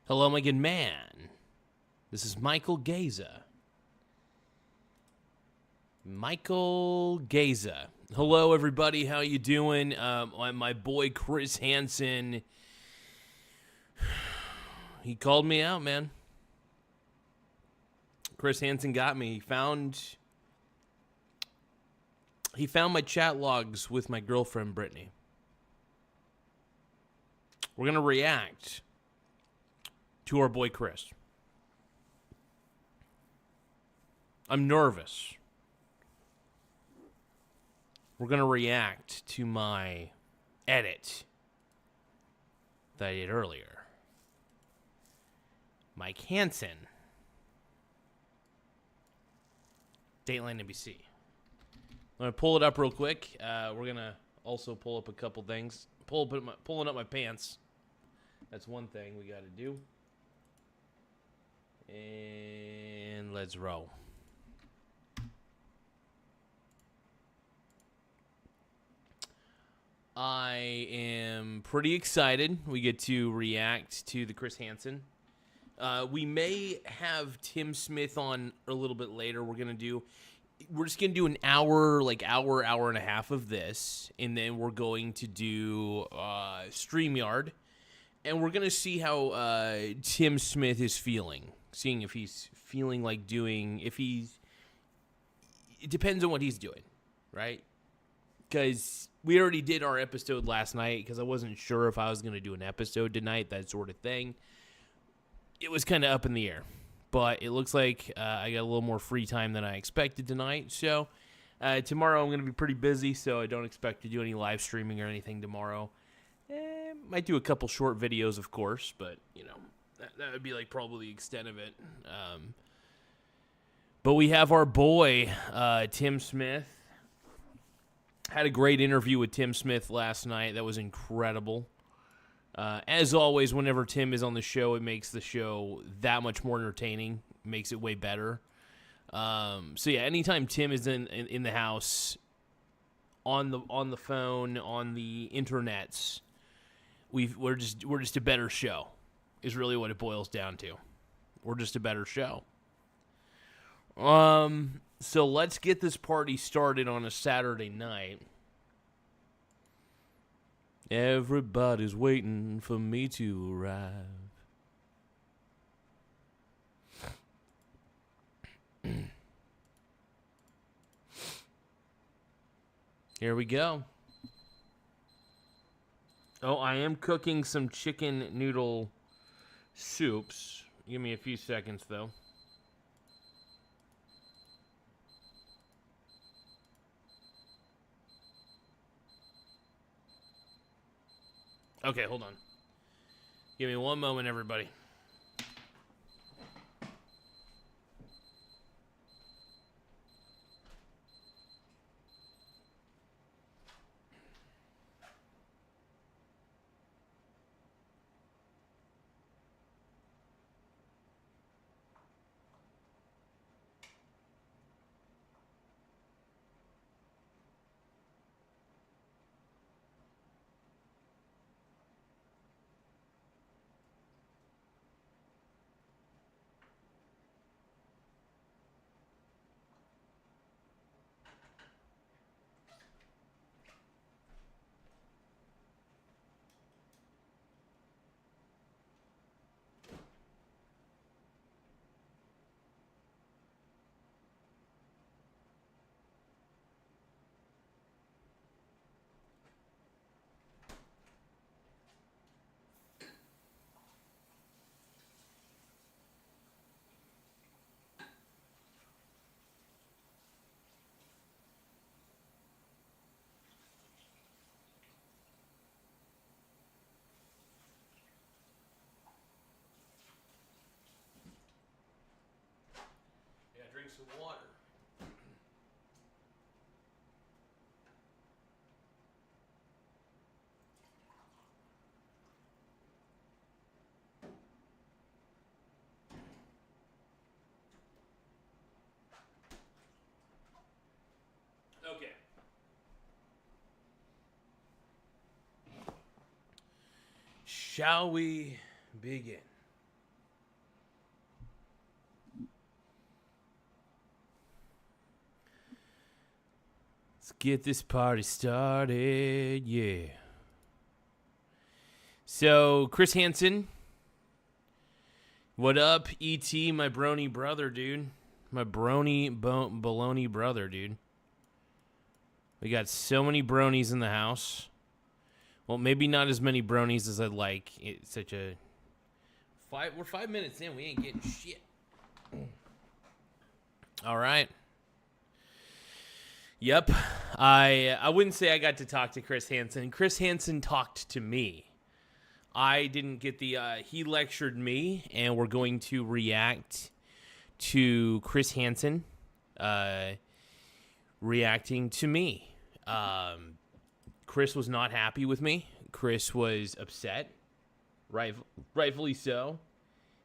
Hello, my good man. This is Michael Garza. Michael Garza. Hello, everybody. How you doing? My boy Chris Hansen. He called me out, man. Chris Hansen got me. He found my chat logs with my girlfriend, Brittany. We're going to react to our boy Chris. I'm nervous. We're going to react to my edit that I did earlier. Mike Hansen. Dateline NBC. I'm going to pull it up real quick. We're going to also pull up a couple things. Pulling up my pants. That's one thing we got to do. And let's roll. I am pretty excited. We get to react to the Chris Hansen. We may have Tim Smith on a little bit later. We're just gonna do an hour and a half of this, and then we're going to do StreamYard, and we're gonna see how Tim Smith is feeling. Seeing if he's feeling like doing, it depends on what he's doing, right? Because we already did our episode last night because I wasn't sure if I was going to do an episode tonight, that sort of thing. It was kind of up in the air, but it looks like I got a little more free time than I expected tonight. So tomorrow I'm going to be pretty busy, so I don't expect to do any live streaming or anything tomorrow. Might do a couple short videos, of course, but, you know, that would be like probably the extent of it. But we have our boy, Tim Smith. Had a great interview with Tim Smith last night. That was incredible. As always, whenever Tim is on the show, it makes the show that much more entertaining. Makes it way better. So yeah, anytime Tim is in the house, on the phone, on the internets, we're just a better show. Is really what it boils down to. We're just a better show. So let's get this party started on a Saturday night. Everybody's waiting for me to arrive. Here we go. Oh, I am cooking some chicken noodle soups. Give me a few seconds, though. Okay, hold on. Give me one moment, everybody. Drink some water. Okay. Shall we begin? Let's get this party started, yeah. So, Chris Hansen, what up, E.T., my brony brother, dude? My baloney brother, dude. We got so many bronies in the house. Well, maybe not as many bronies as I'd like. It's such a... We're 5 minutes in. We ain't getting shit. All right. Yep. I wouldn't say I got to talk to Chris Hansen. Chris Hansen talked to me. I didn't get the... he lectured me, and we're going to react to Chris Hansen reacting to me. Chris was not happy with me. Chris was upset. Rightfully so.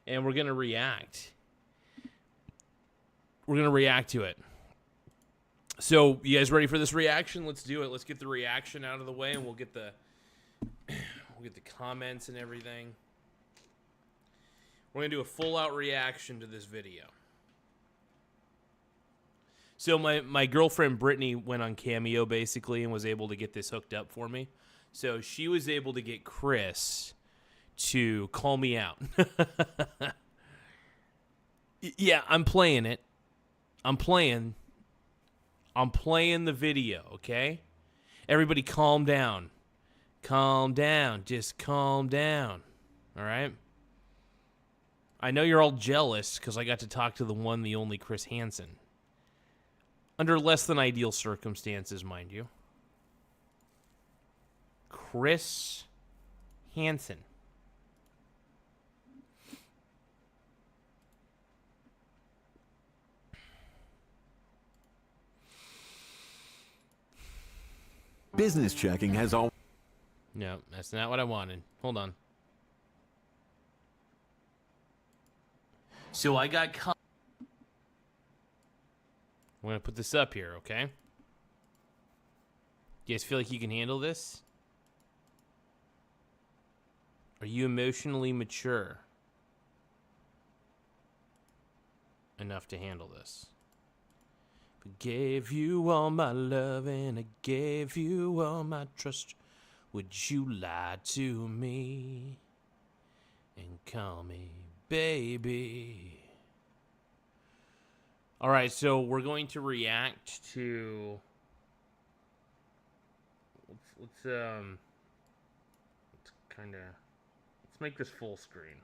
And we're going to react. We're going to react to it. So, you guys ready for this reaction? Let's do it. Let's get the reaction out of the way, and we'll get the comments and everything. We're going to do a full-out reaction to this video. So, my girlfriend Brittany went on Cameo, basically, and was able to get this hooked up for me. So, she was able to get Chris to call me out. Yeah, I'm playing it. I'm playing the video, okay? Everybody calm down. Calm down. Just calm down. All right? I know you're all jealous because I got to talk to the one, the only Chris Hansen. Under less than ideal circumstances, mind you. Chris Hansen. Business checking has all. No, that's not what I wanted. Hold on. So I got caught. I'm going to put this up here, okay? You guys feel like you can handle this? Are you emotionally mature enough to handle this? I gave you all my love and I gave you all my trust. Would you lie to me and call me baby? All right, so we're going to react to. Let's make this full screen.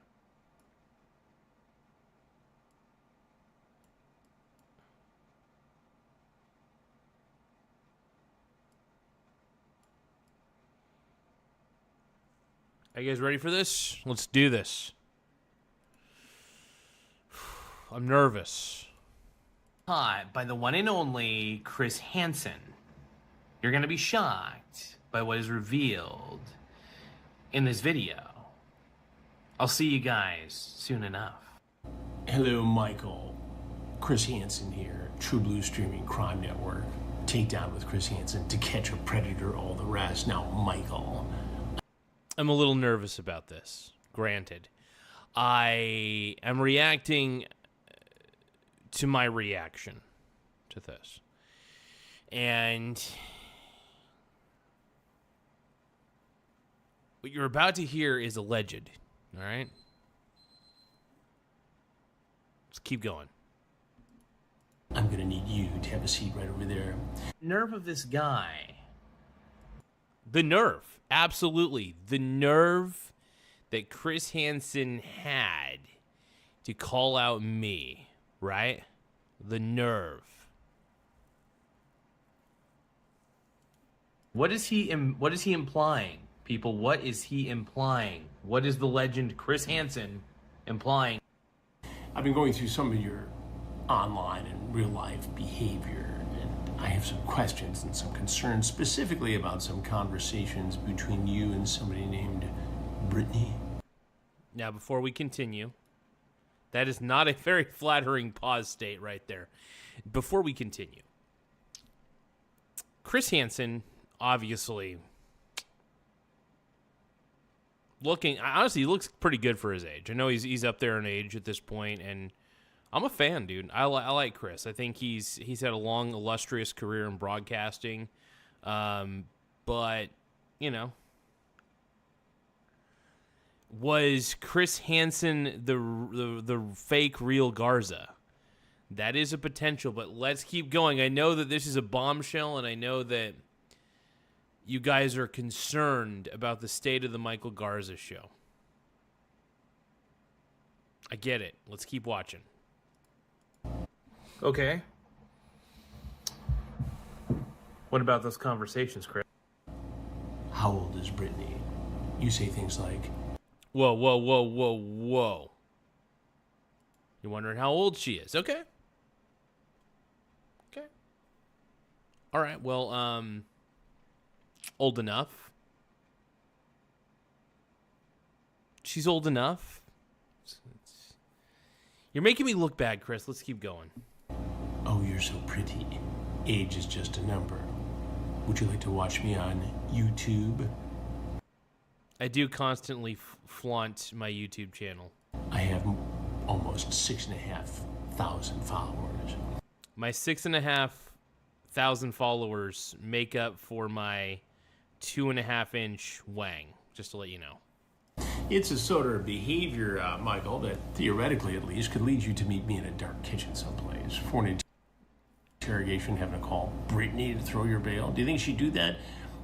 Are you guys ready for this? Let's do this. I'm nervous. Caught by the one and only Chris Hansen. You're going to be shocked by what is revealed in this video. I'll see you guys soon enough. Hello, Michael. Chris Hansen here, True Blue Streaming Crime Network. Takedown with Chris Hansen, To Catch a Predator, all the rest. Now, Michael. I'm a little nervous about this, granted. I am reacting to my reaction to this. And what you're about to hear is alleged, all right? Let's keep going. I'm going to need you to have a seat right over there. Nerve of this guy. The nerve, absolutely. The nerve that Chris Hansen had to call out me, right? The nerve. What is he implying, people? What is he implying? What is the legend Chris Hansen implying? I've been going through some of your online and real life behavior, and I have some questions and some concerns specifically about some conversations between you and somebody named Brittany. Now, before we continue, that is not a very flattering pause state right there. Before we continue, Chris Hansen, obviously, honestly, he looks pretty good for his age. I know he's up there in age at this point, and I'm a fan, dude. I like Chris. I think he's had a long, illustrious career in broadcasting. But, you know, was Chris Hansen the fake real Garza? That is a potential, but let's keep going. I know that this is a bombshell, and I know that you guys are concerned about the state of the Michael Garza Show. I get it. Let's keep watching. Okay. What about those conversations, Chris? How old is Brittany? You say things like, Whoa, whoa, whoa, whoa, whoa. You're wondering how old she is. Okay. Okay. All right. Well, old enough. She's old enough. You're making me look bad, Chris. Let's keep going. oh, you're so pretty. Age is just a number. Would you like to watch me on YouTube? I do constantly flaunt my YouTube channel. I have almost 6,500 followers. My 6,500 followers make up for my 2.5-inch wang, just to let you know. It's a sort of behavior, Michael, that theoretically at least could lead you to meet me in a dark kitchen someplace for an interrogation, having to call Brittany to throw your bail. Do you think she'd do that?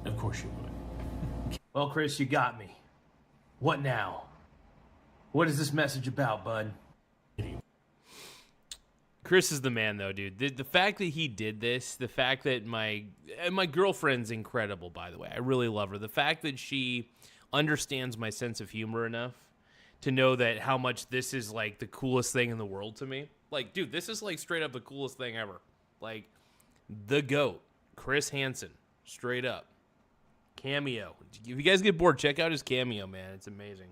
Of course she would. Well, Chris, you got me. What now? What is this message about, bud? Chris is the man, though, dude. The fact that he did this, the fact that my girlfriend's incredible, by the way. I really love her. The fact that she understands my sense of humor enough to know that how much this is, like, the coolest thing in the world to me. Like, dude, this is, like, straight up the coolest thing ever. Like, the GOAT, Chris Hansen, straight up. Cameo. If you guys get bored, check out his Cameo, man. It's amazing.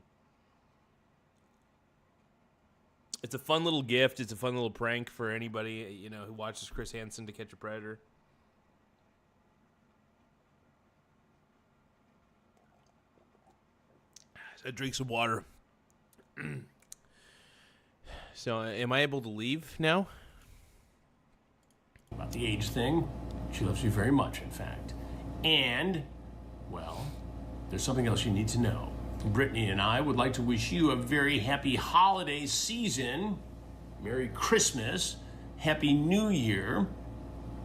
It's a fun little gift. It's a fun little prank for anybody, you know, who watches Chris Hansen to Catch a Predator. I drink some water. So, am I able to leave now? About the age thing, she loves you very much, in fact. And, well, there's something else you need to know. Brittany and I would like to wish you a very happy holiday season. Merry Christmas. Happy New Year.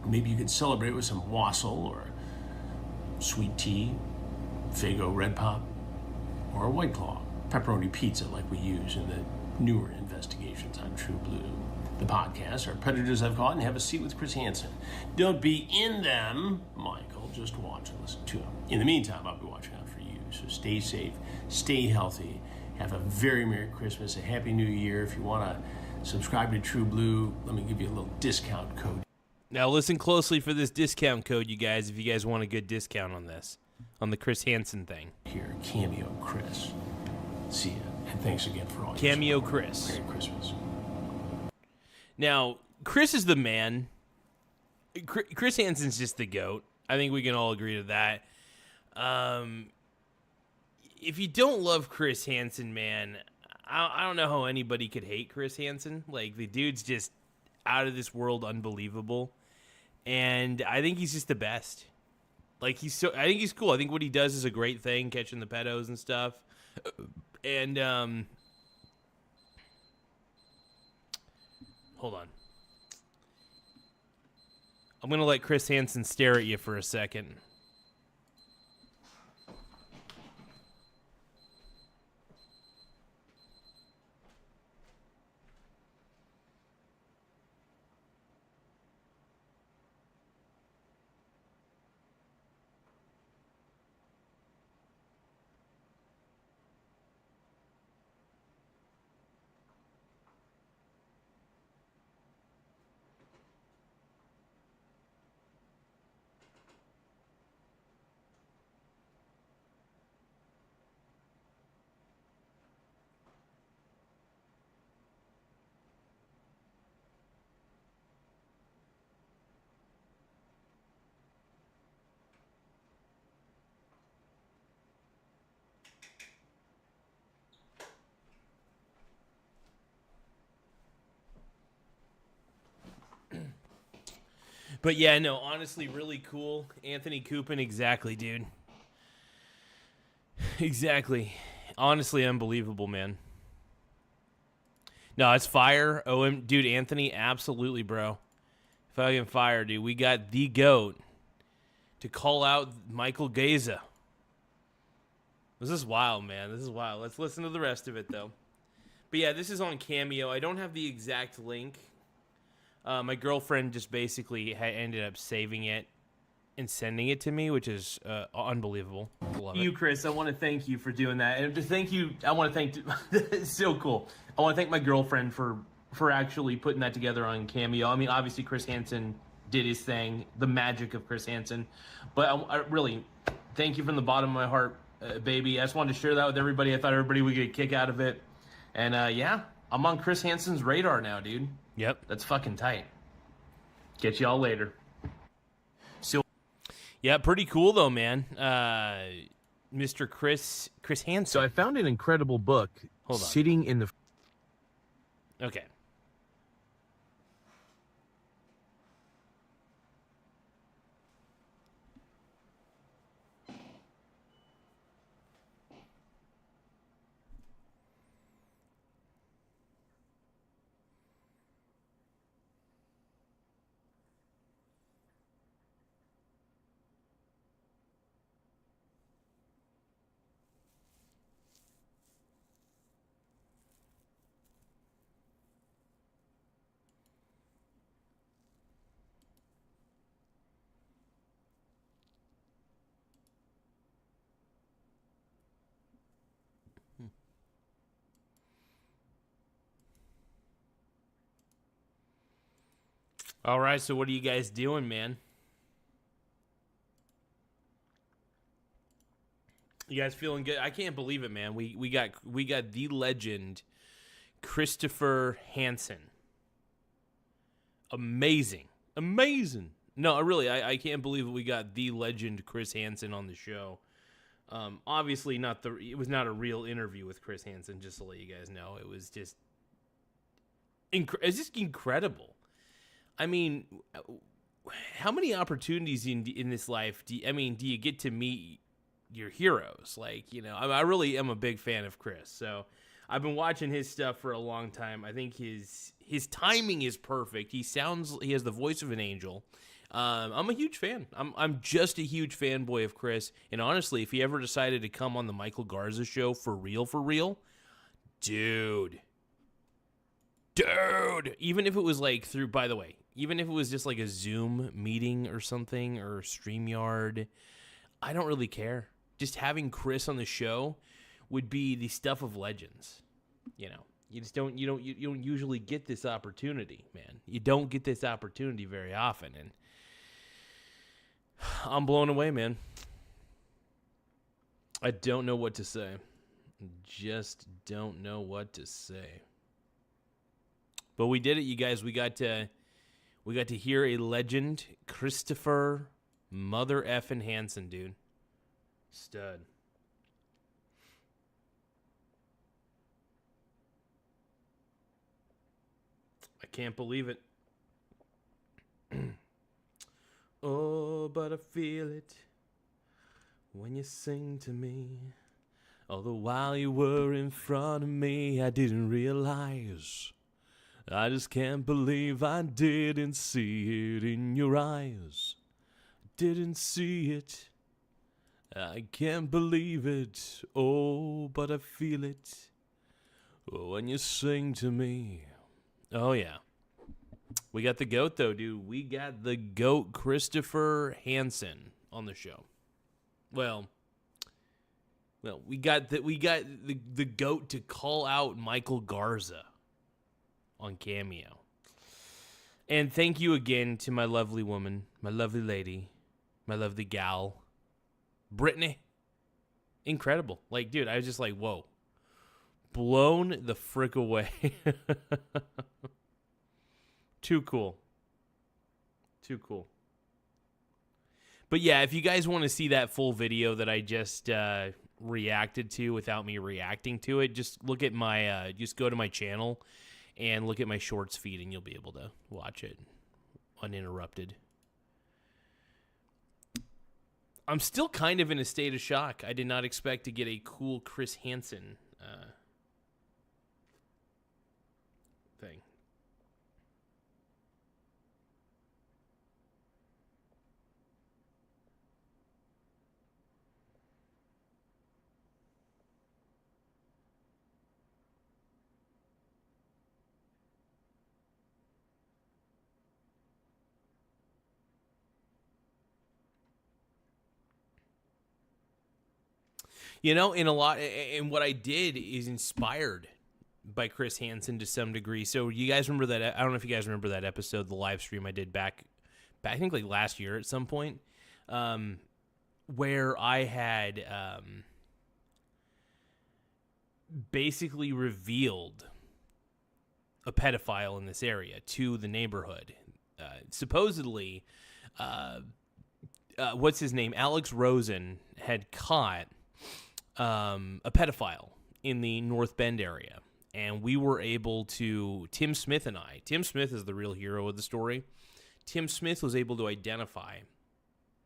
Maybe you could celebrate with some wassail or sweet tea, Faygo Red Pop, or a White Claw. Pepperoni pizza like we use in the newer investigations on True Blue. The podcasts are Predators I've Caught and Have a Seat with Chris Hansen. Don't be in them, Michael. Just watch and listen to them. In the meantime, I'll be watching out for you. So stay safe, stay healthy, have a very Merry Christmas, a Happy New Year. If you want to subscribe to True Blue, let me give you a little discount code. Now listen closely for this discount code, you guys, if you guys want a good discount on this, on the Chris Hansen thing. Here, Cameo Chris. See ya, and thanks again for all Cameo your support. Chris. Merry Christmas. Now, Chris is the man. Chris Hansen's just the GOAT. I think we can all agree to that. If you don't love Chris Hansen, man, I don't know how anybody could hate Chris Hansen. Like, the dude's just out of this world unbelievable. And I think he's just the best. Like, I think he's cool. I think what he does is a great thing, catching the pedos and stuff. And, hold on. I'm going to let Chris Hansen stare at you for a second. But yeah, no, honestly, really cool. Anthony Coupin, exactly, dude. Exactly. Honestly, unbelievable, man. No, it's fire. Dude, Anthony, absolutely, bro. Fucking fire, dude. We got the GOAT to call out Michael Garza. This is wild, man. This is wild. Let's listen to the rest of it, though. But yeah, this is on Cameo. I don't have the exact link. My girlfriend just basically ended up saving it and sending it to me, which is unbelievable. Love it. Chris, I want to thank you for doing that. And to thank you, I want to thank, it's so cool. I want to thank my girlfriend for actually putting that together on Cameo. I mean, obviously Chris Hansen did his thing, the magic of Chris Hansen. But I really thank you from the bottom of my heart, baby. I just wanted to share that with everybody. I thought everybody would get a kick out of it. And yeah, I'm on Chris Hansen's radar now, dude. Yep. That's fucking tight. Get y'all later. Yeah, pretty cool though, man. Mr. Chris Hansen. So I found an incredible book sitting in the... Okay. All right, so what are you guys doing, man? You guys feeling good? I can't believe it, man. We got the legend Christopher Hansen. Amazing. No, really, I can't believe we got the legend Chris Hansen on the show. Obviously it was not a real interview with Chris Hansen, just to let you guys know. It was just it's just incredible. I mean, how many opportunities in this life do you get to meet your heroes? Like, you know, I really am a big fan of Chris. So I've been watching his stuff for a long time. I think his timing is perfect. He has the voice of an angel. I'm a huge fan. I'm just a huge fanboy of Chris. And honestly, if he ever decided to come on the Michael Garza Show for real, dude, even if it was like even if it was just like a Zoom meeting or something, or StreamYard, I don't really care. Just having Chris on the show would be the stuff of legends. You know, you don't usually get this opportunity, man. You don't get this opportunity very often, and I'm blown away, man. I don't know what to say. Just don't know what to say. But we did it, you guys. We got to hear a legend, Christopher Mother effing Hansen, dude. Stud. I can't believe it. Oh, but I feel it when you sing to me. All the while you were in front of me, I didn't realize. I just can't believe I didn't see it in your eyes. Didn't see it. I can't believe it. Oh, but I feel it when you sing to me. Oh, yeah. We got the GOAT, though, dude. We got the GOAT, Christopher Hansen, on the show. Well, we got the GOAT to call out Michael Garza on Cameo. And thank you again to my lovely woman, my lovely lady, my lovely gal, Brittany. Incredible. Like, dude, I was just like, whoa. Blown the frick away. Too cool. Too cool. But yeah, if you guys want to see that full video that I just reacted to without me reacting to it, just look at my, just go to my channel and look at my shorts feed, and you'll be able to watch it uninterrupted. I'm still kind of in a state of shock. I did not expect to get a cool Chris Hansen thing. You know, and what I did is inspired by Chris Hansen to some degree. So you guys remember that? I don't know if you guys remember that episode, the live stream I did back I think like last year at some point, where I had basically revealed a pedophile in this area to the neighborhood. Supposedly, what's his name? Alex Rosen had caught a pedophile in the North Bend area, and we were able to, Tim Smith is the real hero of the story. Tim Smith was able to identify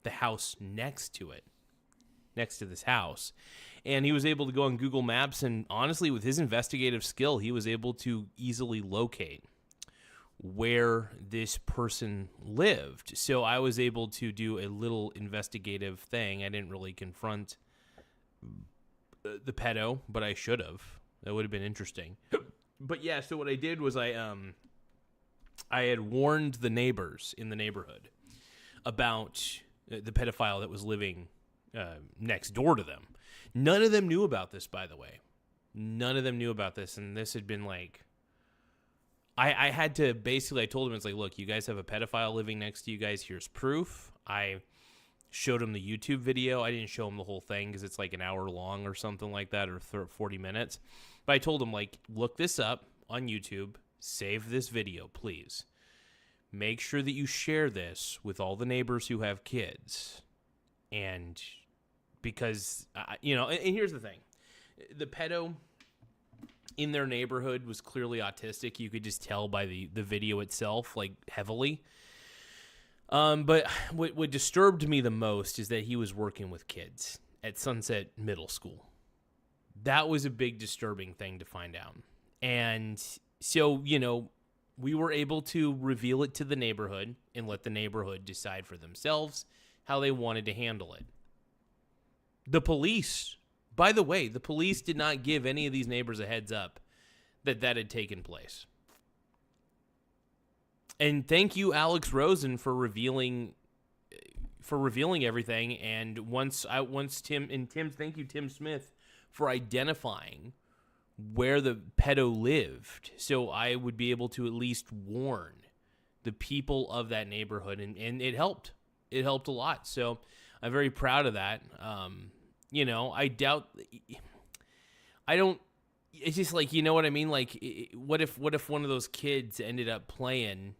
the house next to this house, and he was able to go on Google Maps, and honestly, with his investigative skill, he was able to easily locate where this person lived. So I was able to do a little investigative thing. I didn't really confront the pedo, but I should have. That would have been interesting. But yeah, so what I did was I had warned the neighbors in the neighborhood about the pedophile that was living next door to them. None of them knew about this, by the way. None of them knew about this, and this had been like, I had to basically, I told them, it's like, look, you guys have a pedophile living next to you guys. Here's proof. I showed him the YouTube video. I didn't show him the whole thing because it's like an hour long or something like that, or 40 minutes. But I told him, like, look this up on YouTube. Save this video, please. Make sure that you share this with all the neighbors who have kids. And because, you know, and here's the thing. The pedo in their neighborhood was clearly autistic. You could just tell by the video itself, like, heavily. But what disturbed me the most is that he was working with kids at Sunset Middle School. That was a big disturbing thing to find out. And so, you know, we were able to reveal it to the neighborhood and let the neighborhood decide for themselves how they wanted to handle it. The police, by the way, the police did not give any of these neighbors a heads up that had taken place. And thank you, Alex Rosen, for revealing everything. And thank you, Tim Smith, for identifying where the pedo lived, so I would be able to at least warn the people of that neighborhood, and it helped. It helped a lot. So I'm very proud of that. You know, it's just like, you know what I mean? Like, what if one of those kids ended up playing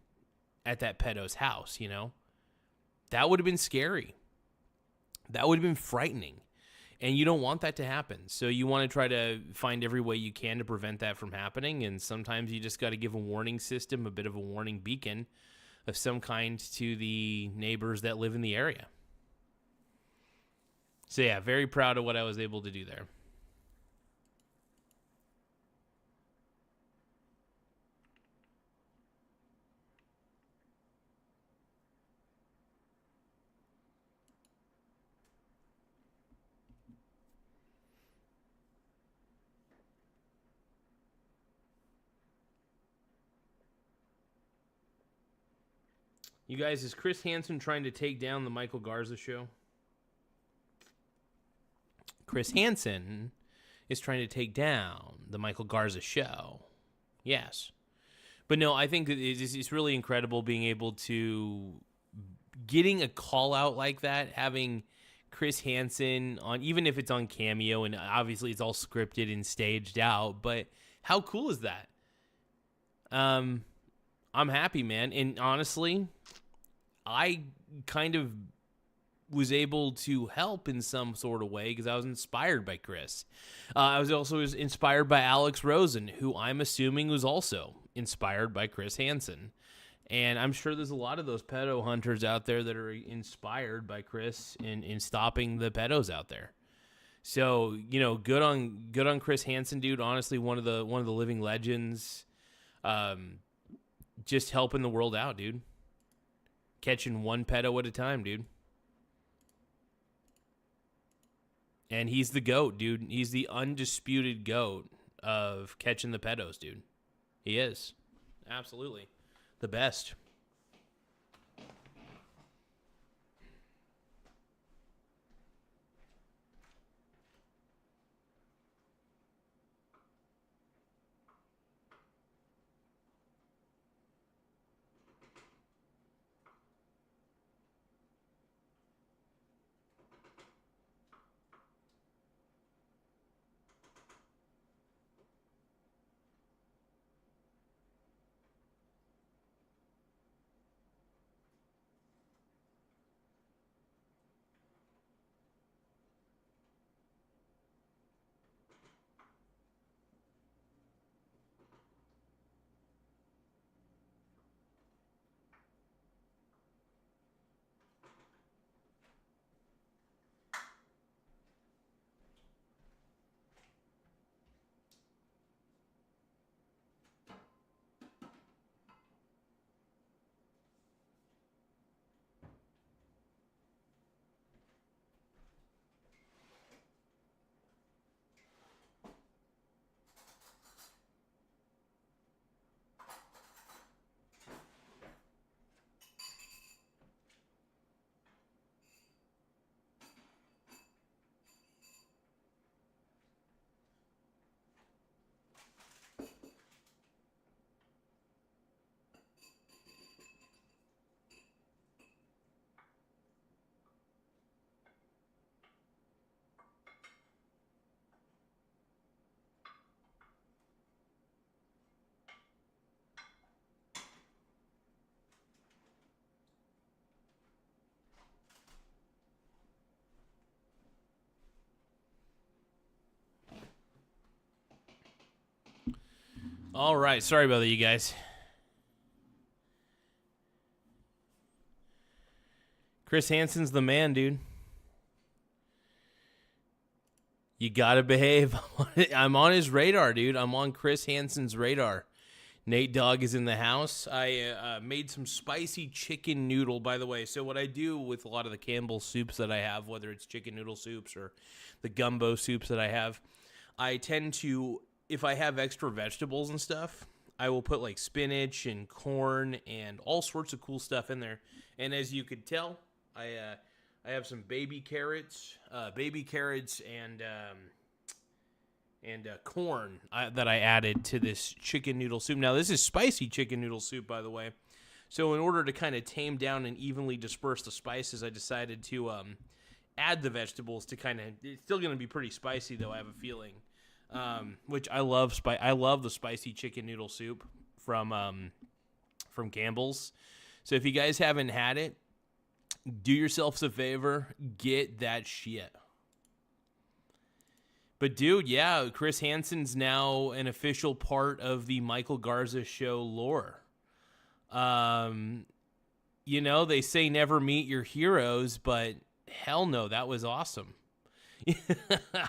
at that pedo's house, you know? That would have been scary. That would have been frightening. And you don't want that to happen. So you want to try to find every way you can to prevent that from happening. And sometimes you just got to give a warning system, a bit of a warning beacon of some kind to the neighbors that live in the area. So yeah, very proud of what I was able to do there. You guys, is Chris Hansen trying to take down the Michael Garza Show? Chris Hansen is trying to take down the Michael Garza Show. Yes. But no, I think it's really incredible being able to, getting a call out like that, having Chris Hansen on, even if it's on Cameo, and obviously it's all scripted and staged out, but how cool is that? I'm happy, man. And honestly, I kind of was able to help in some sort of way because I was inspired by Chris. I was also inspired by Alex Rosen, who I'm assuming was also inspired by Chris Hansen. And I'm sure there's a lot of those pedo hunters out there that are inspired by Chris in stopping the pedos out there. So, good on Chris Hansen, dude. Honestly, one of the living legends. Just helping the world out, dude. Catching one pedo at a time, dude. And he's the GOAT, dude. He's the undisputed GOAT of catching the pedos, dude. He is. Absolutely. The best. All right. Sorry about that, you guys. Chris Hansen's the man, dude. You gotta behave. I'm on his radar, dude. I'm on Chris Hansen's radar. Nate Dogg is in the house. I made some spicy chicken noodle, by the way. So what I do with a lot of the Campbell's soups that I have, whether it's chicken noodle soups or the gumbo soups that I have, I tend to, if I have extra vegetables and stuff, I will put like spinach and corn and all sorts of cool stuff in there. And as you could tell, I have some baby carrots and corn that I added to this chicken noodle soup. Now, this is spicy chicken noodle soup, by the way. So in order to kind of tame down and evenly disperse the spices, I decided to add the vegetables to kind of... It's still going to be pretty spicy, though, I have a feeling. Which I love. I love the spicy chicken noodle soup from Campbell's. So if you guys haven't had it, do yourselves a favor, get that shit. But dude, yeah, Chris Hansen's now an official part of the Michael Garza Show lore. They say never meet your heroes, but hell no, that was awesome.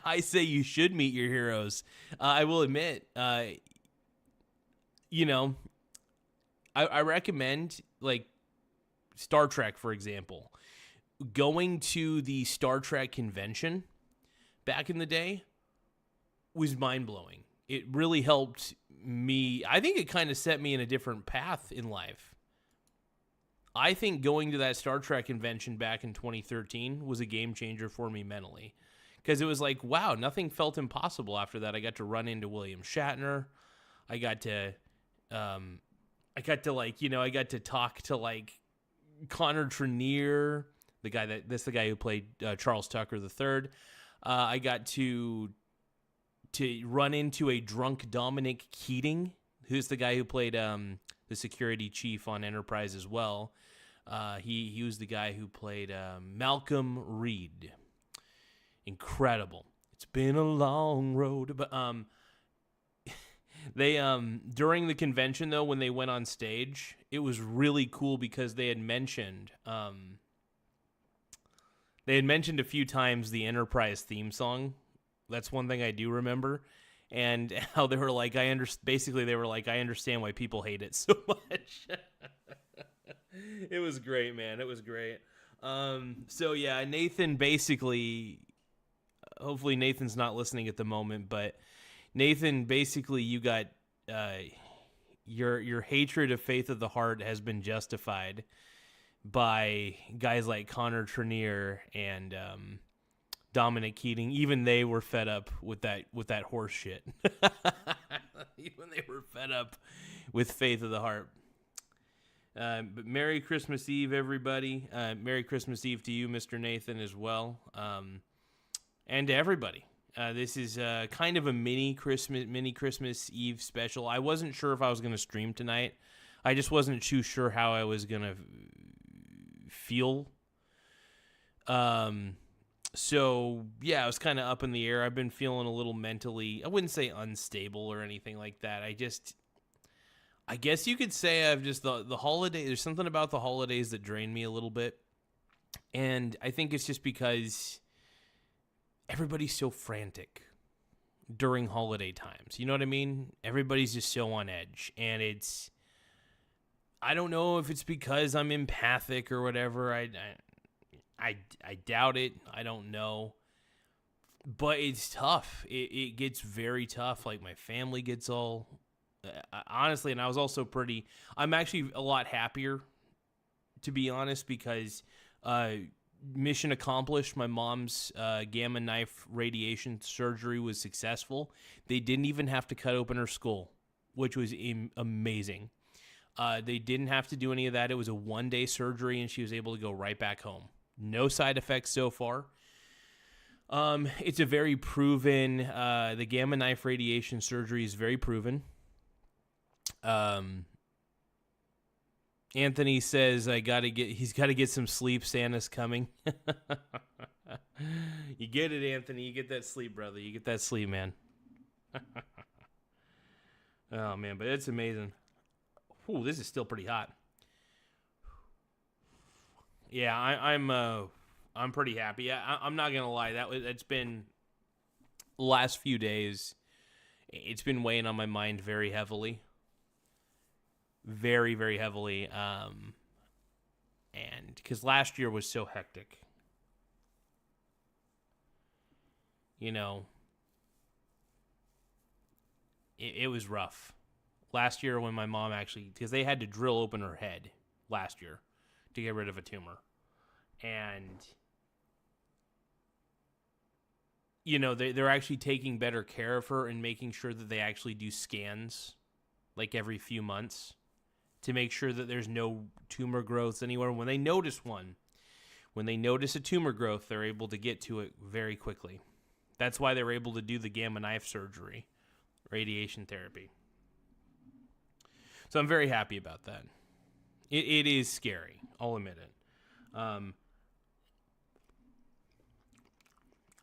I say you should meet your heroes. I will admit, I recommend, like, Star Trek, for example. Going to the Star Trek convention back in the day was mind-blowing. It really helped me. I think it kind of set me in a different path in life. I think going to that Star Trek convention back in 2013 was a game changer for me mentally. Because it was like, wow, nothing felt impossible after that. I got to run into William Shatner. I got to talk to, like, Connor Trenier, the guy who played Charles Tucker III. I got to run into a drunk Dominic Keating, who's the guy who played the security chief on Enterprise as well. He was the guy who played Malcolm Reed. Incredible. It's been a long road, but They during the convention though, when they went on stage, it was really cool because they had mentioned a few times the Enterprise theme song. That's one thing I do remember, and how they were like, basically they were like, I understand why people hate it so much. It was great, man. It was great. So yeah, Nathan basically, hopefully Nathan's not listening at the moment, but Nathan, basically you got, your hatred of Faith of the Heart has been justified by guys like Connor Trenier and, Dominic Keating. Even they were fed up with that horse shit. Even they were fed up with Faith of the Heart. But Merry Christmas Eve, everybody. Merry Christmas Eve to you, Mr. Nathan, as well. And to everybody. This is kind of a mini Christmas Eve special. I wasn't sure if I was going to stream tonight. I just wasn't too sure how I was going to feel. So, yeah, I was kind of up in the air. I've been feeling a little mentally, I wouldn't say unstable or anything like that. I guess you could say I've just, the holiday, there's something about the holidays that drain me a little bit. And I think it's just because everybody's so frantic during holiday times. You know what I mean? Everybody's just so on edge. And I don't know if it's because I'm empathic or whatever. I doubt it. I don't know. But it's tough. It gets very tough. Like, my family gets all... honestly, and I was also I'm actually a lot happier, to be honest, because mission accomplished. My mom's gamma knife radiation surgery was successful. They didn't even have to cut open her skull, which was amazing. They didn't have to do any of that. It was a 1-day surgery, and she was able to go right back home. No side effects so far. It's a very proven, the gamma knife radiation surgery is very proven. Anthony says he's got to get some sleep. Santa's coming. You get it, Anthony. You get that sleep, brother. You get that sleep, man. Oh man, but it's amazing. Ooh, this is still pretty hot. Yeah, I'm pretty happy. I'm not gonna lie. It's been the last few days. It's been weighing on my mind very heavily. Very, very heavily. And because last year was so hectic. You know, it was rough. Last year when my mom because they had to drill open her head last year to get rid of a tumor. And, you know, they're actually taking better care of her and making sure that they actually do scans like every few months to make sure that there's no tumor growths anywhere. When they notice a tumor growth, they're able to get to it very quickly. That's why they're able to do the gamma knife surgery, radiation therapy. So I'm very happy about that. It is scary. I'll admit it.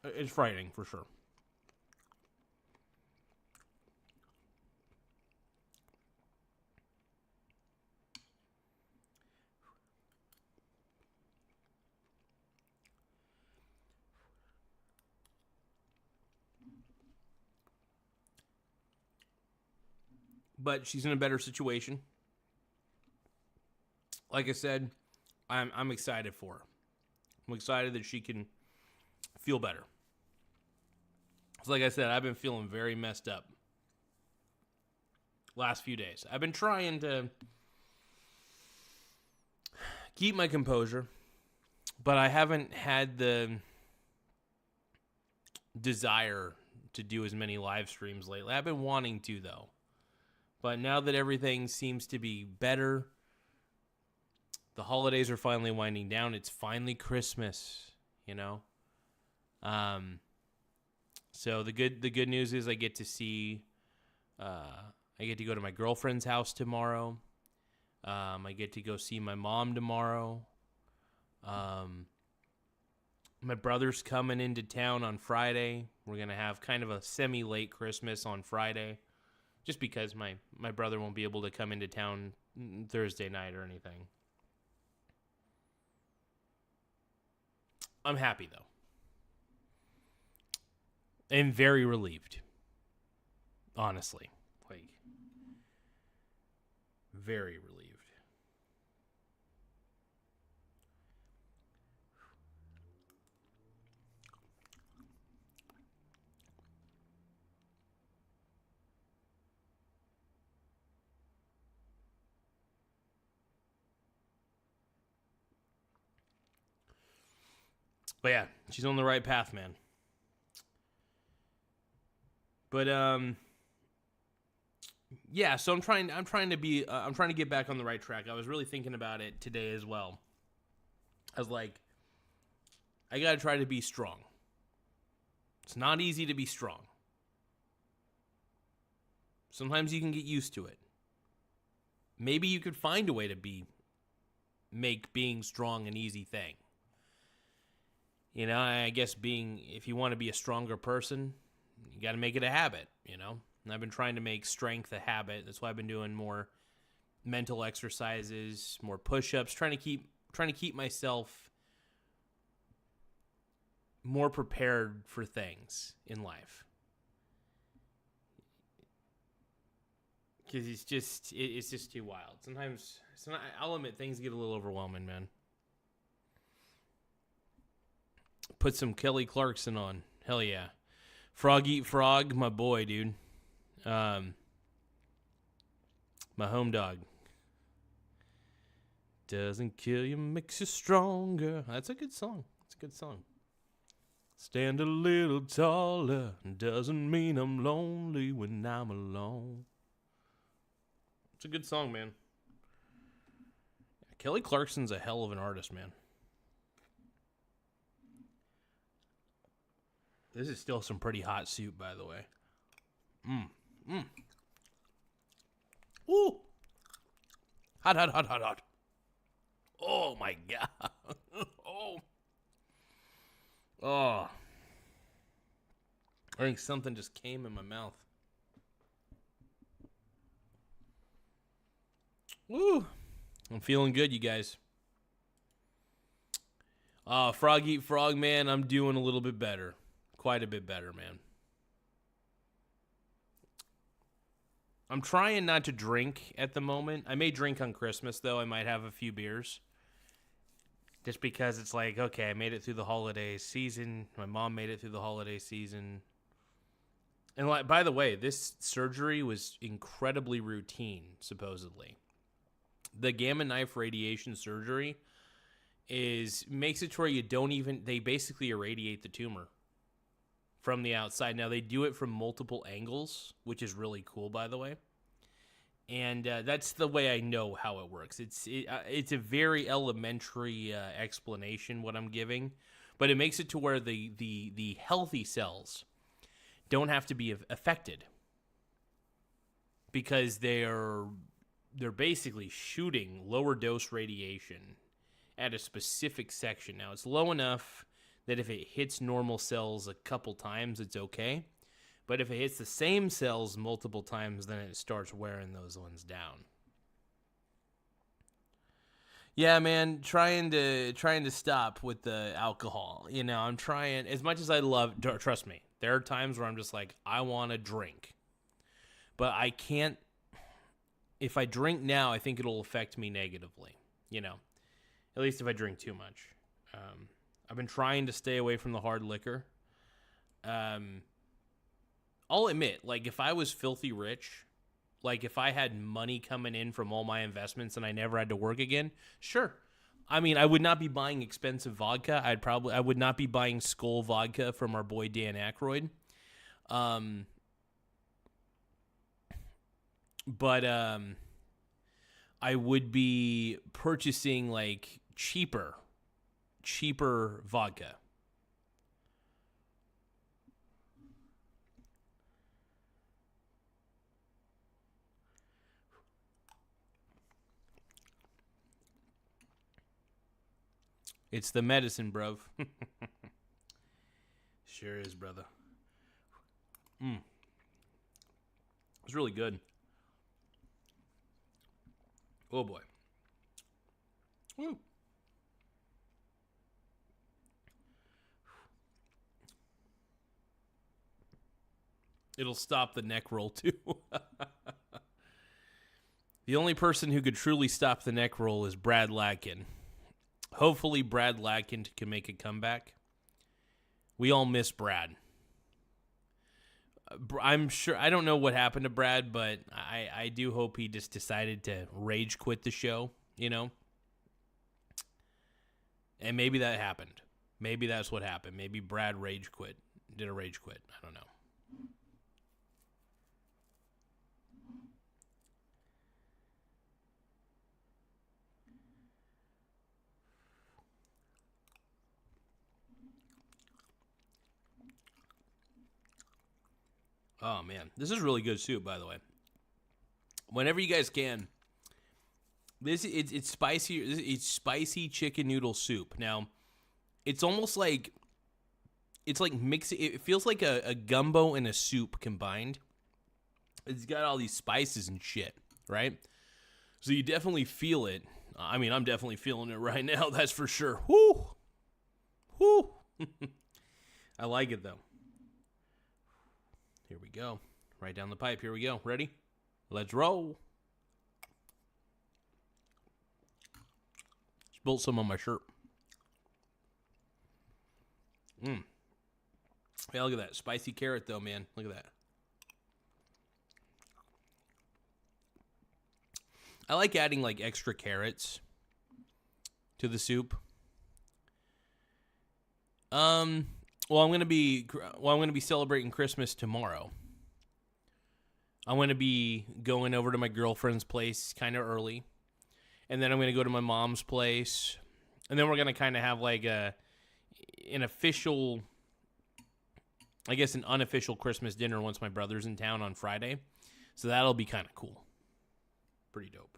It's frightening for sure. But she's in a better situation. Like I said, I'm excited for her. I'm excited that she can feel better. So like I said, I've been feeling very messed up last few days. I've been trying to keep my composure, but I haven't had the desire to do as many live streams lately. I've been wanting to, though. But now that everything seems to be better, the holidays are finally winding down. It's finally Christmas, you know. So the good news is I get to go to my girlfriend's house tomorrow. I get to go see my mom tomorrow. My brother's coming into town on Friday. We're gonna have kind of a semi-late Christmas on Friday. just because my brother won't be able to come into town Thursday night or anything. I'm happy, though. And very relieved. Honestly. Like, very relieved. But yeah, she's on the right path, man. But yeah. So I'm trying to get back on the right track. I was really thinking about it today as well. I was like, I gotta try to be strong. It's not easy to be strong. Sometimes you can get used to it. Maybe you could find a way to make being strong an easy thing. You know, I guess if you want to be a stronger person, you got to make it a habit, you know? And I've been trying to make strength a habit. That's why I've been doing more mental exercises, more push-ups, trying to keep myself more prepared for things in life. Because it's just too wild. Sometimes I'll admit things get a little overwhelming, man. Put some Kelly Clarkson on. Hell yeah. Frog Eat Frog, my boy, dude. My home dog. Doesn't kill you, makes you stronger. That's a good song. It's a good song. Stand a little taller. Doesn't mean I'm lonely when I'm alone. It's a good song, man. Kelly Clarkson's a hell of an artist, man. This is still some pretty hot soup, by the way. Ooh. Hot, hot, hot, hot, hot. Oh, my God. Oh. I think something just came in my mouth. Woo. I'm feeling good, you guys. Frog Eat Frog, man, I'm doing a little bit better. Quite a bit better, man. I'm trying not to drink at the moment. I may drink on Christmas, though. I might have a few beers. Just because it's like, okay, I made it through the holiday season. My mom made it through the holiday season. And like, by the way, this surgery was incredibly routine, supposedly. The gamma knife radiation surgery makes it to where they basically irradiate the tumor from the outside. Now, they do it from multiple angles, which is really cool, by the way. And that's the way I know how it works. It's a very elementary explanation, what I'm giving. But it makes it to where the healthy cells don't have to be affected. Because they're basically shooting lower dose radiation at a specific section. Now, it's low enough that if it hits normal cells a couple times, it's okay. But if it hits the same cells multiple times, then it starts wearing those ones down. Yeah, man, trying to stop with the alcohol. You know, I'm trying, as much as I love, trust me, there are times where I'm just like, I want to drink. But I can't, if I drink now, I think it'll affect me negatively, you know, at least if I drink too much. I've been trying to stay away from the hard liquor. I'll admit, like, if I was filthy rich, like, if I had money coming in from all my investments and I never had to work again, sure. I mean, I would not be buying expensive vodka. I would not be buying Skull vodka from our boy Dan Aykroyd. But I would be purchasing, like, cheaper vodka. It's the medicine, bruv. Sure is, brother. It's really good. Oh boy. Woo. It'll stop the neck roll too. The only person who could truly stop the neck roll is Brad Latkin. Hopefully Brad Latkin can make a comeback. We all miss Brad. I'm sure, I don't know what happened to Brad, but I do hope he just decided to rage quit the show, you know? And maybe that happened. Maybe that's what happened. Maybe Brad did a rage quit. I don't know. Oh, man. This is really good soup, by the way. Whenever you guys can, it's spicy. It's spicy chicken noodle soup. Now, it's almost like, it's like mixing. It feels like a gumbo and a soup combined. It's got all these spices and shit, right? So you definitely feel it. I mean, I'm definitely feeling it right now. That's for sure. Whoo! Whoo! I like it, though. Here we go. Right down the pipe. Here we go. Ready? Let's roll. Spilled some on my shirt. Yeah, look at that. Spicy carrot, though, man. Look at that. I like adding, like, extra carrots to the soup. Well, I'm gonna be celebrating Christmas tomorrow. I'm gonna be going over to my girlfriend's place kind of early, and then I'm gonna go to my mom's place, and then we're gonna kind of have like an official, I guess, an unofficial Christmas dinner once my brother's in town on Friday. So that'll be kind of cool. Pretty dope.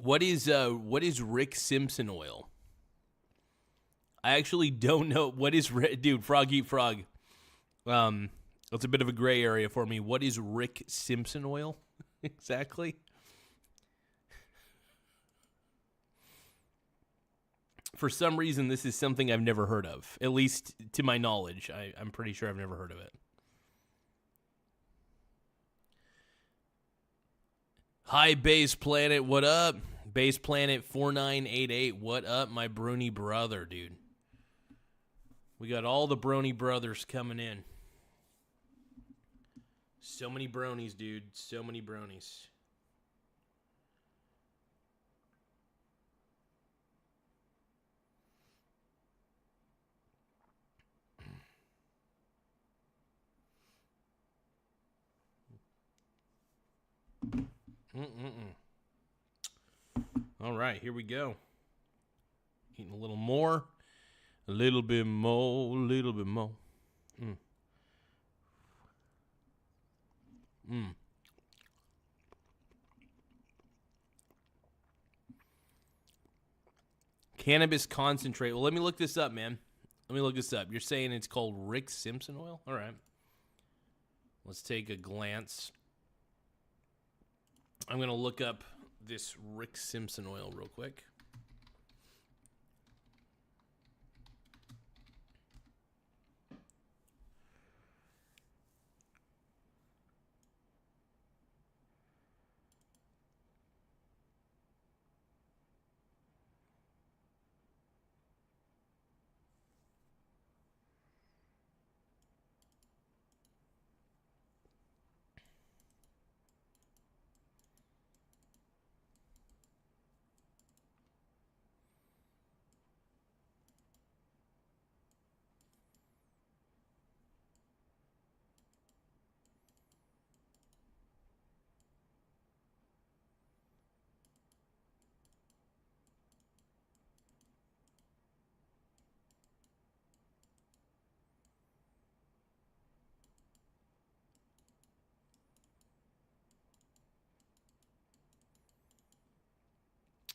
What is Rick Simpson oil? I actually don't know. What is dude, Frog Eat Frog? That's a bit of a gray area for me. What is Rick Simpson oil exactly? For some reason, this is something I've never heard of. At least to my knowledge, I'm pretty sure I've never heard of it. Hi, Base Planet. What up? Base Planet 4988. What up, my Brony brother, dude? We got all the Brony brothers coming in. So many bronies, dude. So many bronies. All right, here we go. Eating a little more. A little bit more. A little bit more. Cannabis concentrate. Well, let me look this up, man. Let me look this up. You're saying it's called Rick Simpson oil? All right. Let's take a glance. I'm going to look up this Rick Simpson oil real quick.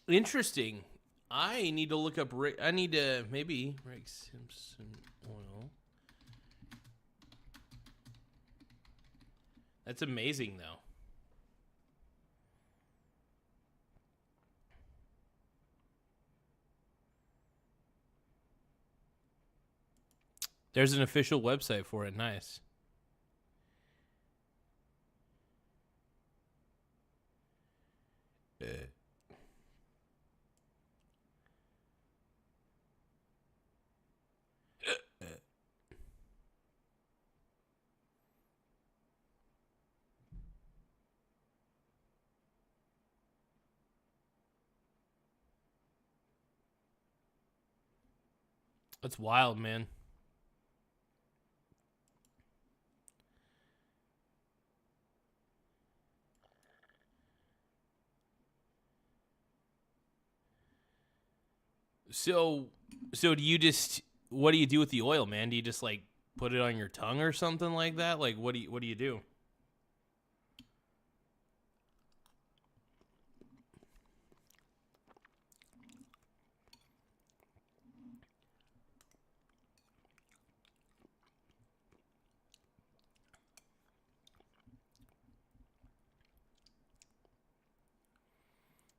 Interesting. I need to look up Rick. I need to maybe Rick Simpson oil. That's amazing, though. There's an official website for it. Nice. That's wild, man. So do you just, what do you do with the oil, man? Do you just like put it on your tongue or something like that? Like what do you do?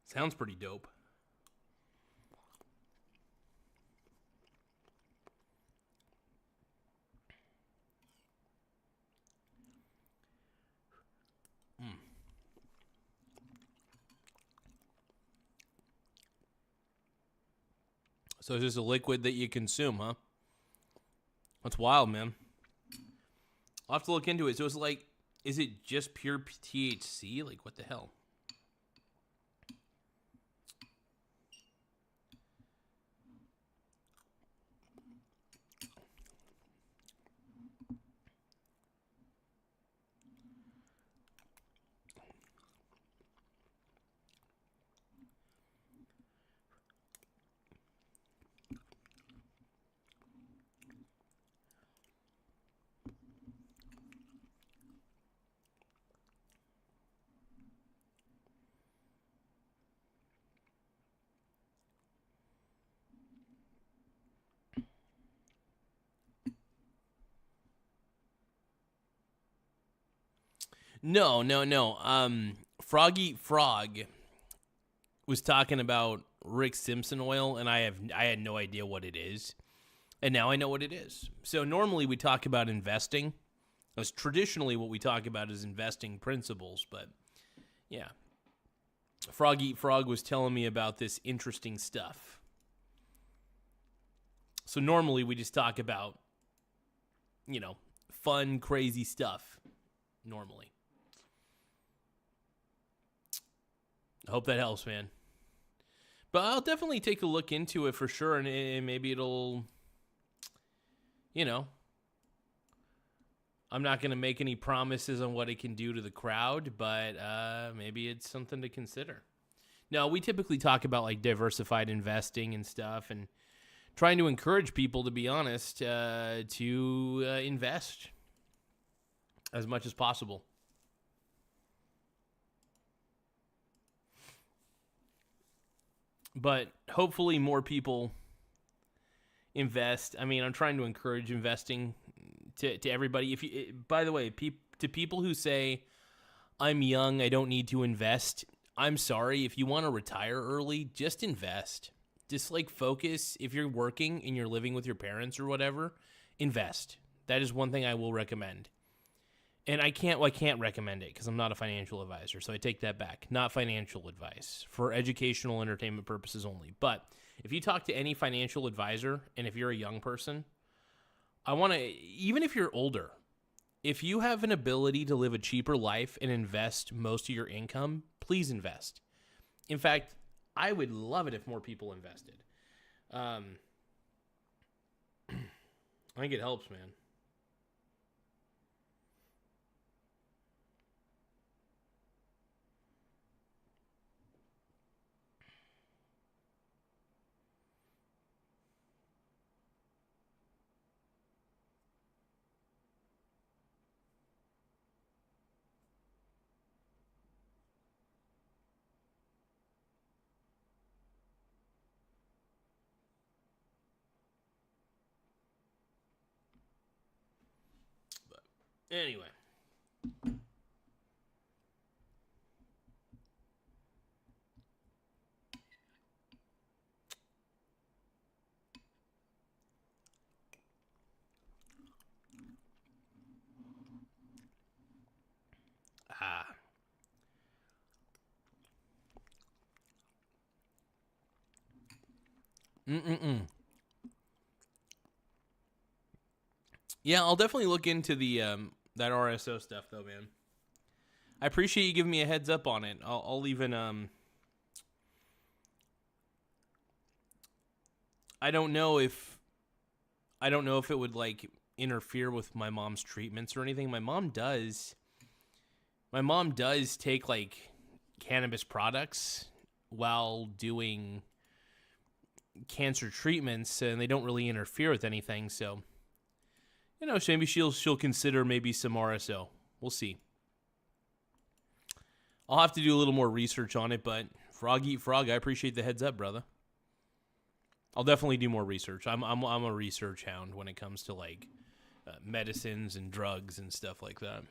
Sounds pretty dope. So it's just a liquid that you consume, huh? That's wild, man. I'll have to look into it. So it's like, is it just pure THC? Like, what the hell? No. Froggy Frog was talking about Rick Simpson oil, and I had no idea what it is. And now I know what it is. So normally we talk about investing. That's traditionally what we talk about is investing principles, but yeah. Froggy Frog was telling me about this interesting stuff. So normally we just talk about, fun, crazy stuff. Normally. I hope that helps, man. But I'll definitely take a look into it for sure, and maybe it'll, I'm not going to make any promises on what it can do to the crowd, but maybe it's something to consider. No, we typically talk about like diversified investing and stuff, and trying to encourage people, to be honest, to invest as much as possible. But hopefully more people invest. I mean, I'm trying to encourage investing to everybody. If you, by the way, to people who say, I'm young, I don't need to invest, I'm sorry. If you want to retire early, just invest. Just like focus. If you're working and you're living with your parents or whatever, invest. That is one thing I will recommend. And I can't recommend it because I'm not a financial advisor, so I take that back. Not financial advice, for educational entertainment purposes only. But if you talk to any financial advisor, and if you're a young person, I want to, even if you're older, if you have an ability to live a cheaper life and invest most of your income, please invest. In fact, I would love it if more people invested. I think it helps, man. Anyway. Yeah, I'll definitely look into the that RSO stuff though, man. I appreciate you giving me a heads up on it. I'll even I don't know if it would like interfere with my mom's treatments or anything. My mom does take like cannabis products while doing cancer treatments, and they don't really interfere with anything. So, you know, maybe she'll consider maybe some RSO. We'll see. I'll have to do a little more research on it, but Frog Eat Frog, I appreciate the heads up, brother. I'll definitely do more research. I'm a research hound when it comes to like medicines and drugs and stuff like that.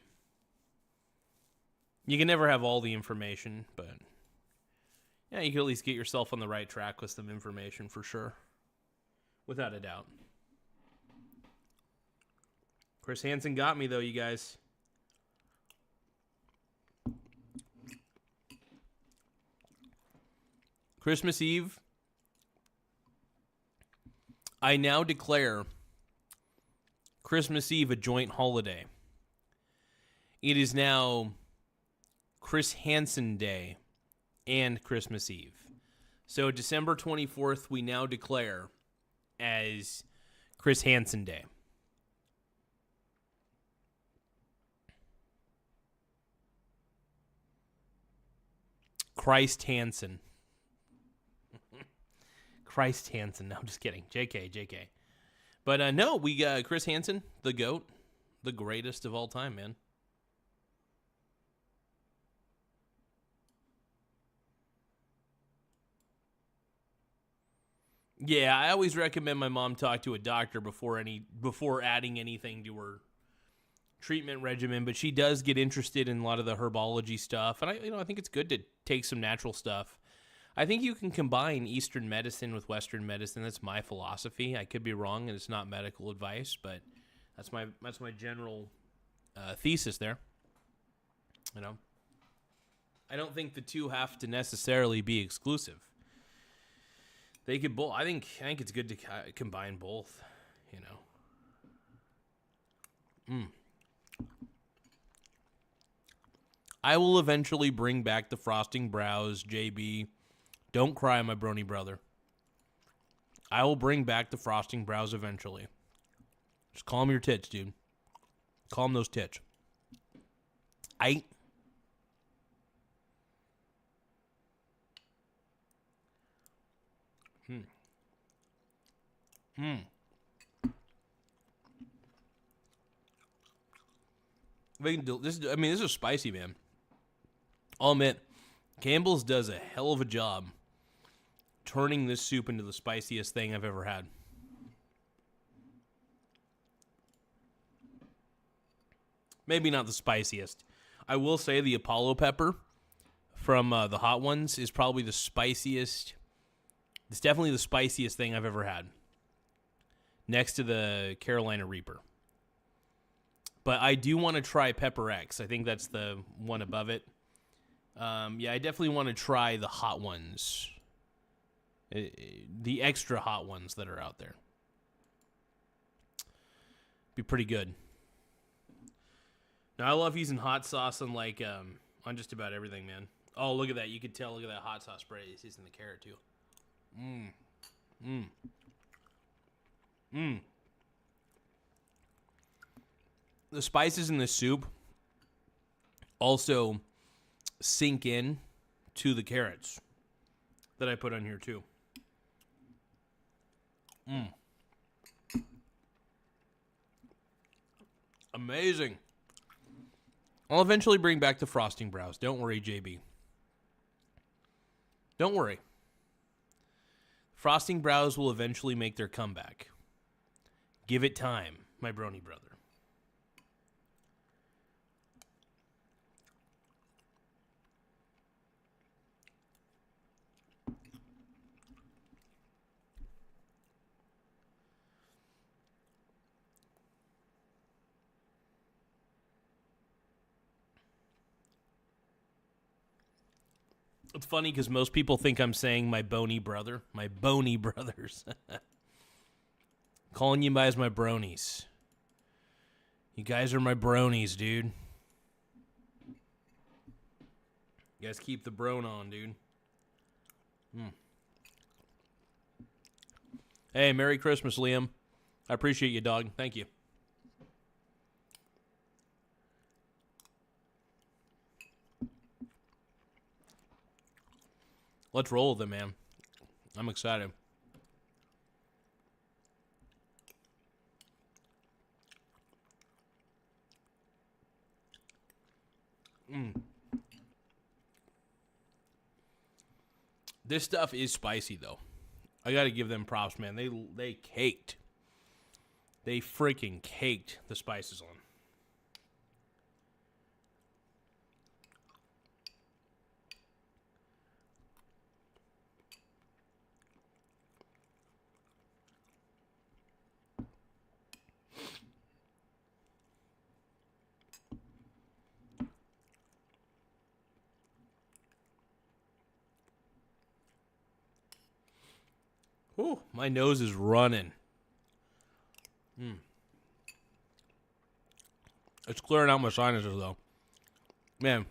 You can never have all the information, but yeah, you can at least get yourself on the right track with some information for sure. Without a doubt. Chris Hansen got me though, you guys. Christmas Eve, I now declare Christmas Eve a joint holiday. It is now Chris Hansen Day and Christmas Eve. So December 24th, we now declare as Chris Hansen Day. Christ Hansen. Christ Hansen. No, I'm just kidding. JK. But no, we got Chris Hansen, the GOAT, the greatest of all time, man. Yeah, I always recommend my mom talk to a doctor before adding anything to her treatment regimen, but she does get interested in a lot of the herbology stuff, and I think it's good to take some natural stuff. I think you can combine Eastern medicine with Western medicine. That's my philosophy. I could be wrong, and it's not medical advice, but that's my general thesis there. You know, I don't think the two have to necessarily be exclusive. They could both. I think it's good to combine both. You know. I will eventually bring back the frosting brows, JB. Don't cry, my brony brother. I will bring back the frosting brows eventually. Just calm your tits, dude. Calm those tits. This is spicy, man. I'll admit, Campbell's does a hell of a job turning this soup into the spiciest thing I've ever had. Maybe not the spiciest. I will say the Apollo pepper from the Hot Ones is probably the spiciest. It's definitely the spiciest thing I've ever had. Next to the Carolina Reaper. But I do want to try Pepper X. I think that's the one above it. Yeah, I definitely want to try the hot ones. The extra hot ones that are out there. Be pretty good. Now, I love using hot sauce on on just about everything, man. Oh, look at that. You can tell. Look at that hot sauce spray. It's using the carrot, too. The spices in the soup also sink in to the carrots that I put on here too. Amazing. I'll eventually bring back the frosting brows. Don't worry, JB. Don't worry. Frosting brows will eventually make their comeback. Give it time, my brony brother. It's funny because most people think I'm saying my bony brother, my bony brothers. Calling you guys my bronies. You guys are my bronies, dude. You guys keep the bron on, dude. Hey, Merry Christmas, Liam. I appreciate you, dog. Thank you. Let's roll with it, man. I'm excited. This stuff is spicy, though. I got to give them props, man. They caked. They freaking caked the spices on. Ooh, my nose is running. It's clearing out my sinuses, though. Man,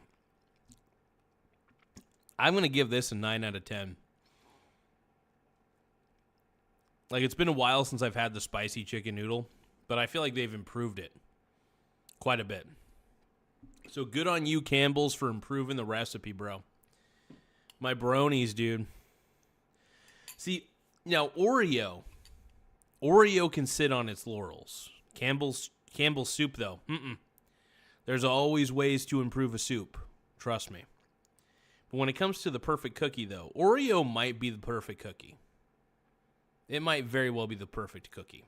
I'm going to give this a 9 out of 10. Like, it's been a while since I've had the spicy chicken noodle, but I feel like they've improved it quite a bit. So good on you, Campbell's, for improving the recipe, bro. My bronies, dude. See, now Oreo can sit on its laurels. Campbell's soup, though. There's always ways to improve a soup. Trust me. But when it comes to the perfect cookie, though, Oreo might be the perfect cookie. It might very well be the perfect cookie.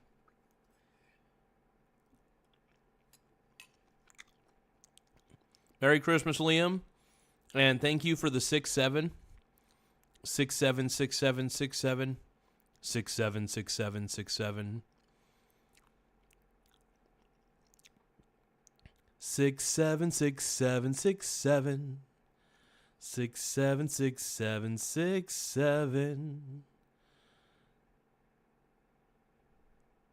Merry Christmas, Liam. And thank you for the 6-7. 6-7-6-7-6-7. 6-7-6-7-6-7. 6-7-6-7-6-7. 6-7-6-7-6-7.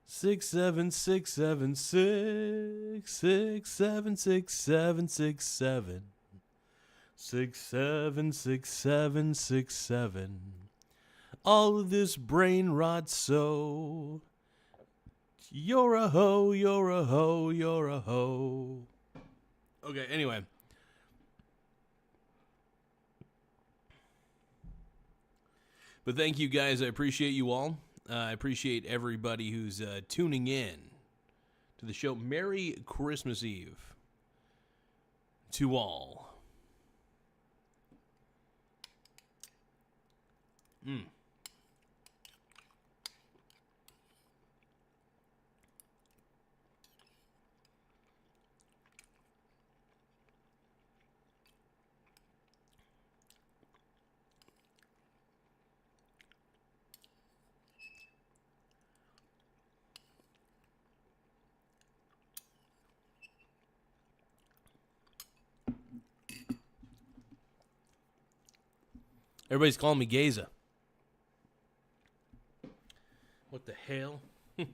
6-7-6-7-6. 6-7-6-7-6-7. 6-7-6-7-6-7. All of this brain rot so. You're a hoe, you're a hoe, you're a hoe. Okay, anyway. But thank you guys. I appreciate you all. I appreciate everybody who's tuning in to the show. Merry Christmas Eve to all. Everybody's calling me Gaza. What the hell? I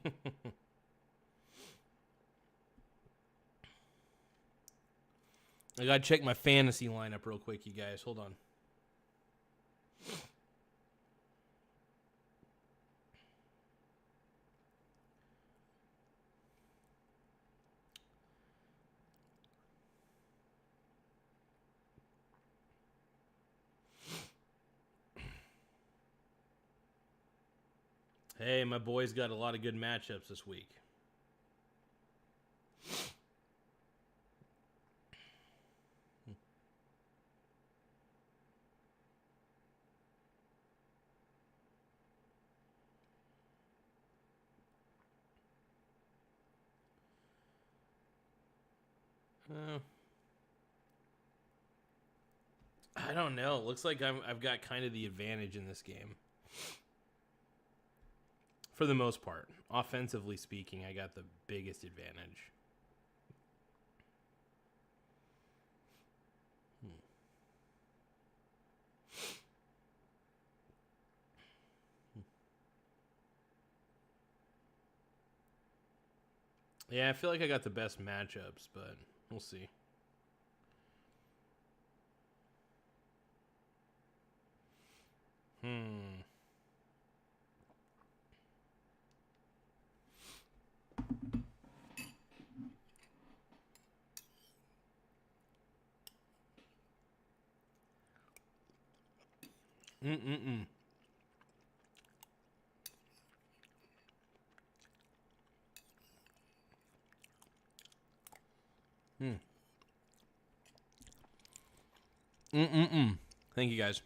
gotta check my fantasy lineup real quick, you guys. Hold on. Hey, my boys got a lot of good matchups this week. I don't know. It looks like I've got kind of the advantage in this game. For the most part. Offensively speaking, I got the biggest advantage. Yeah, I feel like I got the best matchups, but we'll see. Mm-mm-mm. Mm-mm-mm. Thank you, guys.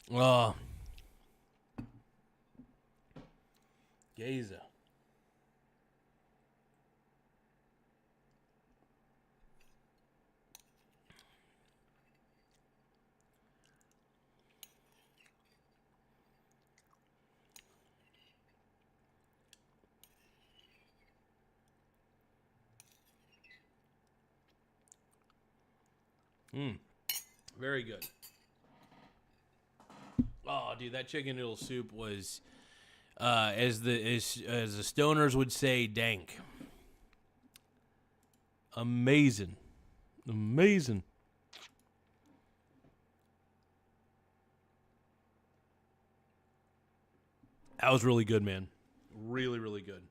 Oh. Gaza. Very good. Oh, dude, that chicken noodle soup was, as the stoners would say, dank. Amazing. Amazing. That was really good, man. Really, really good.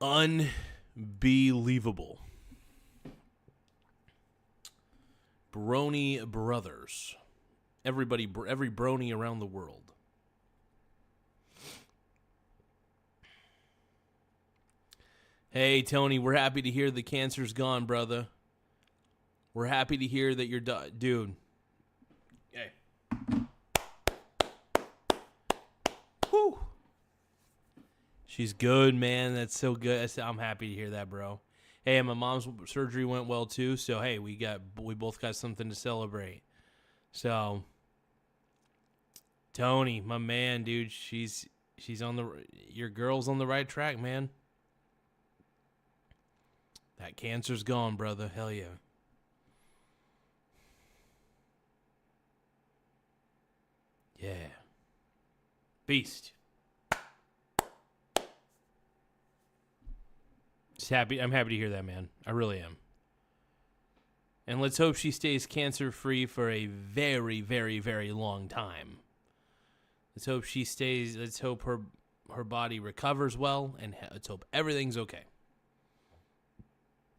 Unbelievable. Brony brothers. Every brony around the world. Hey, Tony, we're happy to hear the cancer's gone, brother. We're happy to hear that you're dude. Hey. Whew. She's good, man. That's so good. I'm happy to hear that, bro. Hey, my mom's surgery went well too, so hey, we both got something to celebrate. So, Tony, my man, dude, she's your girl's on the right track, man. That cancer's gone, brother. Hell yeah. Yeah. Beast. I'm happy to hear that, man. I really am. And let's hope she stays cancer-free for a very, very, very long time. Let's hope her body recovers well, and let's hope everything's okay.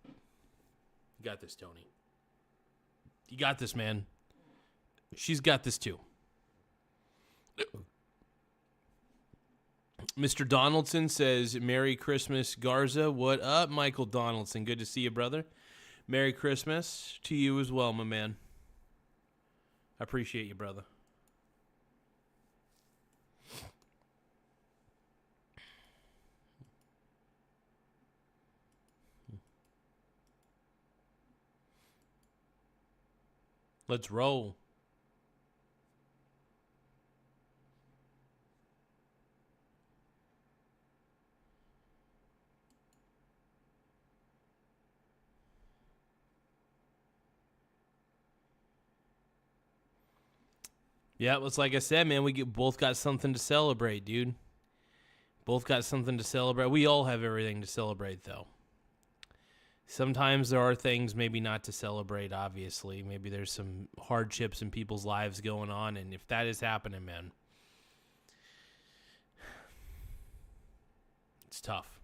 You got this, Tony. You got this, man. She's got this too. Mr. Donaldson says, Merry Christmas, Garza. What up, Michael Donaldson? Good to see you, brother. Merry Christmas to you as well, my man. I appreciate you, brother. Let's roll. Yeah, it's like I said, man, both got something to celebrate, dude. Both got something to celebrate. We all have everything to celebrate, though. Sometimes there are things maybe not to celebrate, obviously. Maybe there's some hardships in people's lives going on, and if that is happening, man, it's tough.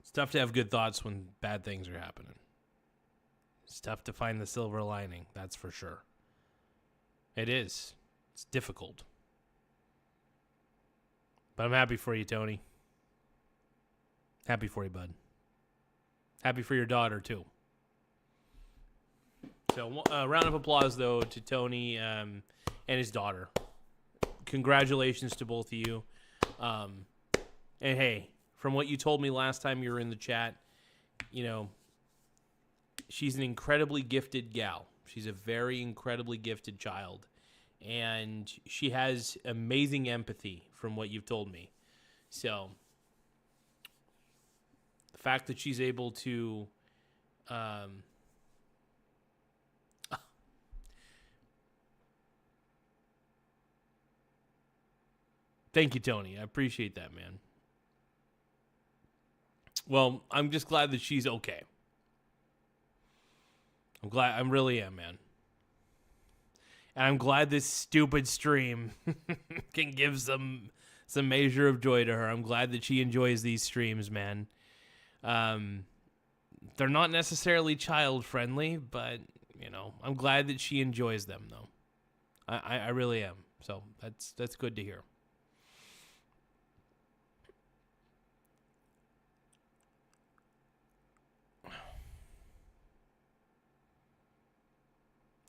It's tough to have good thoughts when bad things are happening. It's tough to find the silver lining, that's for sure. It is. It's difficult. But I'm happy for you, Tony. Happy for you, bud. Happy for your daughter, too. So, round of applause, though, to Tony and his daughter. Congratulations to both of you. And, hey, from what you told me last time you were in the chat, you know, she's an incredibly gifted gal. She's a very incredibly gifted child. And she has amazing empathy from what you've told me. So, the fact that she's able to... Thank you, Tony. I appreciate that, man. Well, I'm just glad that she's okay. I'm glad. I really am, man. And I'm glad this stupid stream can give some measure of joy to her. I'm glad that she enjoys these streams, man. They're not necessarily child friendly, but you know, I'm glad that she enjoys them, though. I really am. So that's good to hear.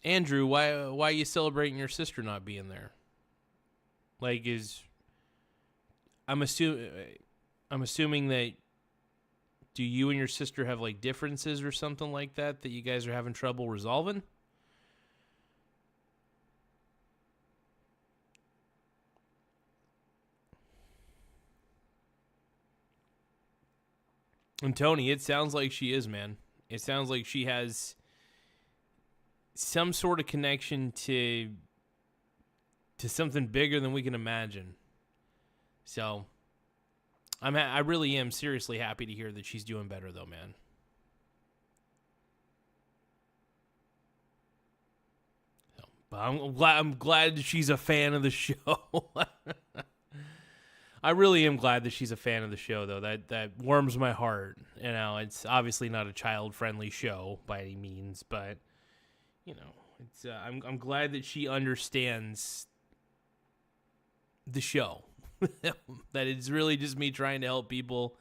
Andrew, why are you celebrating your sister not being there? Like, I'm assuming that, do you and your sister have like differences or something like that you guys are having trouble resolving? And Tony, it sounds like she is, man. It sounds like she has some sort of connection to something bigger than we can imagine. So, I really am seriously happy to hear that she's doing better, though, man. So, but I'm glad she's a fan of the show. I really am glad that she's a fan of the show, though. That warms my heart. You know, it's obviously not a child-friendly show by any means, but you know, it's I'm glad that she understands the show. That it's really just me trying to help people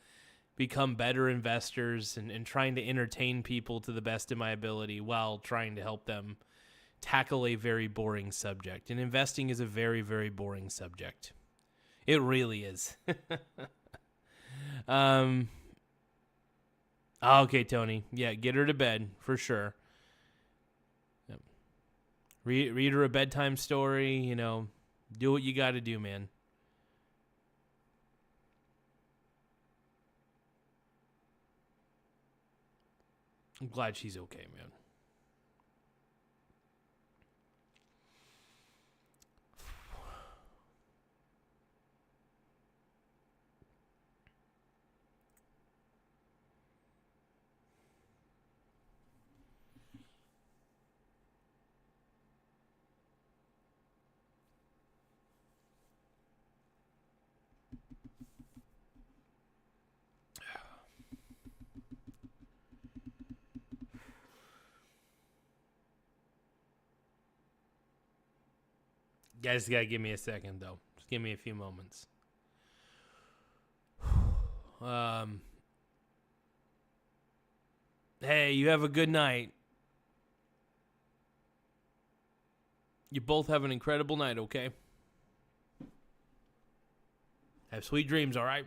become better investors and trying to entertain people to the best of my ability while trying to help them tackle a very boring subject. And investing is a very, very boring subject. It really is. Okay, Tony. Yeah, get her to bed for sure. Yep. Read her a bedtime story, you know, do what you got to do, man. I'm glad she's okay, man. You guys gotta give me a second, though. Just give me a few moments. Hey, you have a good night. You both have an incredible night, okay? Have sweet dreams, all right?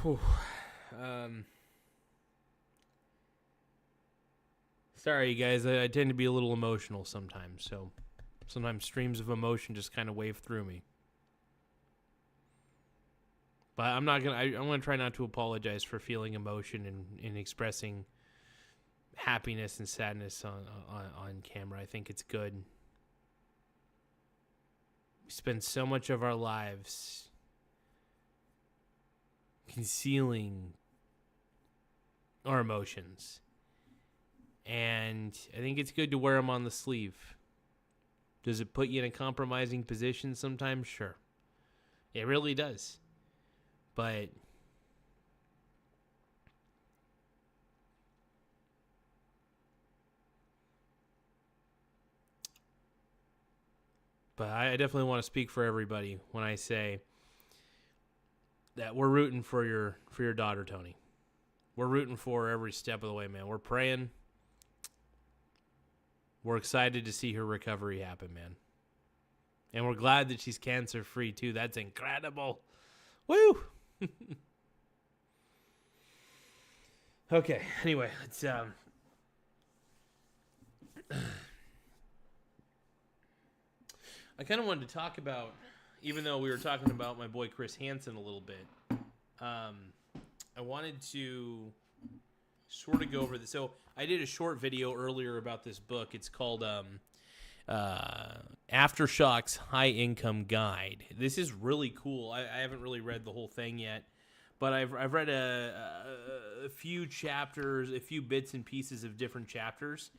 Whew. Sorry, you guys. I tend to be a little emotional sometimes, so sometimes streams of emotion just kind of wave through me. But I'm gonna try not to apologize for feeling emotion and expressing happiness and sadness on camera. I think it's good. We spend so much of our lives concealing our emotions, and I think it's good to wear them on the sleeve. Does it put you in a compromising position sometimes? Sure. It really does. But I definitely want to speak for everybody when I say that we're rooting for your daughter, Tony. We're rooting for her every step of the way, man. We're praying. We're excited to see her recovery happen, man. And we're glad that she's cancer-free, too. That's incredible. Woo! Okay, anyway, let's... I kind of wanted to talk about, even though we were talking about my boy Chris Hansen a little bit, I wanted to sort of go over this. So I did a short video earlier about this book. It's called Aftershocks High Income Guide. This is really cool. I haven't really read the whole thing yet, but I've read a few chapters, a few bits and pieces of different chapters.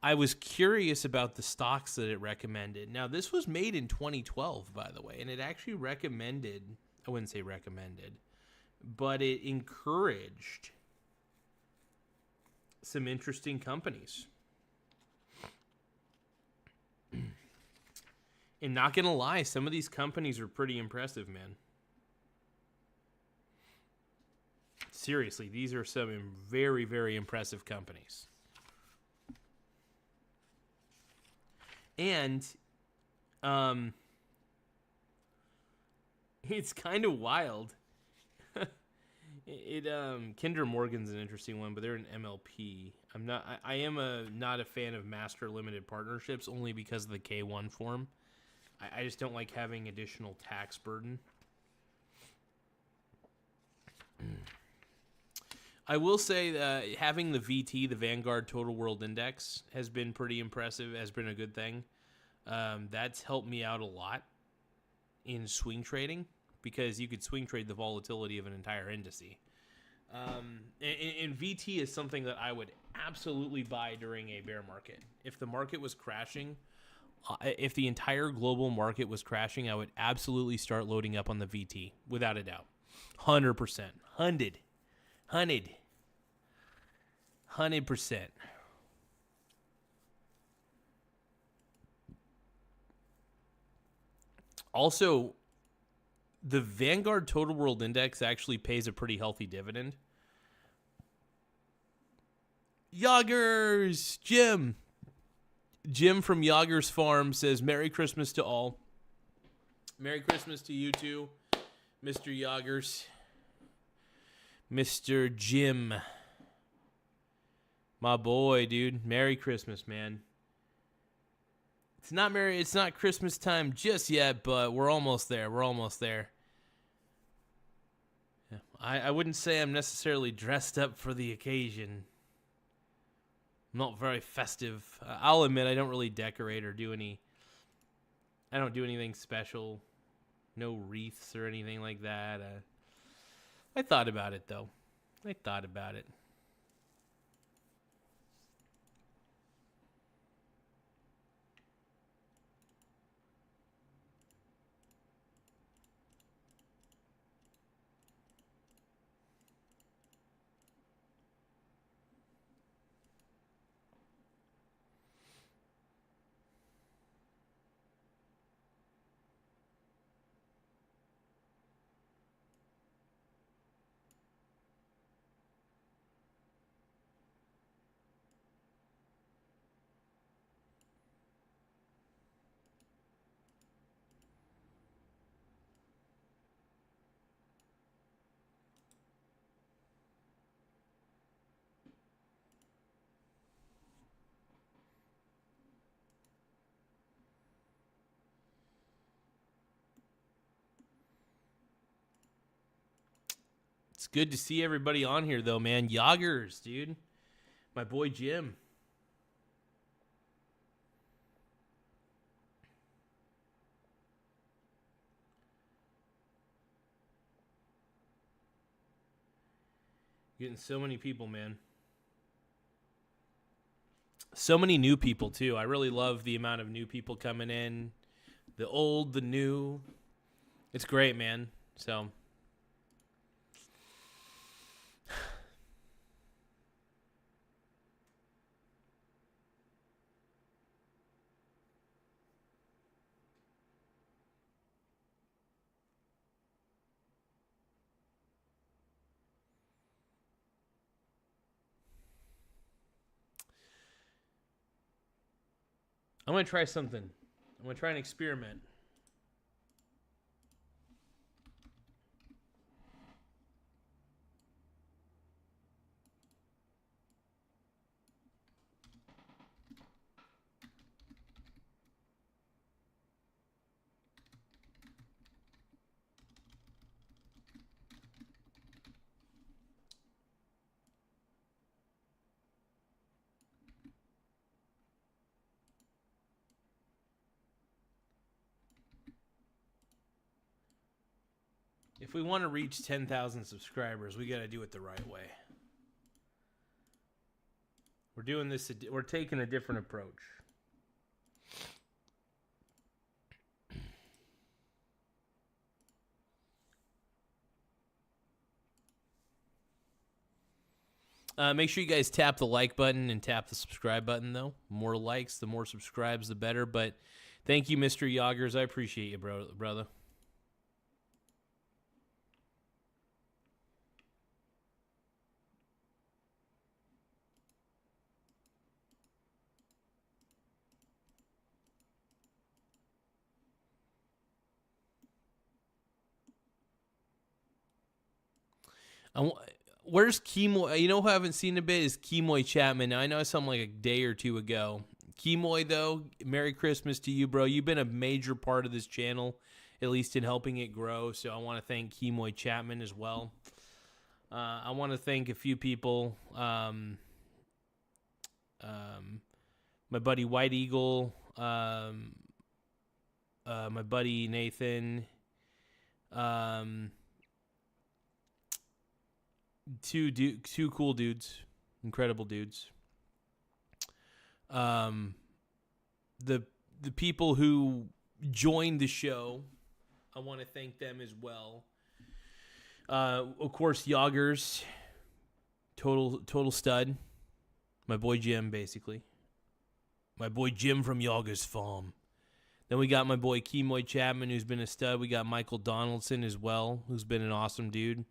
I was curious about the stocks that it recommended. Now, this was made in 2012, by the way, and it actually recommended, I wouldn't say recommended, but it encouraged some interesting companies. And not going to lie, some of these companies are pretty impressive, man. Seriously, these are some very, very impressive companies. And it's kind of wild. Kinder Morgan's an interesting one, but they're an MLP. I am not a fan of master limited partnerships only because of the K1 form. I just don't like having additional tax burden. I will say that having the VT, the Vanguard Total World Index, has been pretty impressive, has been a good thing. That's helped me out a lot in swing trading because you could swing trade the volatility of an entire indice. And VT is something that I would absolutely buy during a bear market. If the market was crashing, if the entire global market was crashing, I would absolutely start loading up on the VT, without a doubt. 100%. 100%. Also, the Vanguard Total World Index actually pays a pretty healthy dividend. Yoggers! Jim from Yoggers Farm says, Merry Christmas to all. Merry Christmas to you too, Mr. Yoggers. Mr. Jim. My boy, dude. Merry Christmas, man. It's not Christmas time just yet, but we're almost there. Yeah, I wouldn't say I'm necessarily dressed up for the occasion. I'm not very festive. I'll admit I don't really decorate or I don't do anything special. No wreaths or anything like that. I thought about it, though. It's good to see everybody on here, though, man. Yoggers, dude. My boy Jim. Getting so many people, man. So many new people, too. I really love the amount of new people coming in. The old, the new. It's great, man. So... I'm going to try something. I'm going to try an experiment. If we want to reach 10,000 subscribers, we got to do it the right way. We're doing this. We're taking a different approach. Make sure you guys tap the like button and tap the subscribe button, though. More likes, the more subscribes, the better. But thank you, Mr. Yoggers. I appreciate you, brother. Where's Kemoy? You know who I haven't seen a bit is Kemoy Chapman. Now, I know I saw him like a day or two ago. Kemoy, though, Merry Christmas to you, bro. You've been a major part of this channel, at least in helping it grow. So I want to thank Kemoy Chapman as well. I want to thank a few people. My buddy White Eagle. My buddy Nathan. Two cool dudes, incredible dudes. The people who joined the show, I want to thank them as well. Of course, Yoggers, total stud. My boy Jim, basically. My boy Jim from Yoggers Farm. Then we got my boy Kemoy Chapman, who's been a stud. We got Michael Donaldson as well, who's been an awesome dude.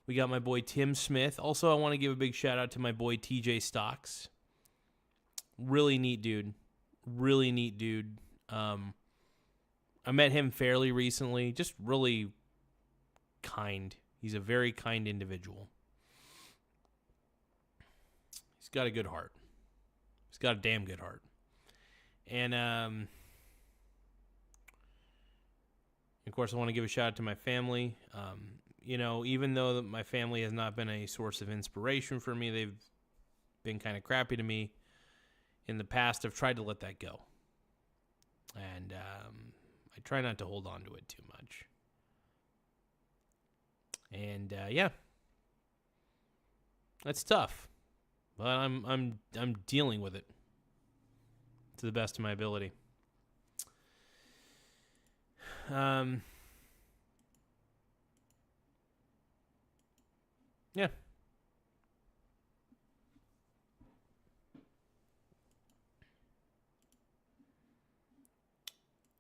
We got my boy Tim Smith. Also, I want to give a big shout out to my boy TJ Stocks. Really neat dude. Really neat dude. I met him fairly recently. Just really kind. He's a very kind individual. He's got a good heart. He's got a damn good heart. And, of course, I want to give a shout out to my family. You know, even though my family has not been a source of inspiration for me, they've been kind of crappy to me in the past. I've tried to let that go. And I try not to hold on to it too much. And yeah. That's tough. But I'm dealing with it to the best of my ability. Yeah.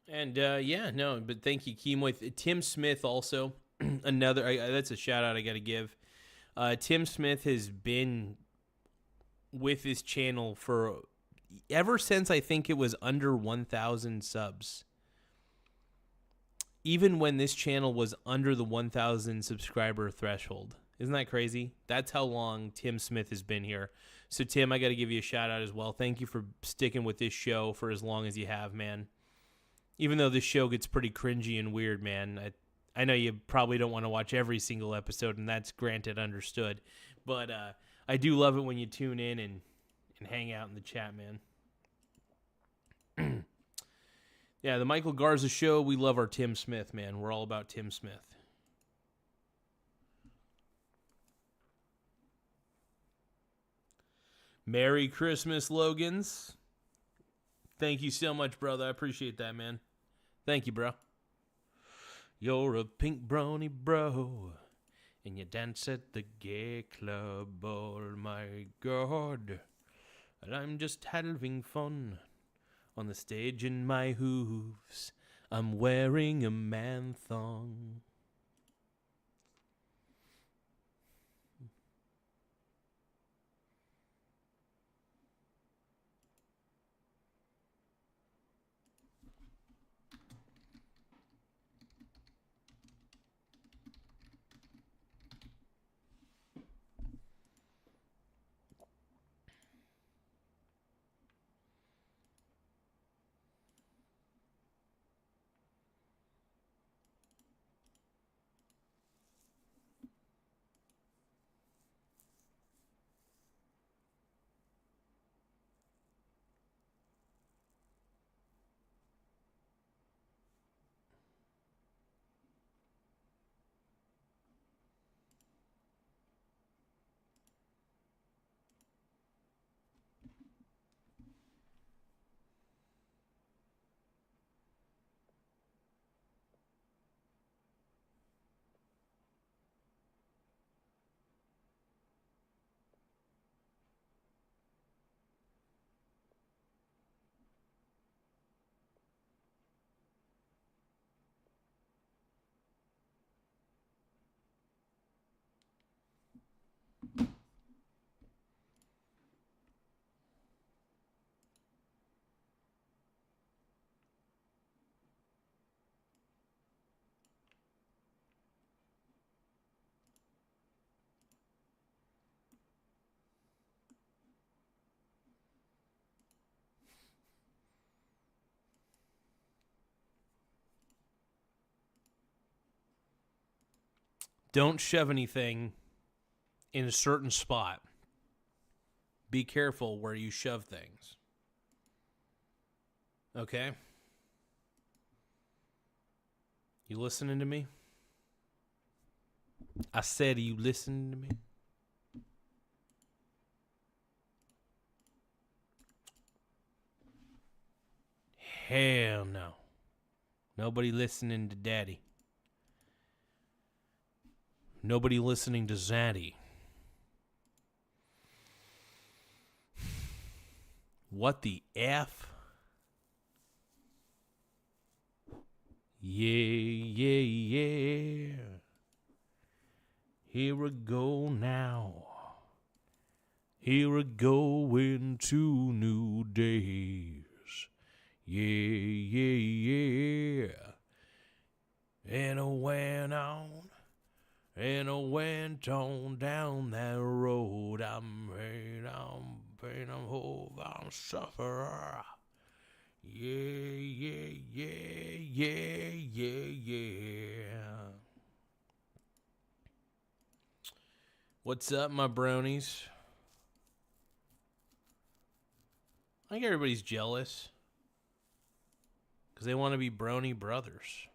And yeah, no, but thank you, Kemoy. Tim Smith also, another. That's a shout out I got to give. Tim Smith has been with this channel for ever since I think it was under 1,000 subs. Even when this channel was under the 1,000 subscriber threshold. Isn't that crazy? That's how long Tim Smith has been here. So, Tim, I got to give you a shout out as well. Thank you for sticking with this show for as long as you have, man. Even though this show gets pretty cringy and weird, man. I know you probably don't want to watch every single episode, and that's granted understood. But I do love it when you tune in and hang out in the chat, man. Yeah, the Michael Garza Show, we love our Tim Smith, man. We're all about Tim Smith. Merry Christmas, Logans. Thank you so much, brother. I appreciate that, man. Thank you, bro. You're a pink brony bro, and you dance at the gay club. Oh my God. And I'm just having fun on the stage in my hooves. I'm wearing a man thong. Don't shove anything in a certain spot. Be careful where you shove things. Okay? You listening to me? I said, are you listening to me? Hell no. Nobody listening to Daddy. Nobody listening to Zaddy. What the F? Yeah, yeah, yeah. Here we go now. Here we go into new days. Yeah, yeah, yeah. And I went on. And I went on down that road. I'm hope I'm sufferer. Yeah, yeah, yeah, yeah, yeah, yeah. What's up, my bronies? I think everybody's jealous because they want to be brony brothers.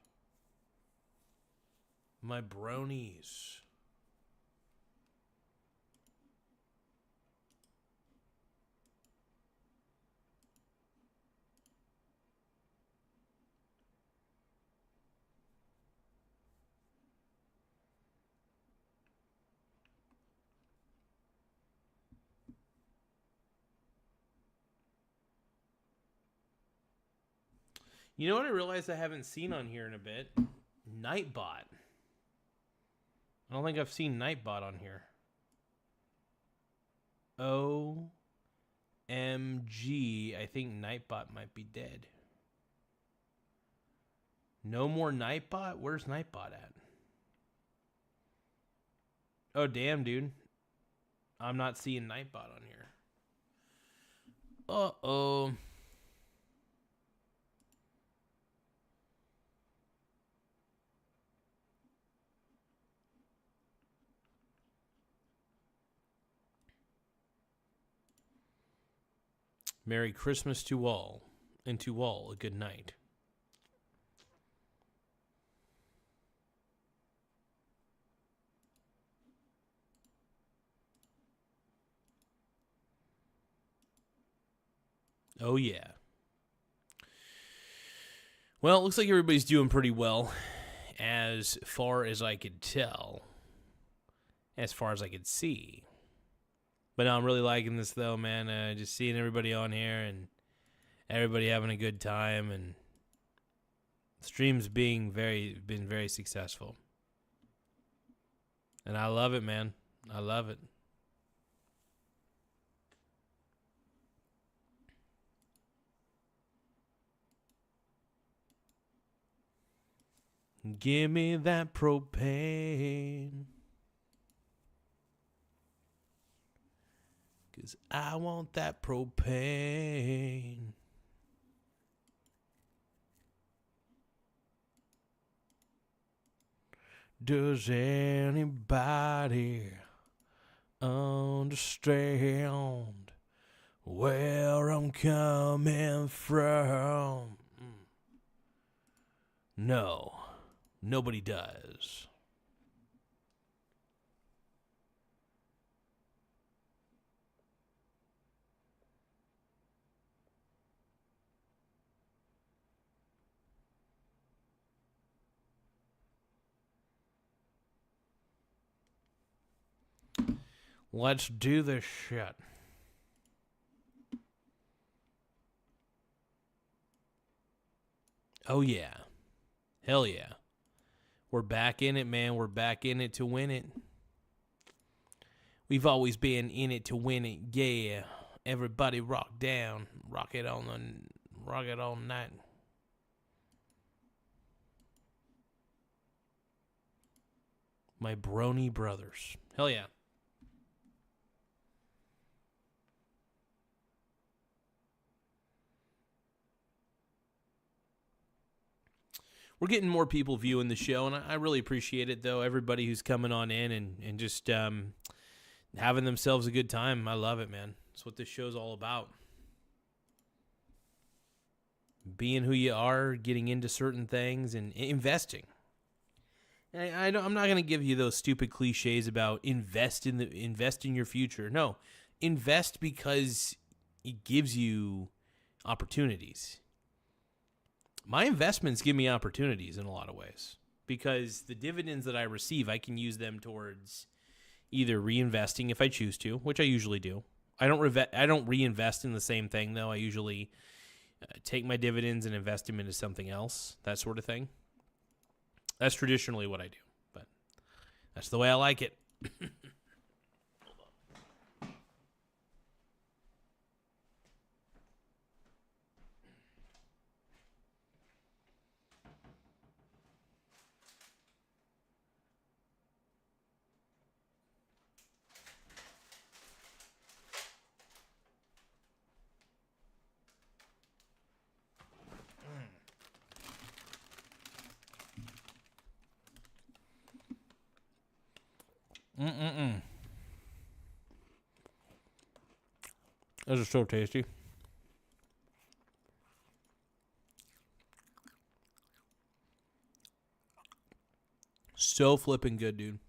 My bronies. You know what I realized I haven't seen on here in a bit? Nightbot. I don't think I've seen Nightbot on here. OMG. I think Nightbot might be dead. No more Nightbot? Where's Nightbot at? Oh, damn, dude. I'm not seeing Nightbot on here. Uh-oh. Merry Christmas to all, and to all a good night. Oh, yeah. Well, it looks like everybody's doing pretty well as far as I could tell, as far as I could see. But no, I'm really liking this, though, man. Just seeing everybody on here and everybody having a good time, and the stream's been very successful. And I love it, man. I love it. Give me that propane, 'cause I want that propane. Does anybody understand where I'm coming from? No, nobody does. Let's do this shit. Oh, yeah. Hell yeah. We're back in it, man. We're back in it to win it. We've always been in it to win it. Yeah. Everybody rock down. Rock it all night. My brony brothers. Hell yeah. We're getting more people viewing the show, and I really appreciate it, though. Everybody who's coming on in and just having themselves a good time. I love it, man. That's what this show's all about. Being who you are, getting into certain things, and investing. I'm not going to give you those stupid cliches about invest in your future. No, invest because it gives you opportunities. My investments give me opportunities in a lot of ways, because the dividends that I receive, I can use them towards either reinvesting if I choose to, which I usually do. I don't reinvest in the same thing, though. I usually take my dividends and invest them into something else, that sort of thing. That's traditionally what I do, but that's the way I like it. Those are so tasty. So flipping good, dude.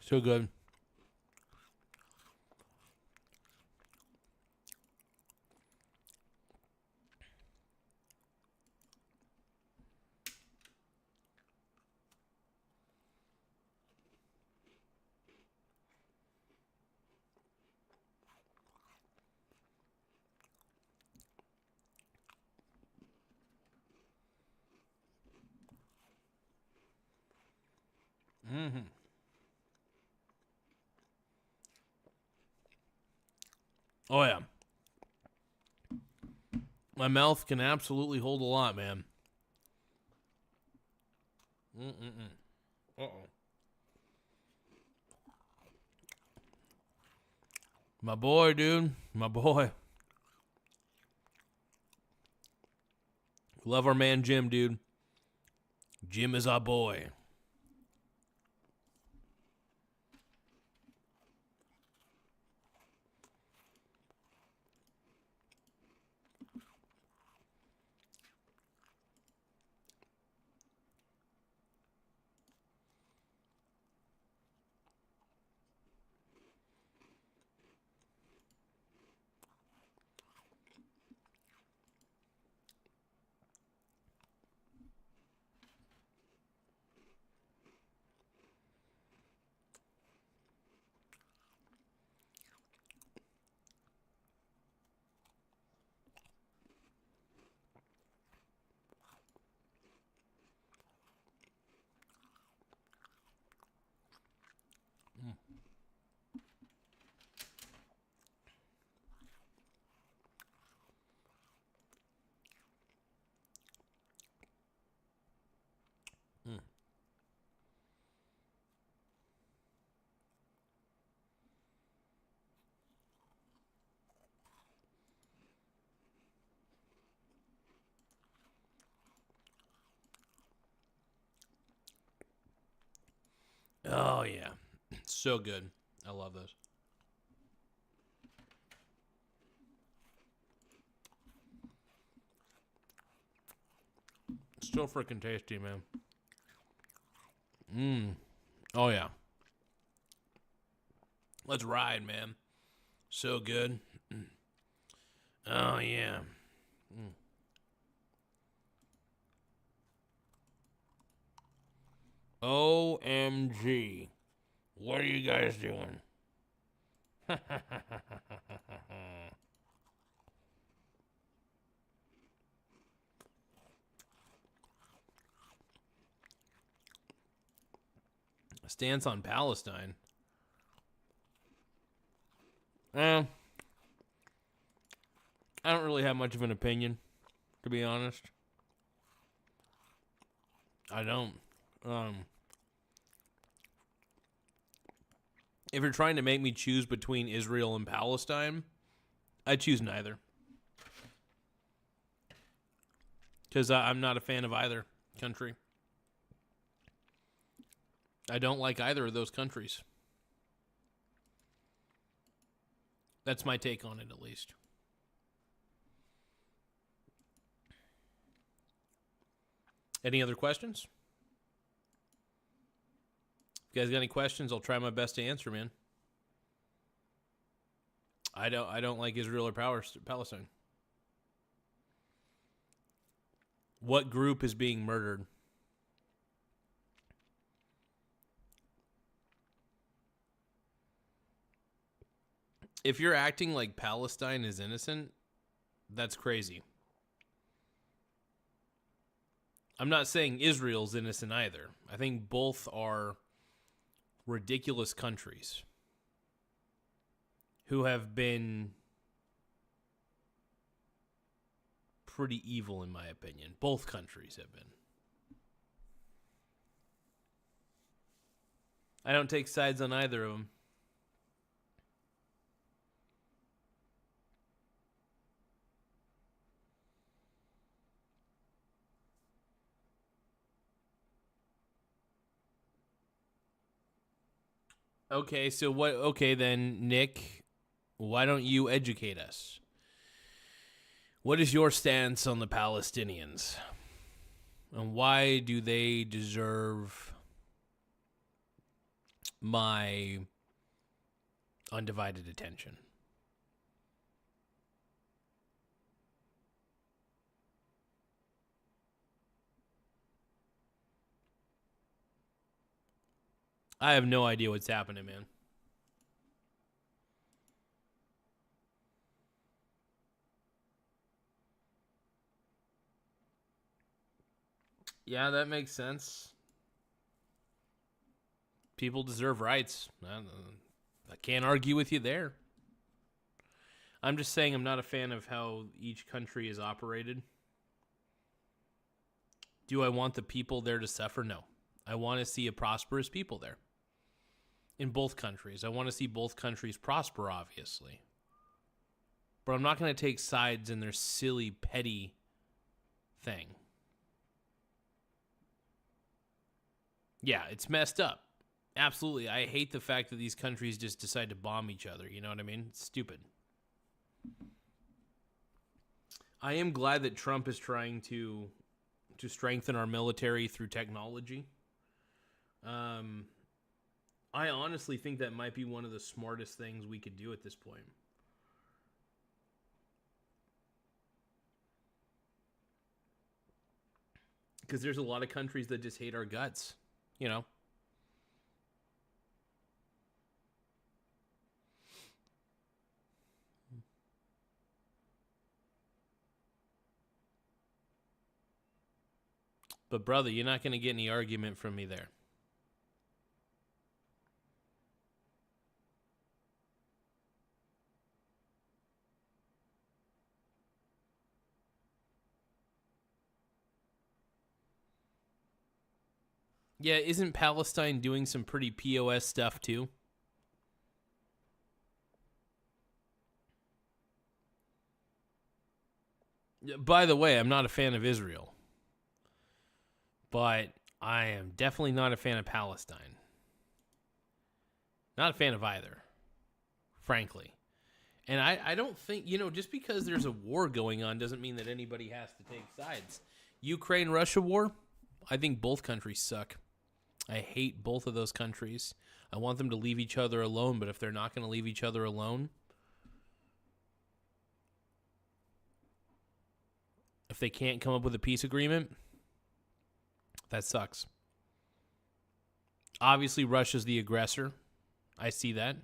So good. Oh, yeah. My mouth can absolutely hold a lot, man. Uh-oh. My boy, dude. My boy. Love our man Jim, dude. Jim is our boy. Oh, yeah. So good. I love those. Still freaking tasty, man. Oh, yeah. Let's ride, man. So good. Oh, yeah. OMG. What are you guys doing? Stance on Palestine. I don't really have much of an opinion, to be honest. I don't. If you're trying to make me choose between Israel and Palestine, I choose neither. Because I'm not a fan of either country. I don't like either of those countries. That's my take on it, at least. Any other questions? If you guys got any questions, I'll try my best to answer, man. I don't like Israel or Palestine. What group is being murdered? If you're acting like Palestine is innocent, that's crazy. I'm not saying Israel's innocent either. I think both are ridiculous countries who have been pretty evil, in my opinion. Both countries have been. I don't take sides on either of them. Okay, so what? Okay, then, Nick, why don't you educate us? What is your stance on the Palestinians? And why do they deserve my undivided attention? I have no idea what's happening, man. Yeah, that makes sense. People deserve rights. I can't argue with you there. I'm just saying I'm not a fan of how each country is operated. Do I want the people there to suffer? No. I want to see a prosperous people there. In both countries. I want to see both countries prosper, obviously. But I'm not going to take sides in their silly, petty thing. Yeah, it's messed up. Absolutely. I hate the fact that these countries just decide to bomb each other. You know what I mean? It's stupid. I am glad that Trump is trying to strengthen our military through technology. I honestly think that might be one of the smartest things we could do at this point. Because there's a lot of countries that just hate our guts, you know? But brother, you're not going to get any argument from me there. Yeah, isn't Palestine doing some pretty POS stuff too? By the way, I'm not a fan of Israel. But I am definitely not a fan of Palestine. Not a fan of either, frankly. And I don't think, just because there's a war going on doesn't mean that anybody has to take sides. Ukraine-Russia war, I think both countries suck. I hate both of those countries. I want them to leave each other alone, but if they're not going to leave each other alone, if they can't come up with a peace agreement, that sucks. Obviously, Russia's the aggressor. I see that.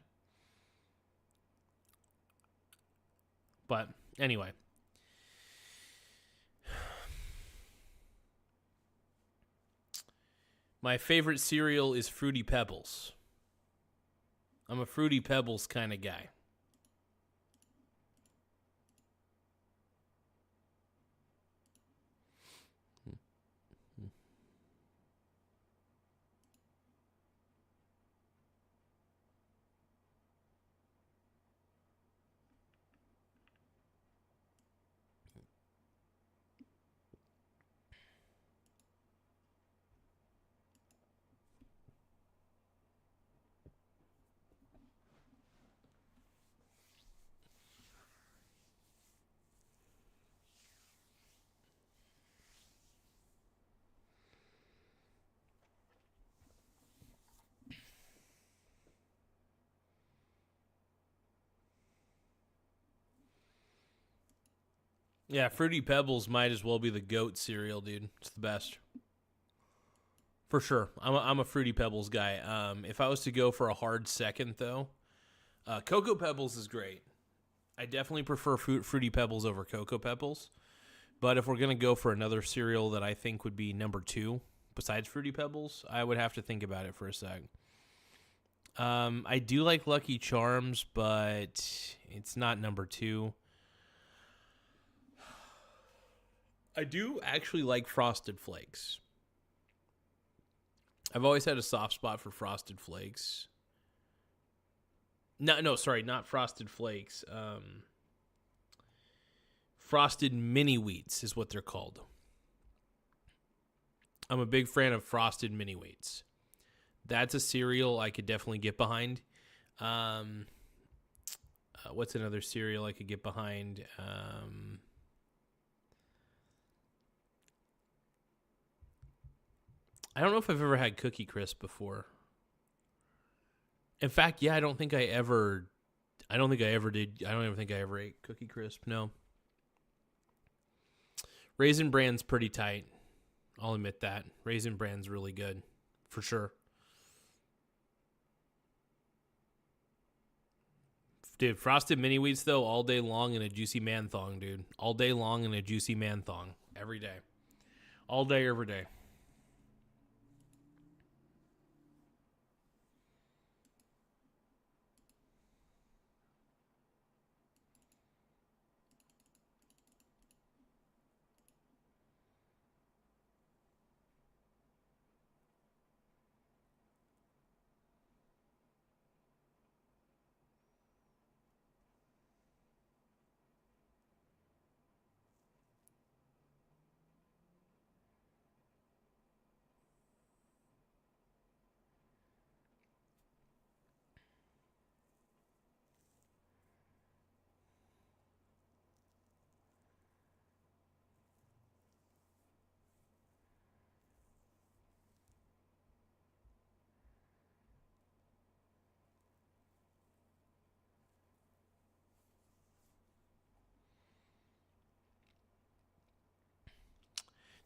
But anyway. My favorite cereal is Fruity Pebbles. I'm a Fruity Pebbles kind of guy. Yeah, Fruity Pebbles might as well be the GOAT cereal, dude. It's the best. For sure. I'm a Fruity Pebbles guy. If I was to go for a hard second, though, Cocoa Pebbles is great. I definitely prefer Fruity Pebbles over Cocoa Pebbles. But if we're going to go for another cereal that I think would be number 2, besides Fruity Pebbles, I would have to think about it for a sec. I do like Lucky Charms, but it's not number 2. I do actually like Frosted Flakes. I've always had a soft spot for Frosted Flakes. No, sorry, not Frosted Flakes. Frosted Mini Wheats is what they're called. I'm a big fan of Frosted Mini Wheats. That's a cereal I could definitely get behind. What's another cereal I could get behind? I don't know if I've ever had Cookie Crisp before. In fact, yeah, I don't think I ever did. I don't even think I ever ate Cookie Crisp. No. Raisin Bran's pretty tight. I'll admit that. Raisin Bran's really good. For sure. Dude, Frosted Mini Wheats, though, all day long in a juicy man thong, dude. All day long in a juicy man thong. Every day. All day, every day.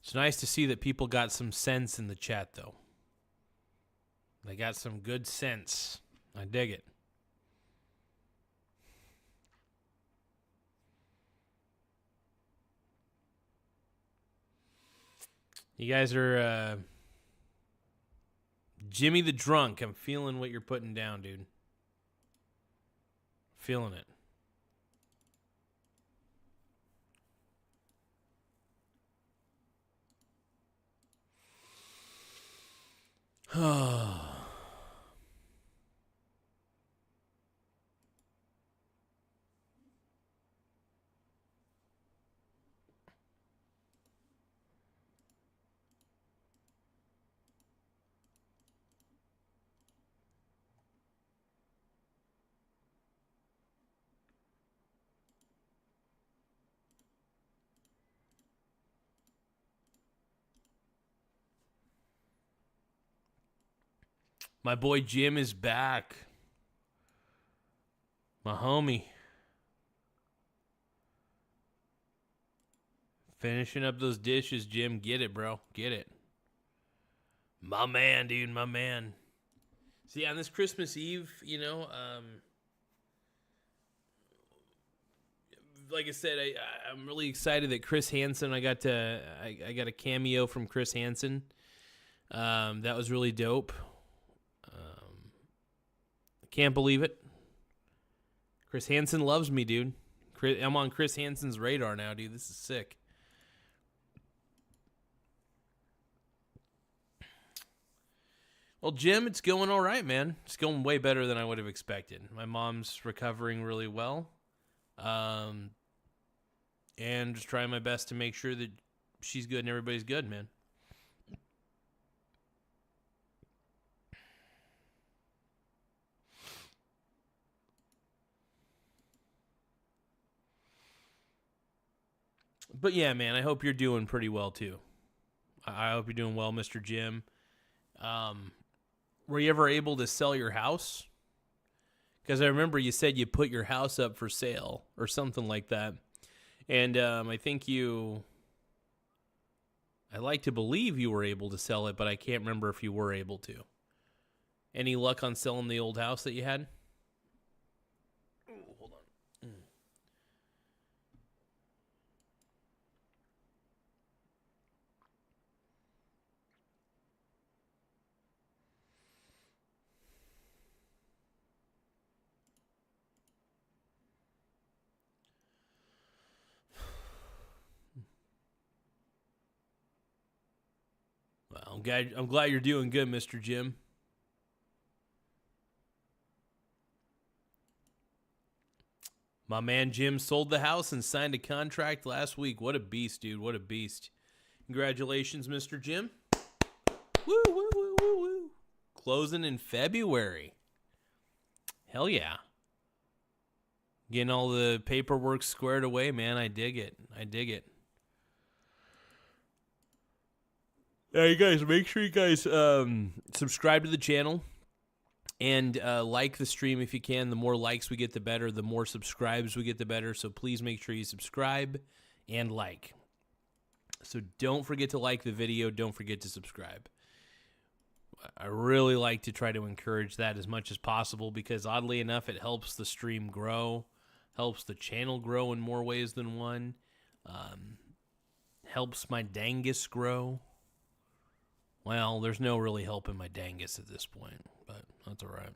It's nice to see that people got some sense in the chat, though. They got some good sense. I dig it. You guys are Jimmy the Drunk. I'm feeling what you're putting down, dude. Feeling it. My boy Jim is back. My homie. Finishing up those dishes, Jim. Get it, bro. Get it. My man, dude. My man. See, on this Christmas Eve, you know, like I said, I'm really excited that Chris Hansen, I got a cameo from Chris Hansen. That was really dope. Can't believe it. Chris Hansen loves me, dude. I'm on Chris Hansen's radar now, dude. This is sick. Well, Jim, it's going all right, man. It's going way better than I would have expected. My mom's recovering really well. And just trying my best to make sure that she's good and everybody's good, man. But yeah, man, I hope you're doing pretty well too. I hope you're doing well, Mr. Jim. Were you ever able to sell your house? Because I remember you said you put your house up for sale or something like that. And I think I like to believe you were able to sell it, but I can't remember if you were able to. Any luck on selling the old house that you had? Ooh, hold on. Well, I'm glad you're doing good, Mr. Jim. My man Jim sold the house and signed a contract last week. What a beast, dude. What a beast. Congratulations, Mr. Jim. Woo, woo, woo, woo, woo. Closing in February. Hell yeah. Getting all the paperwork squared away, man. I dig it. I dig it. Yeah, you guys, make sure you guys subscribe to the channel and like the stream if you can. The more likes we get, the better. The more subscribes we get, the better. So please make sure you subscribe and like. So don't forget to like the video. Don't forget to subscribe. I really like to try to encourage that as much as possible because oddly enough, it helps the stream grow, helps the channel grow in more ways than one, helps my dangus grow. Well, there's no really help in my dangus at this point, but that's all right.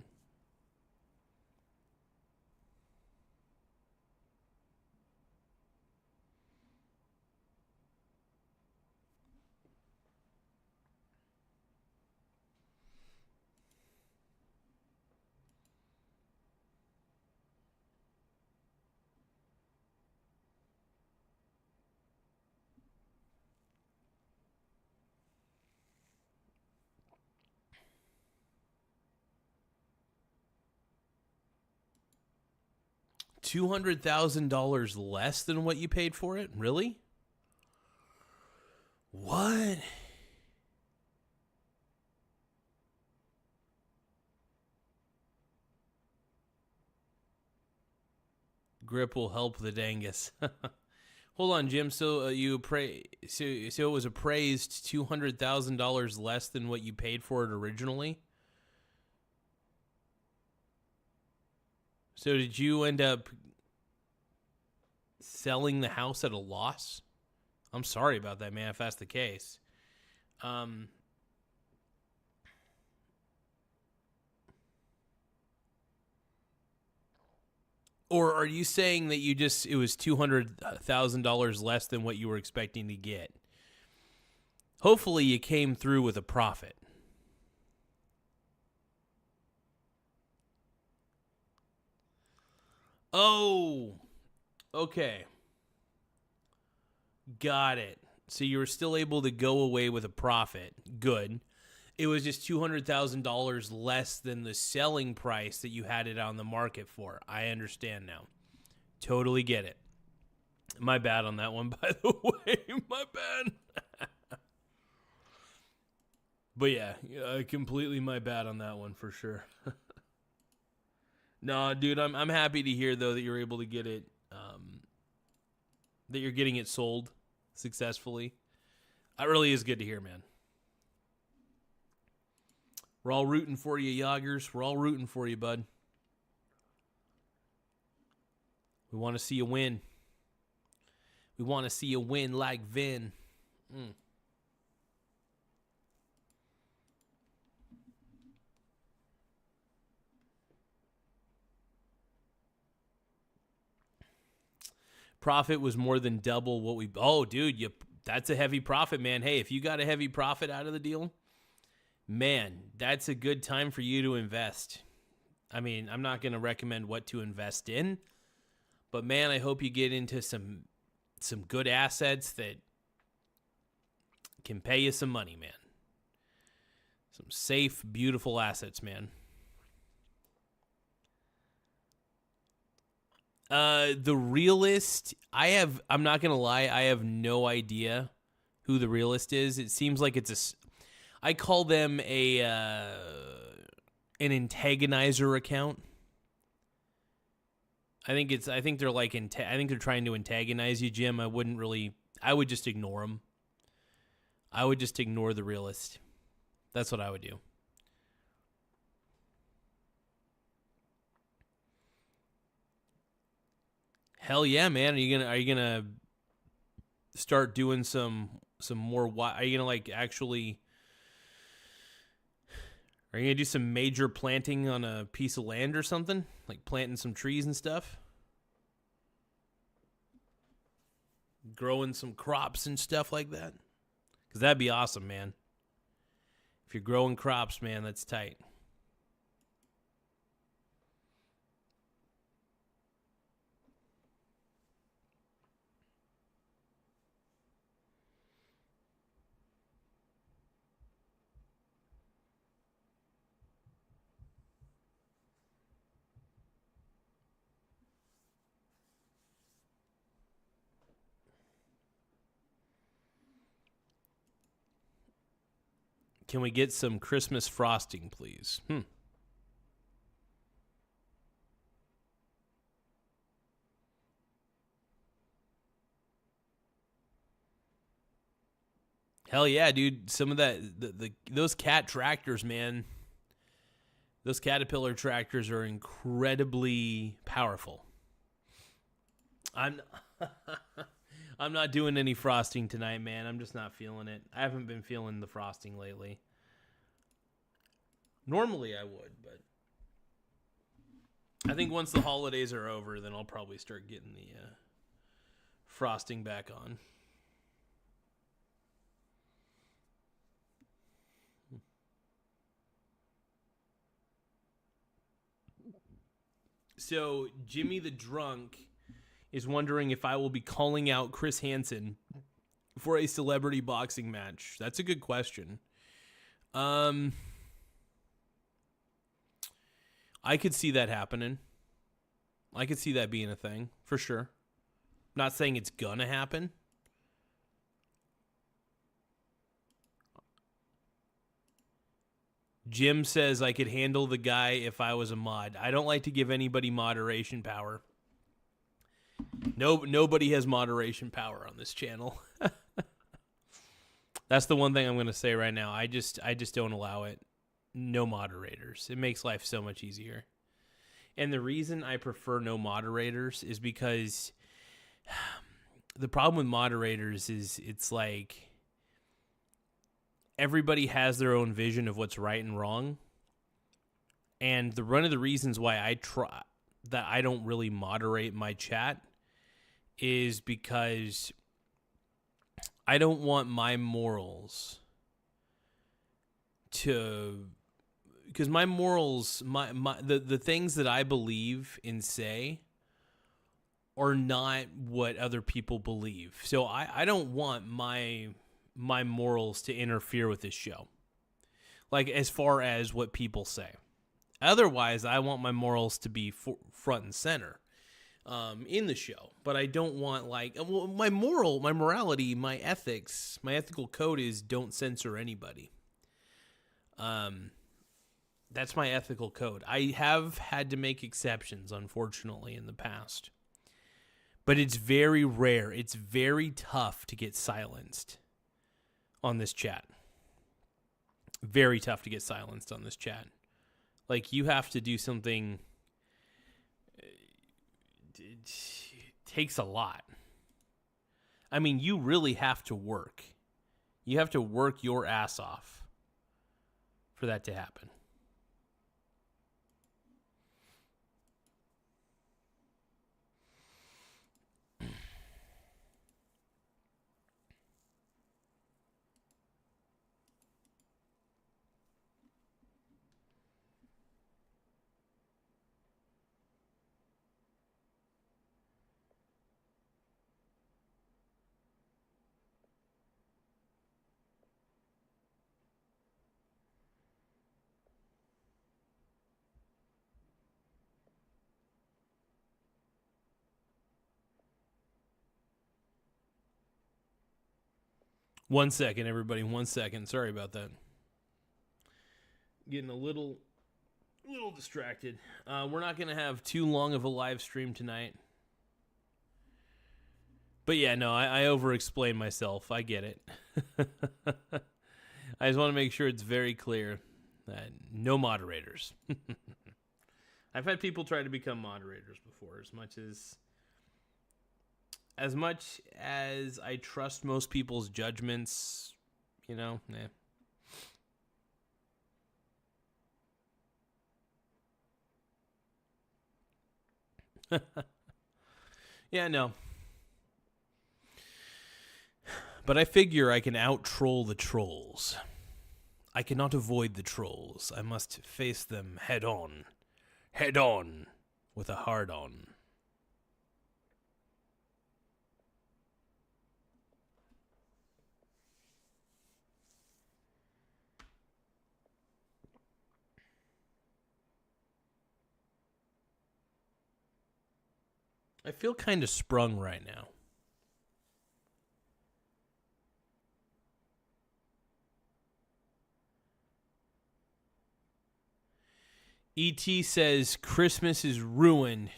$200,000 less than what you paid for it? Really? What? Grip will help the dangus. Hold on, Jim. So so it was appraised $200,000 less than what you paid for it originally. So did you end up selling the house at a loss? I'm sorry about that, man, if that's the case. Or are you saying that it was $200,000 less than what you were expecting to get? Hopefully you came through with a profit. Oh, okay. Got it. So you were still able to go away with a profit. Good. It was just $200,000 less than the selling price that you had it on the market for. I understand now. Totally get it. My bad on that one, by the way. My bad. But yeah, completely my bad on that one for sure. No, dude, I'm happy to hear though that you're able to get it, that you're getting it sold successfully. That really is good to hear, man. We're all rooting for you, Yoggers. We're all rooting for you, bud. We want to see you win. We want to see you win like Vin. Profit was more than double what we... Oh, dude, that's a heavy profit, man. Hey, if you got a heavy profit out of the deal, man, that's a good time for you to invest. I mean, I'm not going to recommend what to invest in, but man, I hope you get into some good assets that can pay you some money, man. Some safe, beautiful assets, man. The realist, I'm not going to lie, I have no idea who the realist is. It seems like I call them an antagonizer account. I think they're trying to antagonize you, Jim. I would just ignore them. I would just ignore the realist. That's what I would do. Hell yeah, man. Are you gonna start doing some more? Are you gonna are you gonna do some major planting on a piece of land or something? Like planting some trees and stuff? Growing some crops and stuff like that? Because that'd be awesome, man. If you're growing crops, man, that's tight. Can we get some Christmas frosting, please? Hell yeah, dude. Some of that, those cat tractors, man. Those Caterpillar tractors are incredibly powerful. I'm not doing any frosting tonight, man. I'm just not feeling it. I haven't been feeling the frosting lately. Normally I would, but I think once the holidays are over, then I'll probably start getting the frosting back on. So, Jimmy the Drunk is wondering if I will be calling out Chris Hansen for a celebrity boxing match. That's a good question. I could see that happening. I could see that being a thing, for sure. Not saying it's gonna happen. Jim says I could handle the guy if I was a mod. I don't like to give anybody moderation power. Nobody has moderation power on this channel. That's the one thing I'm going to say right now. I just don't allow it. No moderators. It makes life so much easier. And the reason I prefer no moderators is because the problem with moderators is it's like everybody has their own vision of what's right and wrong. And one of the reasons why I don't really moderate my chat is because I don't want my morals because my morals, the things that I believe and say are not what other people believe. So I don't want my morals to interfere with this show. Like as far as what people say. Otherwise, I want my morals to be front and center in the show. But I don't want my morality, my ethics, my ethical code is don't censor anybody. That's my ethical code. I have had to make exceptions, unfortunately, in the past. But it's very rare. It's very tough to get silenced on this chat. Very tough to get silenced on this chat. Like, you have to do something. It takes a lot. I mean, you really have to work. You have to work your ass off for that to happen. One second, everybody. 1 second. Sorry about that. Getting a little distracted. We're not going to have too long of a live stream tonight. But yeah, no, I over-explain myself. I get it. I just want to make sure it's very clear that no moderators. I've had people try to become moderators before, as much as I trust most people's judgments, nah. Yeah, no. But I figure I can out-troll the trolls. I cannot avoid the trolls. I must face them head on. Head on. With a hard-on. I feel kind of sprung right now. E.T. says Christmas is ruined.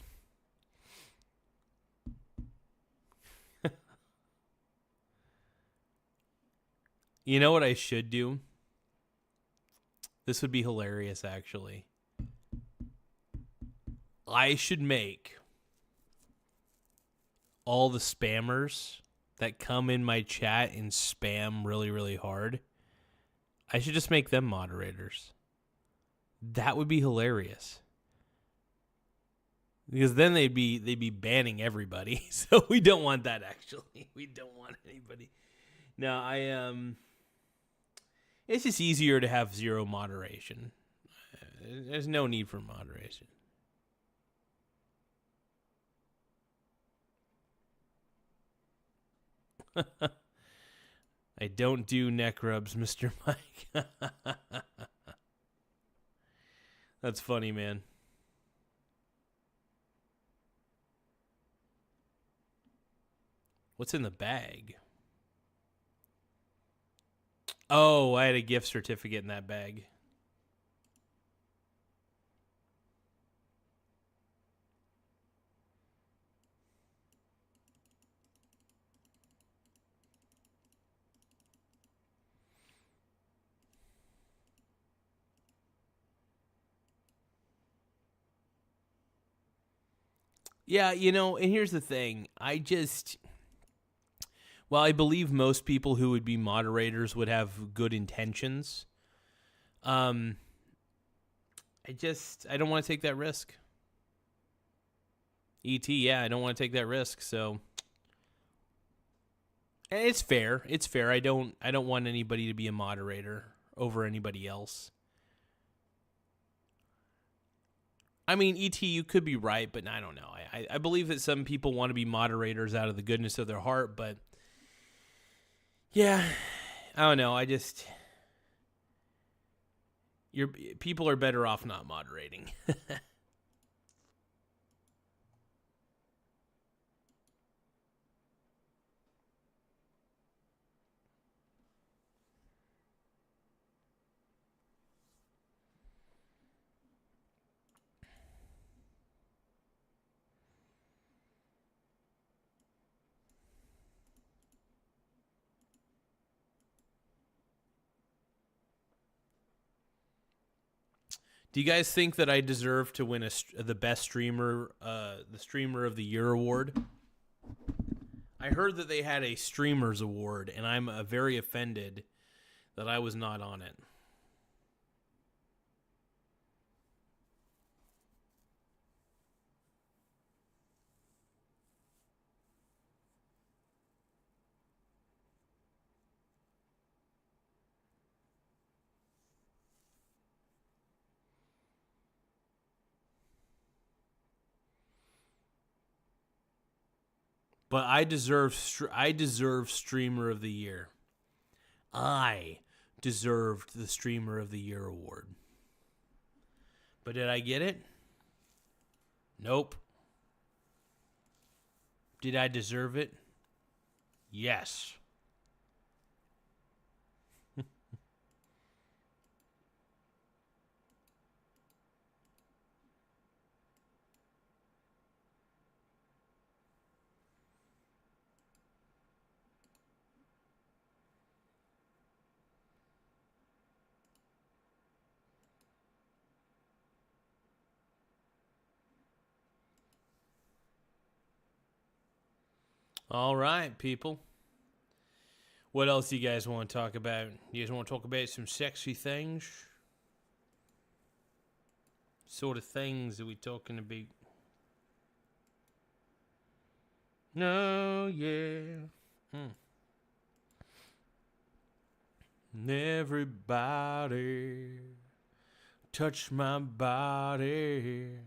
You know what I should do? This would be hilarious, actually. I should make all the spammers that come in my chat and spam really, really hard. I should just make them moderators. That would be hilarious. Because then they'd be banning everybody. So we don't want that, actually. We don't want anybody. No, it's just easier to have zero moderation. There's no need for moderation. I don't do neck rubs, Mr. Mike. That's funny, man. What's in the bag? Oh, I had a gift certificate in that bag. Yeah, and here's the thing. Well, I believe most people who would be moderators would have good intentions. I don't want to take that risk. Yeah, I don't want to take that risk, so. And it's fair. It's fair. I don't want anybody to be a moderator over anybody else. I mean, you could be right, but I don't know. I believe that some people want to be moderators out of the goodness of their heart, but yeah, I don't know. People are better off not moderating. Do you guys think that I deserve to win the best streamer, the Streamer of the Year award? I heard that they had a Streamers Award, and I'm very offended that I was not on it. But I deserve Streamer of the Year. I deserved the Streamer of the Year award. But did I get it? Nope. Did I deserve it? Yes. All right, people. What else do you guys want to talk about? You guys want to talk about some sexy things? Sort of things are we talking about? No, yeah. Everybody touch my body.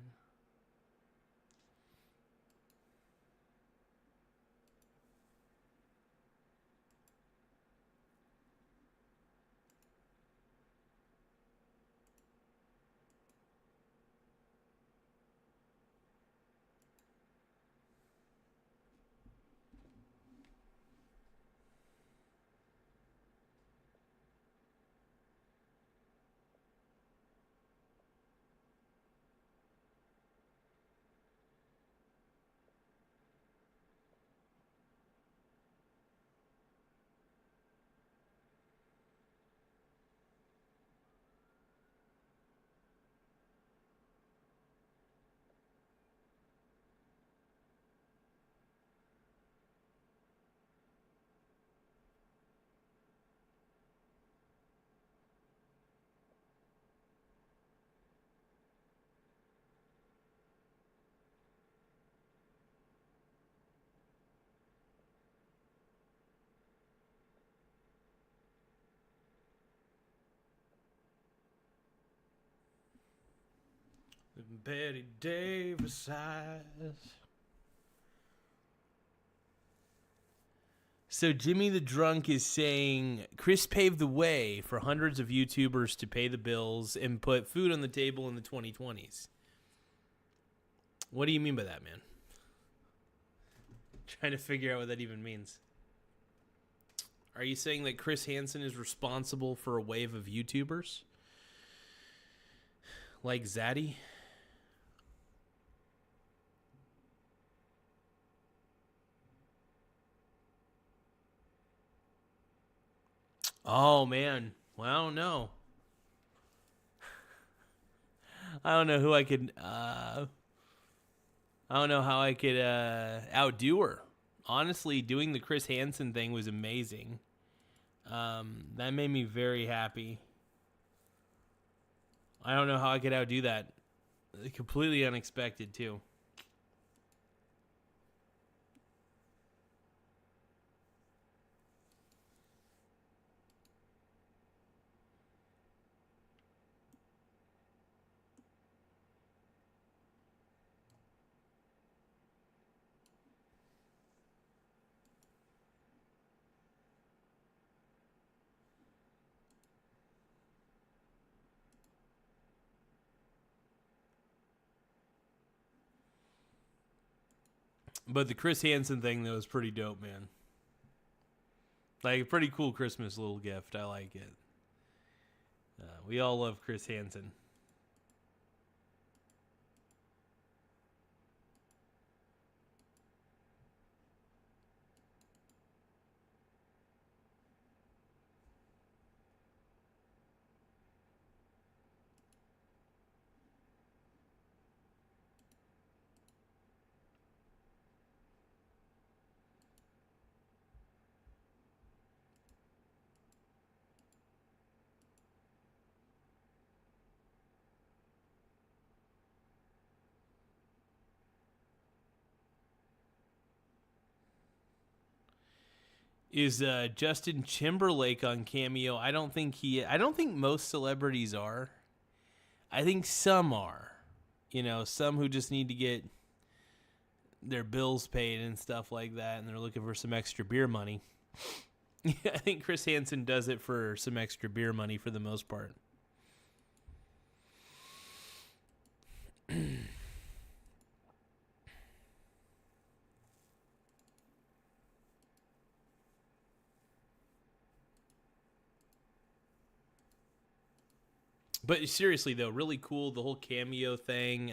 Betty Davis eyes. So Jimmy the Drunk is saying Chris paved the way for hundreds of YouTubers to pay the bills and put food on the table in the 2020s. What do you mean by that, man? Trying to figure out what that even means. Are you saying that Chris Hansen is responsible for a wave of YouTubers? Like Zaddy? Oh, man. Well, I don't know. I don't know who I could... I I don't know how I could outdo her. Honestly, doing the Chris Hansen thing was amazing. That made me very happy. I don't know how I could outdo that. Completely unexpected, too. But the Chris Hansen thing, though, was pretty dope, man. Like, a pretty cool Christmas little gift. I like it. We all love Chris Hansen. Is Justin Timberlake on Cameo? I don't think most celebrities are. I think some are. You know, some who just need to get their bills paid and stuff like that, and they're looking for some extra beer money. I think Chris Hansen does it for some extra beer money for the most part. But seriously, though, really cool. The whole Cameo thing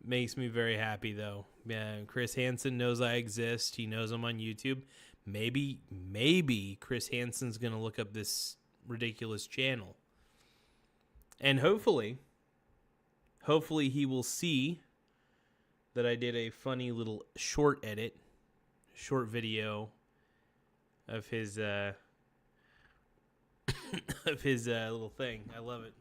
makes me very happy, though. Yeah, Chris Hansen knows I exist. He knows I'm on YouTube. Maybe Chris Hansen's going to look up this ridiculous channel. And hopefully he will see that I did a funny little short video of his of his little thing. I love it.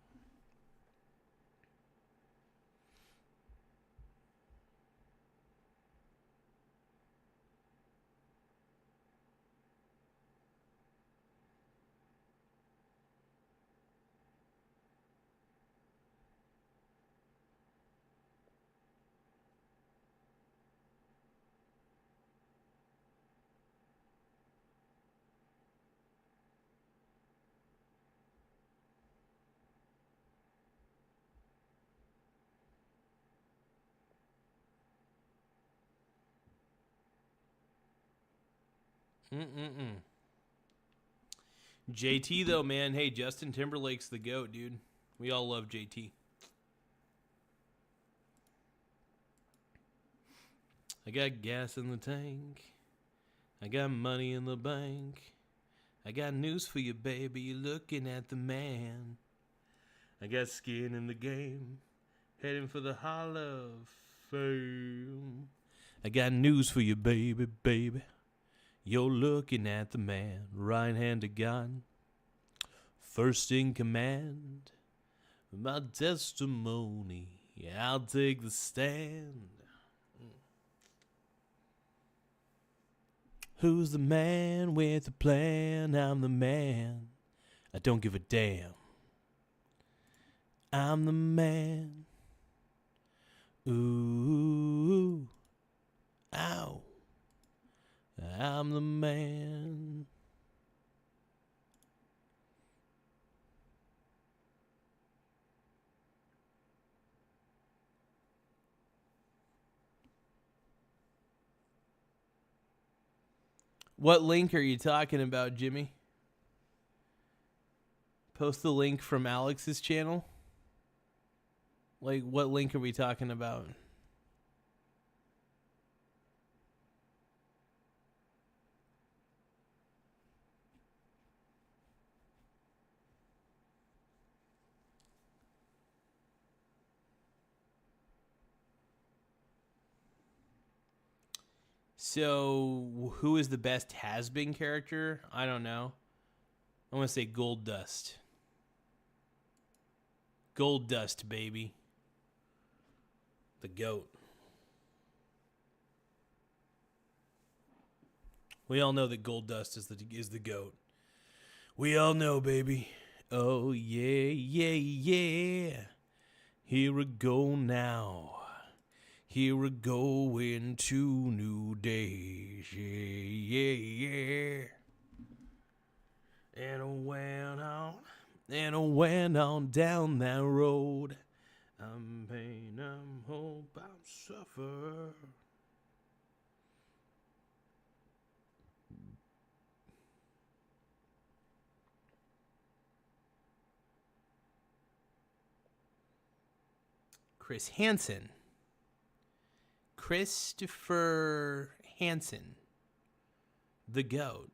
JT, though, man. Hey, Justin Timberlake's the GOAT, dude. We all love JT. I got gas in the tank. I got money in the bank. I got news for you, baby. You're looking at the man. I got skin in the game. Heading for the Hall of Fame. I got news for you, baby. You're looking at the man, right hand to God, first in command. My testimony, I'll take the stand. Who's the man with the plan? I'm the man. I don't give a damn. I'm the man. Ooh, ow. I'm the man. What link are you talking about, Jimmy? Post the link from Alex's channel? Like, what link are we talking about? So, who is the best has-been character? I don't know. I want to say Gold Dust. Gold Dust, baby. The GOAT. We all know that Gold Dust is the GOAT. We all know, baby. Oh, yeah, yeah, yeah. Here we go now. Here we go into new days. Yeah, yeah, yeah. And I went on down that road. I'm pain, I'm hope, I'm suffer. Chris Hansen. Christopher Hansen. The GOAT.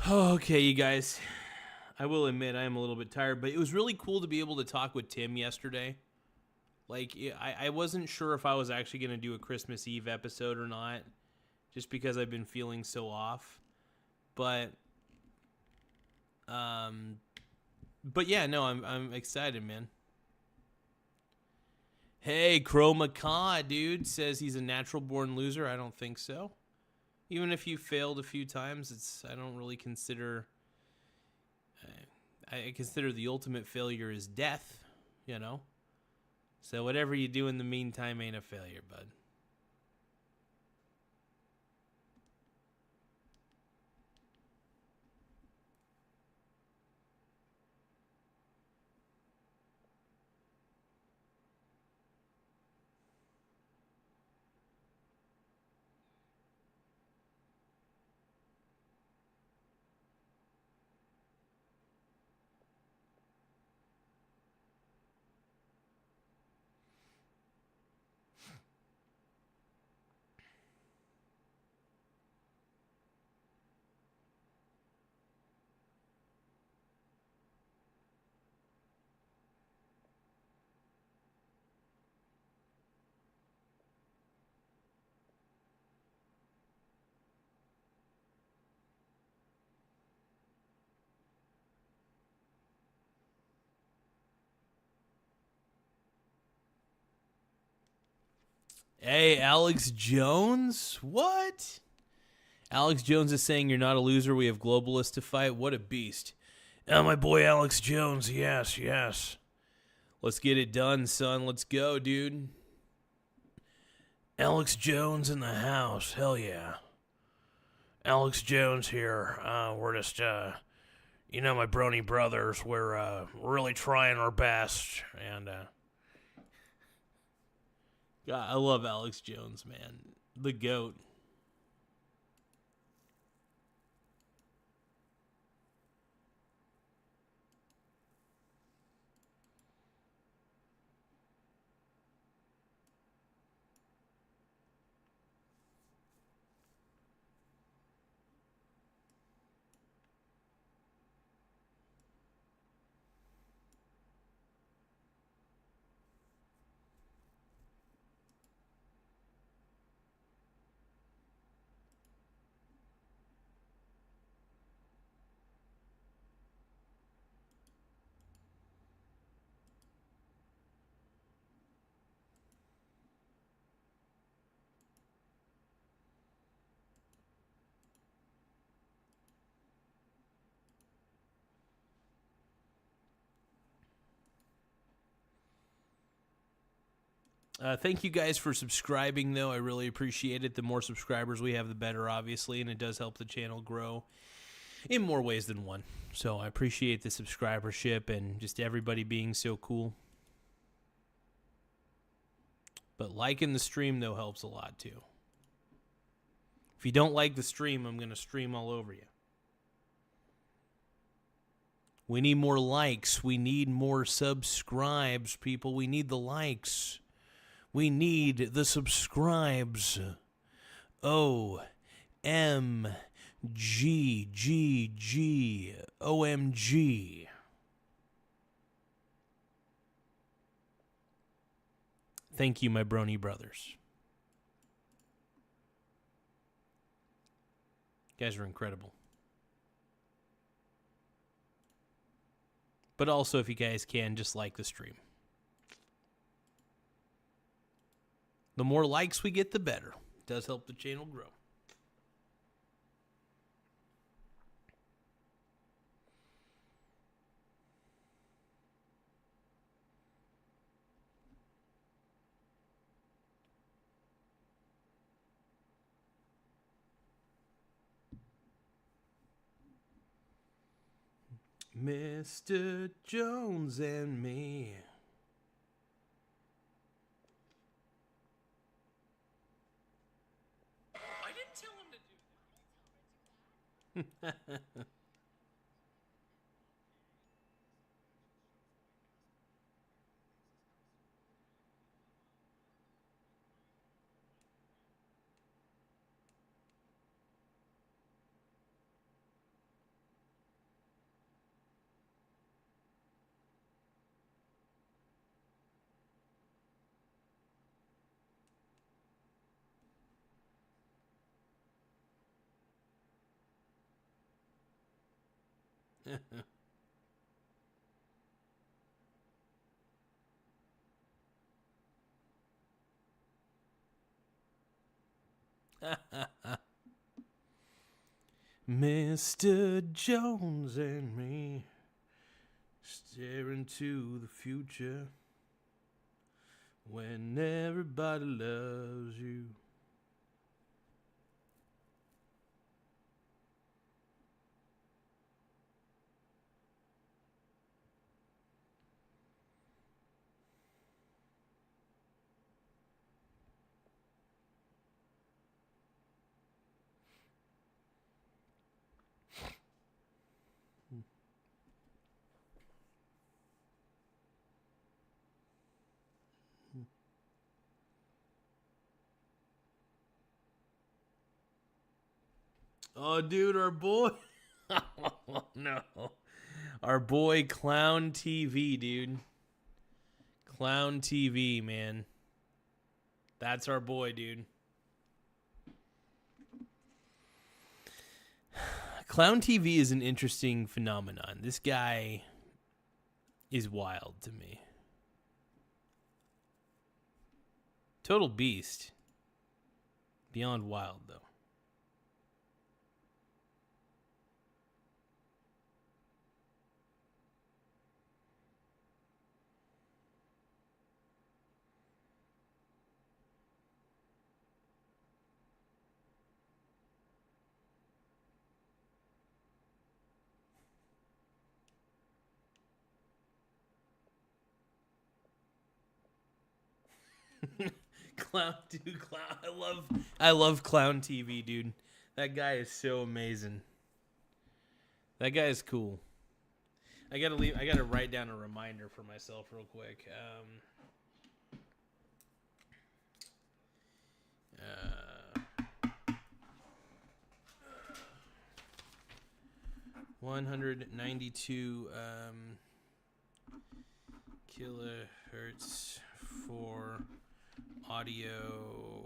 Okay, you guys. I will admit I am a little bit tired, but it was really cool to be able to talk with Tim yesterday. Like, I wasn't sure if I was actually going to do a Christmas Eve episode or not, just because I've been feeling so off. But yeah, no, I'm excited, man. Hey, Crow Macaw, dude, says he's a natural born loser. I don't think so. Even if you failed a few times, I don't really consider... I consider the ultimate failure is death, you know? So whatever you do in the meantime ain't a failure, bud. Hey, Alex Jones? What? Alex Jones is saying you're not a loser. We have globalists to fight. What a beast. Oh, my boy Alex Jones. Yes, yes. Let's get it done, son. Let's go, dude. Alex Jones in the house. Hell yeah. Alex Jones here. We're just, you know, my brony brothers. We're really trying our best. And, God, I love Alex Jones, man. The GOAT. Thank you guys for subscribing, though. I really appreciate it. The more subscribers we have, the better, obviously, and it does help the channel grow in more ways than one. So I appreciate the subscribership and just everybody being so cool. But liking the stream, though, helps a lot, too. If you don't like the stream, I'm going to stream all over you. We need more likes. We need more subscribes, people. We need the likes. We need the subscribes. OMG. Thank you, my brony brothers. You guys are incredible. But also, if you guys can, just like the stream. The more likes we get, the better. It does help the channel grow. Mr. Jones and me. I didn't tell him to do that. Mr. Jones and me staring to the future when everybody loves you. Oh, dude, our boy. Oh, no. Our boy Clown TV, dude. Clown TV, man. That's our boy, dude. Clown TV is an interesting phenomenon. This guy is wild to me. Total beast. Beyond wild, though. Clown, dude, Clown. I love Clown TV, dude. That guy is so amazing. That guy is cool. I gotta write down a reminder for myself real quick. 192 kilohertz for audio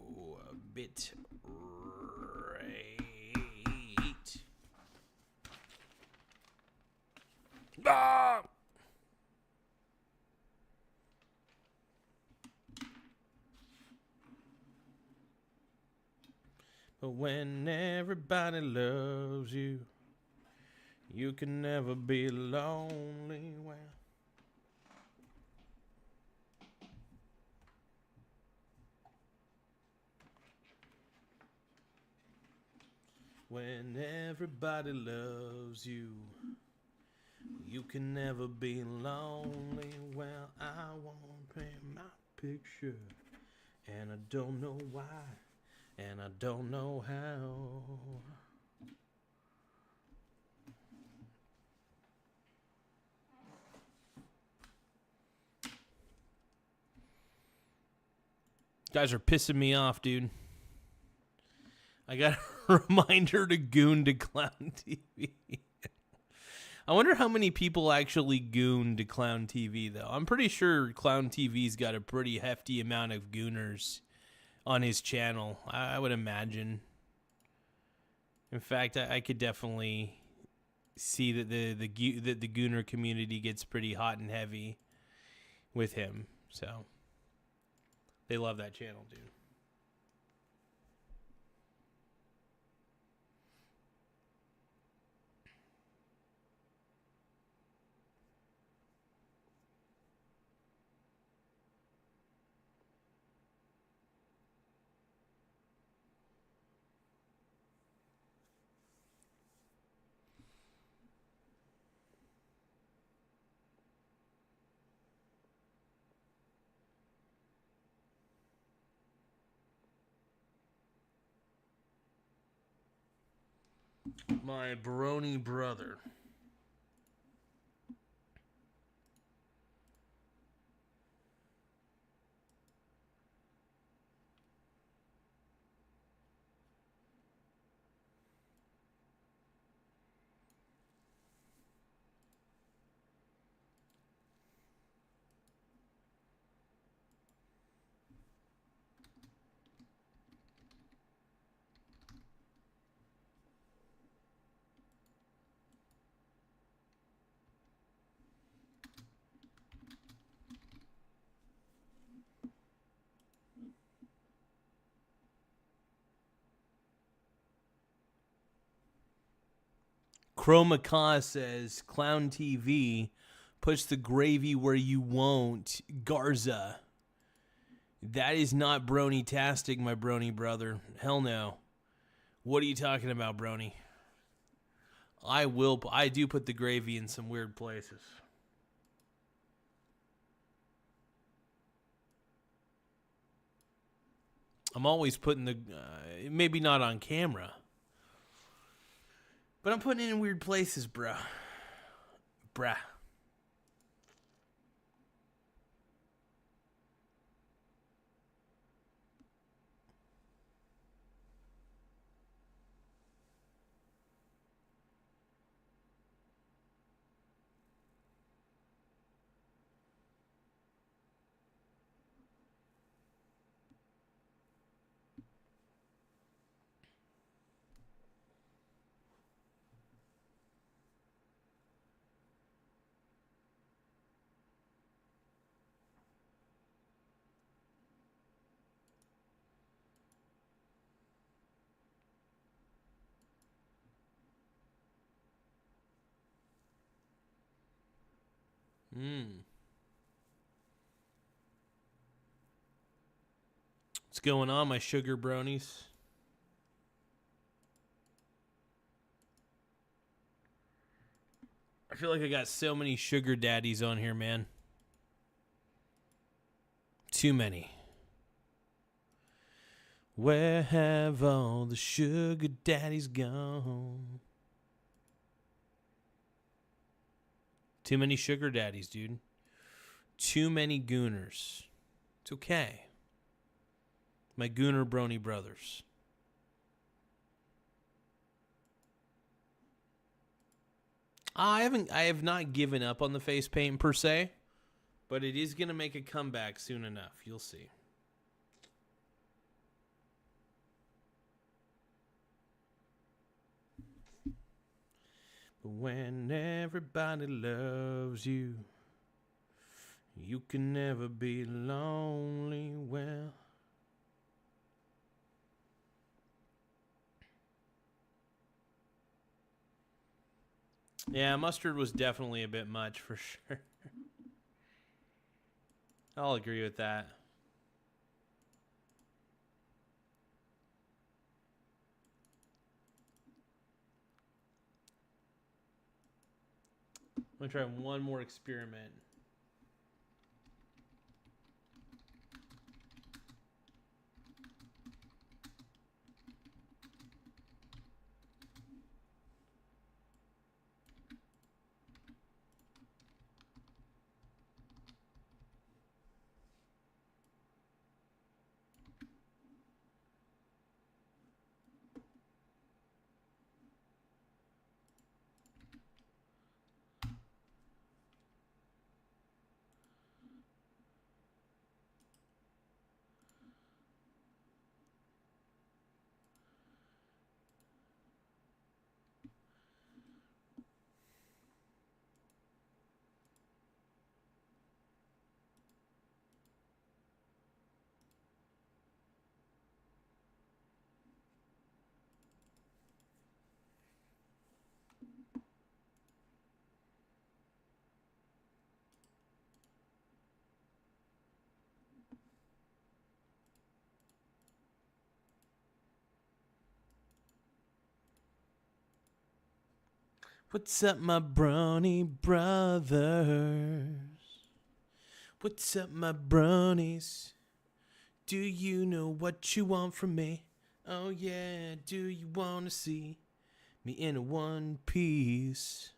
bit rate. Ah! But when everybody loves you, you can never be lonely. Well, when everybody loves you, you can never be lonely. Well, I won't paint my picture, and I don't know why, and I don't know how. Guys are pissing me off, dude. I got a reminder to goon to Clown TV. I wonder how many people actually goon to Clown TV, though. I'm pretty sure Clown TV's got a pretty hefty amount of gooners on his channel, I would imagine. In fact, I could definitely see that the gooner community gets pretty hot and heavy with him. So they love that channel, dude. My brony brother. Chroma says, Clown TV puts the gravy where you won't. Garza. That is not brony-tastic, my brony brother. Hell no. What are you talking about, brony? I do put the gravy in some weird places. I'm always putting the, maybe not on camera, but I'm putting it in weird places, bruh. Bruh. What's going on, my sugar bronies? I feel like I got so many sugar daddies on here, man. Too many. Where have all the sugar daddies gone? Too many sugar daddies, dude. Too many gooners. It's okay. My gooner brony brothers. I have not given up on the face paint per se, but it is going to make a comeback soon enough. You'll see. But when everybody loves you, you can never be lonely. Well, yeah, mustard was definitely a bit much for sure. I'll agree with that. I'm going to try one more experiment. What's up, my brony brothers? What's up, my bronies? Do you know what you want from me? Oh yeah, do you want to see me in a one piece?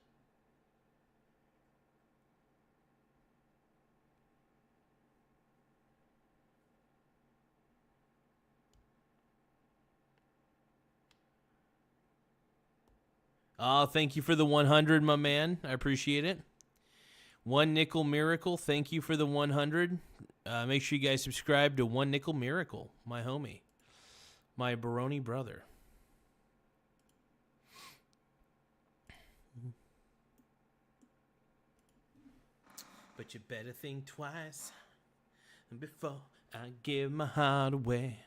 Oh, thank you for the 100, my man. I appreciate it. One Nickel Miracle, thank you for the 100. Make sure you guys subscribe to One Nickel Miracle, my homie, my Baroni brother. But you better think twice before I give my heart away.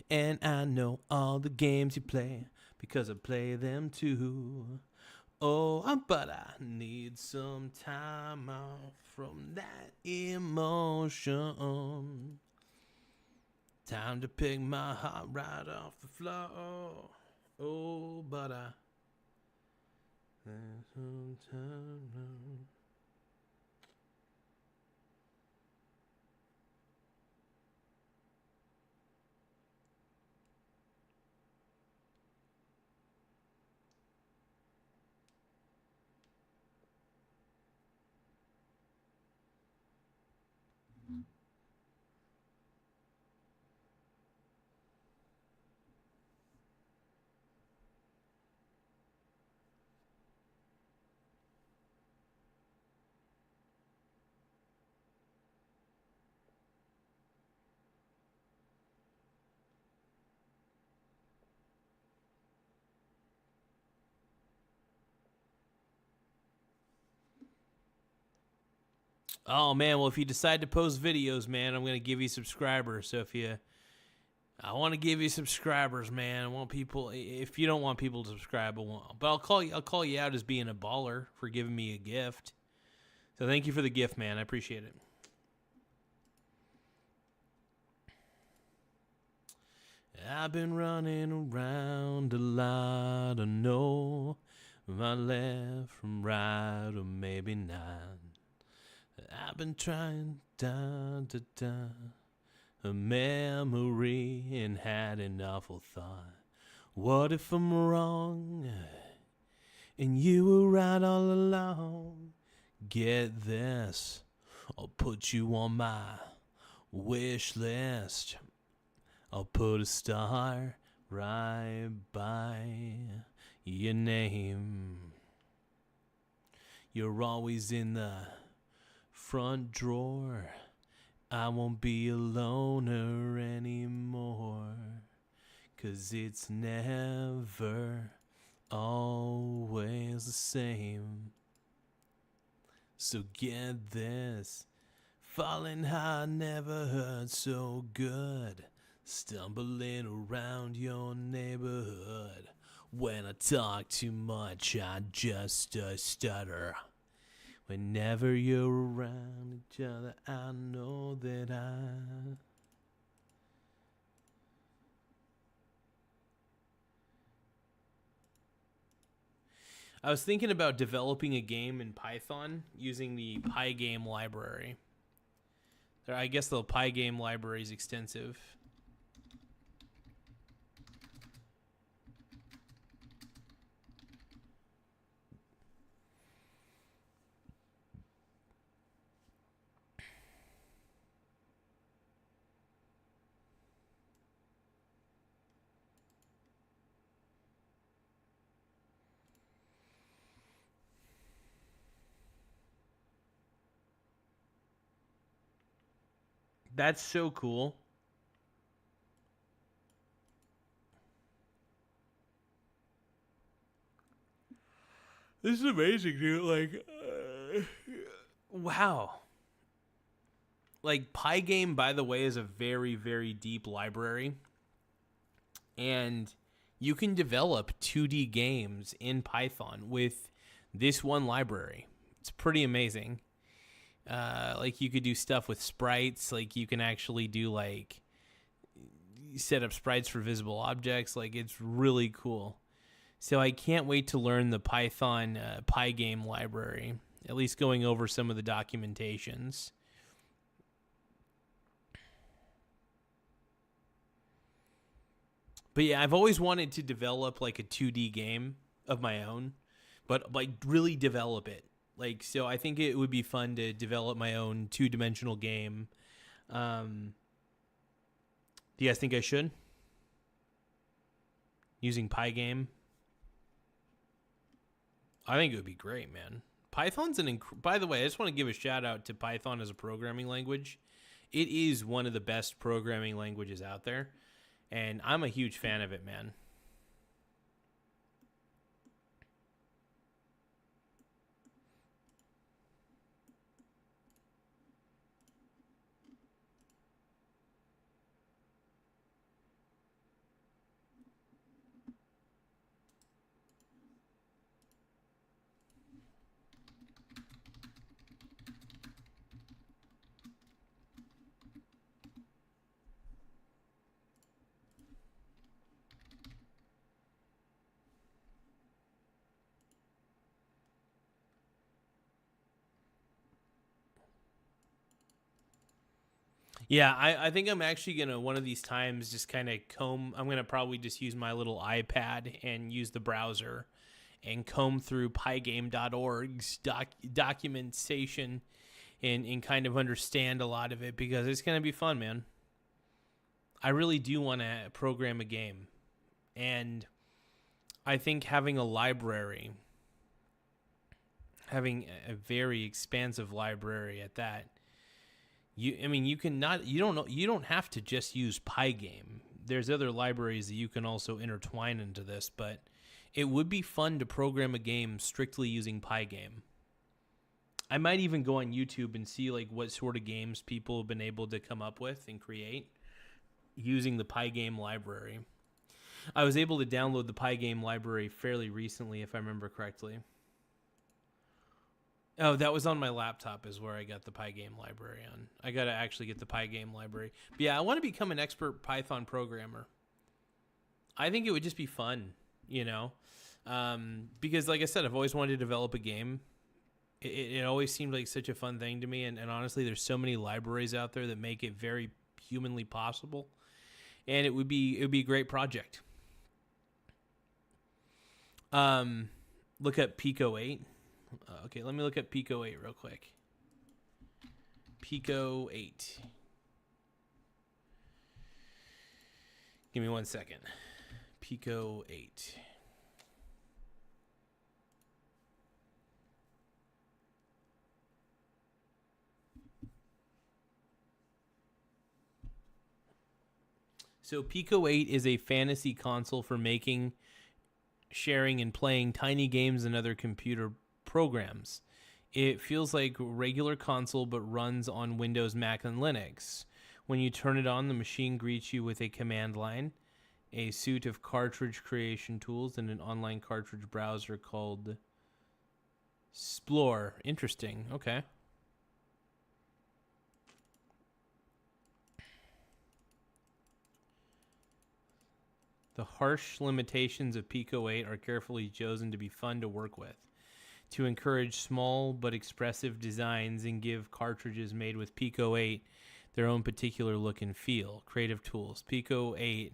And I know all the games you play because I play them too. Oh, but I need some time off from that emotion. Time to pick my heart right off the floor. Oh, but I need some time. Oh man, well if you decide to post videos, man, I'm gonna give you subscribers. So I want to give you subscribers, man. I want people. If you don't want people to subscribe, but I'll call you out as being a baller for giving me a gift. So thank you for the gift, man. I appreciate it. I've been running around a lot. I know my left from right, or maybe not. I've been trying a memory and had an awful thought. What if I'm wrong and you were right all along? Get this, I'll put you on my wish list. I'll put a star right by your name. You're always in the front drawer. I won't be a loner anymore, 'cause it's never always the same. So get this, falling hard never hurt so good. Stumbling around your neighborhood. When I talk too much, I just stutter. Whenever you're around each other, I know that I was thinking about developing a game in Python using the Pygame library. I guess the Pygame library is extensive. That's so cool. This is amazing, dude. Like, wow. Like, Pygame, by the way, is a very, very deep library. And you can develop 2D games in Python with this one library. It's pretty amazing. Like you could do stuff with sprites. Like you can actually do set up sprites for visible objects. Like it's really cool. So I can't wait to learn the Python Pygame library, at least going over some of the documentations. But yeah, I've always wanted to develop like a 2D game of my own, but like really develop it. Like, so I think it would be fun to develop my own 2-dimensional game. Do you guys think I should? Using Pygame? I think it would be great, man. Python's by the way, I just want to give a shout out to Python as a programming language. It is one of the best programming languages out there, and I'm a huge fan of it, man. Yeah, I think I'm actually going to one of these times just kind of I'm going to probably just use my little iPad and use the browser and comb through pygame.org's documentation and kind of understand a lot of it, because it's going to be fun, man. I really do want to program a game. And I think having a library, having a very expansive library at that, you don't have to just use Pygame. There's other libraries that you can also intertwine into this, but it would be fun to program a game strictly using Pygame. I might even go on YouTube and see like what sort of games people have been able to come up with and create using the Pygame library. I was able to download the Pygame library fairly recently, if I remember correctly. Oh, that was on my laptop is where I got the Pygame library on. I got to actually get the Pygame library. But yeah, I want to become an expert Python programmer. I think it would just be fun, you know? Because like I said, I've always wanted to develop a game. It always seemed like such a fun thing to me. And honestly, there's so many libraries out there that make it very humanly possible. And it would be a great project. Look up Pico 8. Okay, let me look at Pico 8 real quick. Pico 8. Give me 1 second. Pico 8. So Pico 8 is a fantasy console for making, sharing, and playing tiny games and other computer programs. It feels like a regular console but runs on Windows, Mac, and Linux. When you turn it on, the machine greets you with a command line, a suite of cartridge creation tools, and an online cartridge browser called Splore. Interesting. Okay. The harsh limitations of Pico 8 are carefully chosen to be fun to work with, to encourage small but expressive designs and give cartridges made with Pico 8 their own particular look and feel. Creative tools. Pico 8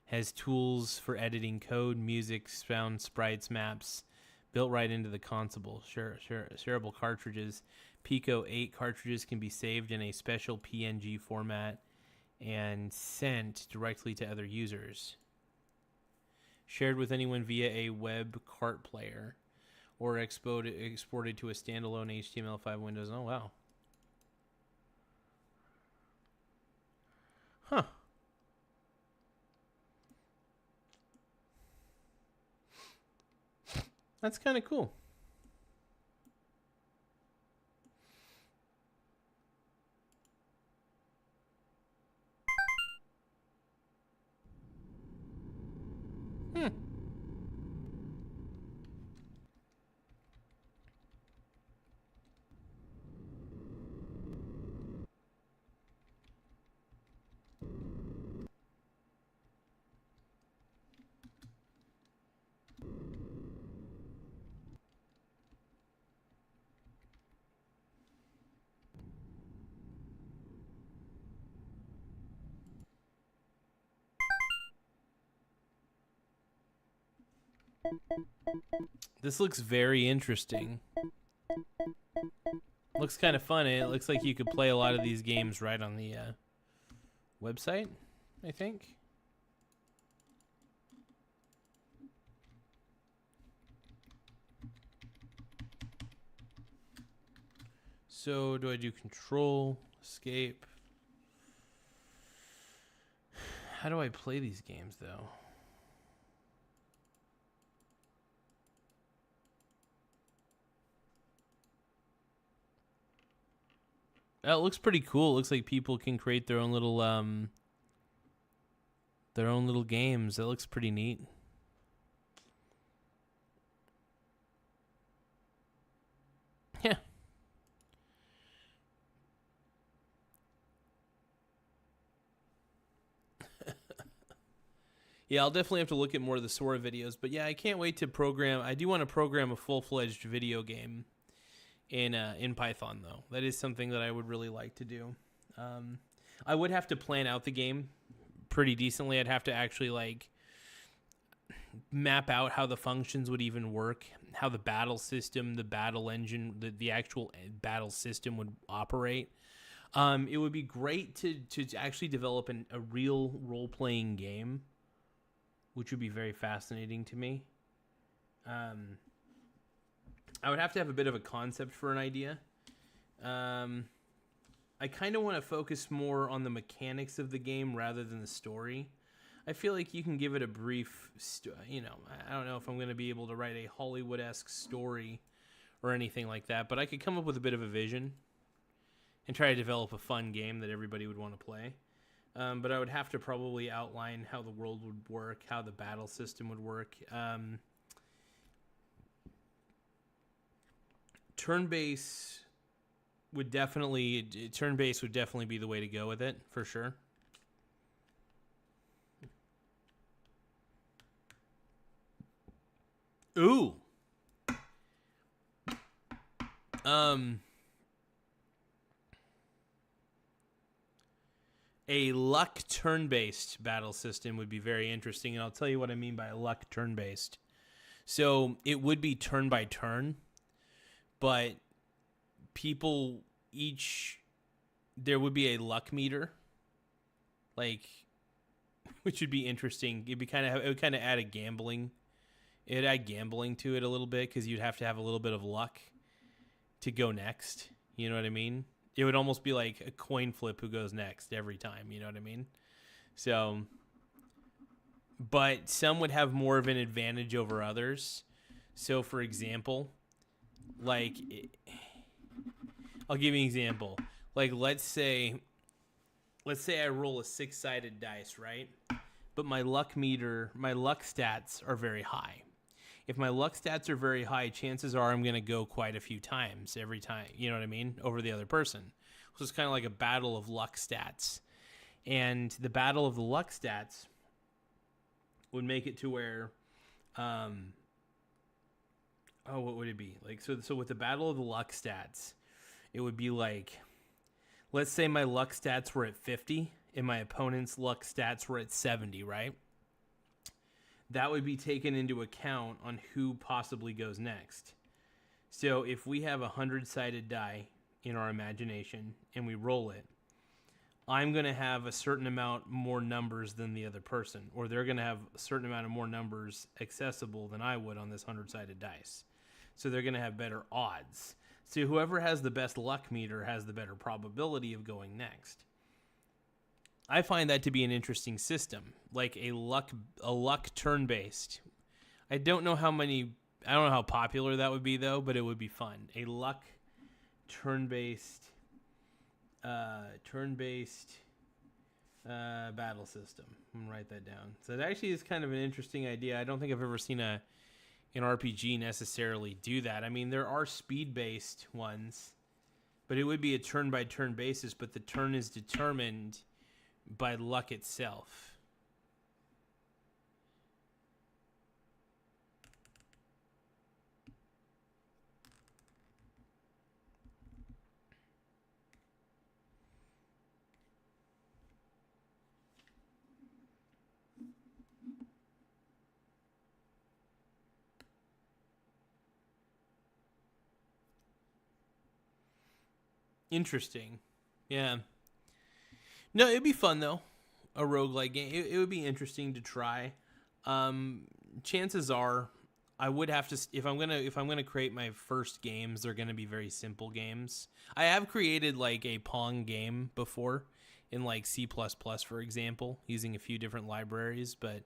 has tools for editing code, music, sound, sprites, maps, built right into the console. Shareable cartridges. Pico 8 cartridges can be saved in a special PNG format and sent directly to other users. Shared with anyone via a web cart player, or exported to a standalone HTML5 Windows. Oh, wow. Huh. That's kind of cool. This looks very interesting. Looks kind of fun. It looks like you could play a lot of these games right on the website, I think. So do I do control, escape? How do I play these games though? That looks pretty cool. It looks like people can create their own little games. That looks pretty neat. Yeah. Yeah, I'll definitely have to look at more of the Sora videos. But yeah, I can't wait to program. I do want to program a full-fledged video game in Python, though. That is something that I would really like to do. I would have to plan out the game pretty decently. I'd have to actually like map out how the functions would even work, how the battle system, the battle engine, the actual battle system would operate. It would be great to actually develop a real role-playing game, which would be very fascinating to me. I would have to have a bit of a concept for an idea. I kind of want to focus more on the mechanics of the game rather than the story. I feel like you can give it a brief, I don't know if I'm going to be able to write a Hollywood-esque story or anything like that, but I could come up with a bit of a vision and try to develop a fun game that everybody would want to play. But I would have to probably outline how the world would work, how the battle system would work. Turn-based would definitely be the way to go with it, for sure. Ooh. A luck turn-based battle system would be very interesting, and I'll tell you what I mean by luck turn-based. So it would be turn by turn, but there would be a luck meter, like, which would be interesting. It would kind of add gambling to it a little bit, because you'd have to have a little bit of luck to go next. You know what I mean? It would almost be like a coin flip who goes next every time. You know what I mean? So, but some would have more of an advantage over others. So, for example, like, I'll give you an example. Like, let's say I roll a 6-sided dice, right? But my luck stats are very high. If my luck stats are very high, chances are I'm going to go quite a few times every time, you know what I mean, over the other person. So it's kind of like a battle of luck stats. And the battle of the luck stats would make it to where, what would it be? Like, so with the battle of the luck stats, it would be like, let's say my luck stats were at 50 and my opponent's luck stats were at 70, right? That would be taken into account on who possibly goes next. So if we have a 100-sided die in our imagination and we roll it, I'm going to have a certain amount more numbers than the other person, or they're going to have a certain amount of more numbers accessible than I would on this 100-sided dice. So they're going to have better odds. So whoever has the best luck meter has the better probability of going next. I find that to be an interesting system, like a luck turn-based. I don't know how popular that would be, though, but it would be fun. A luck turn-based battle system. I'm going to write that down. So it actually is kind of an interesting idea. I don't think I've ever seen an RPG necessarily do that. I mean, there are speed-based ones, but it would be a turn-by-turn basis, but the turn is determined by luck itself. Interesting. Yeah. No, it'd be fun though. A roguelike game. It would be interesting to try. Chances are I would have to, if I'm gonna create my first games, they're gonna be very simple games. I have created like a Pong game before in like C++, for example, using a few different libraries, but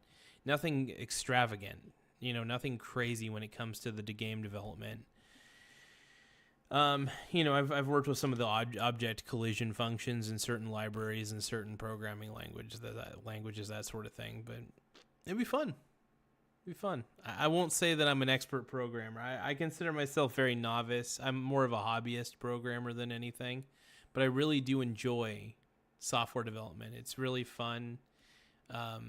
nothing extravagant, nothing crazy when it comes to the game development. I've worked with some of the object collision functions in certain libraries and certain programming languages, that sort of thing, but it'd be fun. It'd be fun. I won't say that I'm an expert programmer. I consider myself very novice. I'm more of a hobbyist programmer than anything, but I really do enjoy software development. It's really fun. I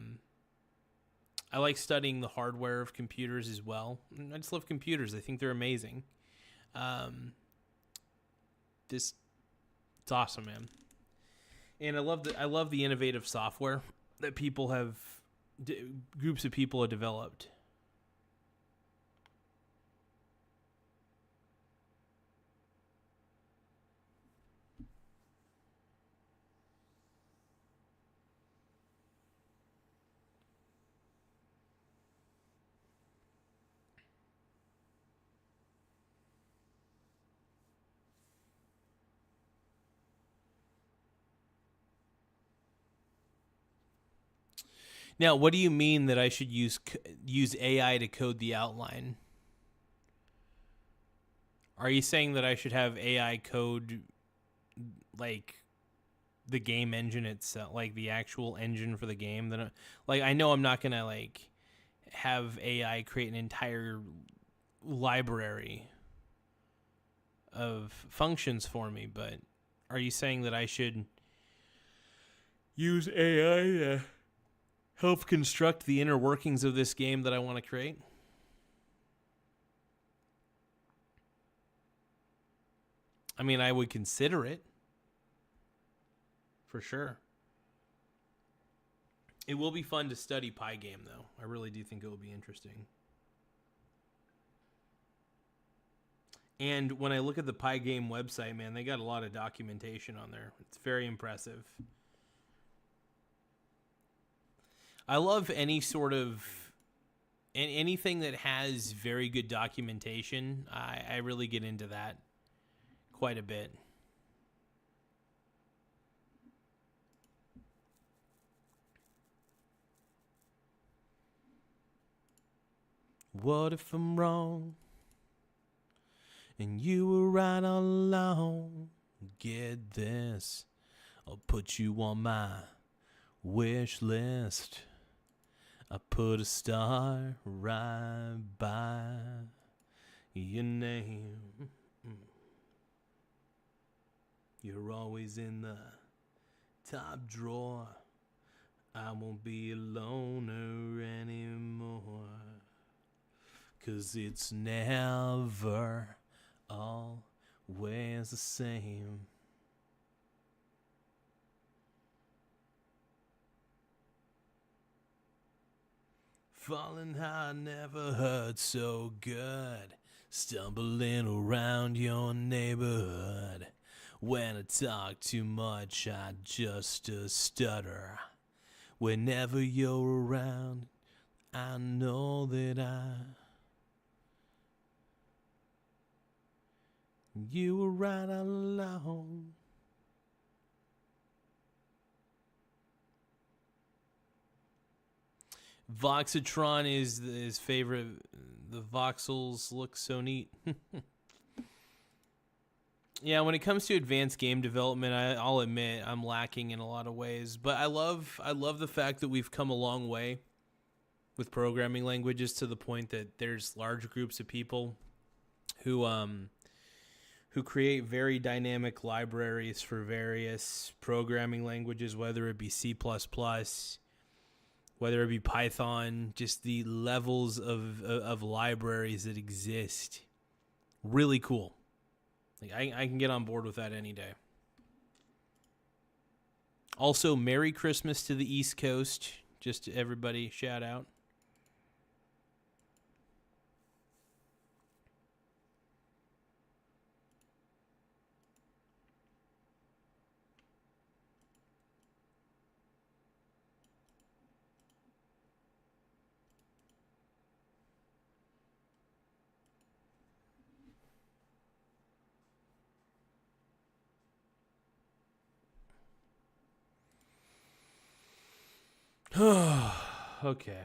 like studying the hardware of computers as well. I just love computers. I think they're amazing. It's awesome, man. And I love the innovative software that groups of people have developed. Now, what do you mean that I should use AI to code the outline? Are you saying that I should have AI code like the game engine itself, like the actual engine for the game? Then, I know I'm not gonna like have AI create an entire library of functions for me, but are you saying that I should use AI to help construct the inner workings of this game that I want to create? I mean, I would consider it. For sure. It will be fun to study Pygame, though. I really do think it will be interesting. And when I look at the Pygame website, man, they got a lot of documentation on there. It's very impressive. I love anything that has very good documentation. I really get into that quite a bit. What if I'm wrong and you were right all along? Get this, I'll put you on my wish list. I put a star right by your name. You're always in the top drawer. I won't be a loner anymore. 'Cause it's never always the same. Falling high never hurt so good. Stumbling around your neighborhood. When I talk too much, I just stutter. Whenever you're around, I know that you were right all along. Voxatron is his favorite. The voxels look so neat. Yeah, when it comes to advanced game development, I'll admit I'm lacking in a lot of ways. But I love the fact that we've come a long way with programming languages to the point that there's large groups of people who create very dynamic libraries for various programming languages, whether it be C++, whether it be Python, just the levels of libraries that exist. Really cool. Like I can get on board with that any day. Also, Merry Christmas to the East Coast. Just to everybody, shout out. Okay.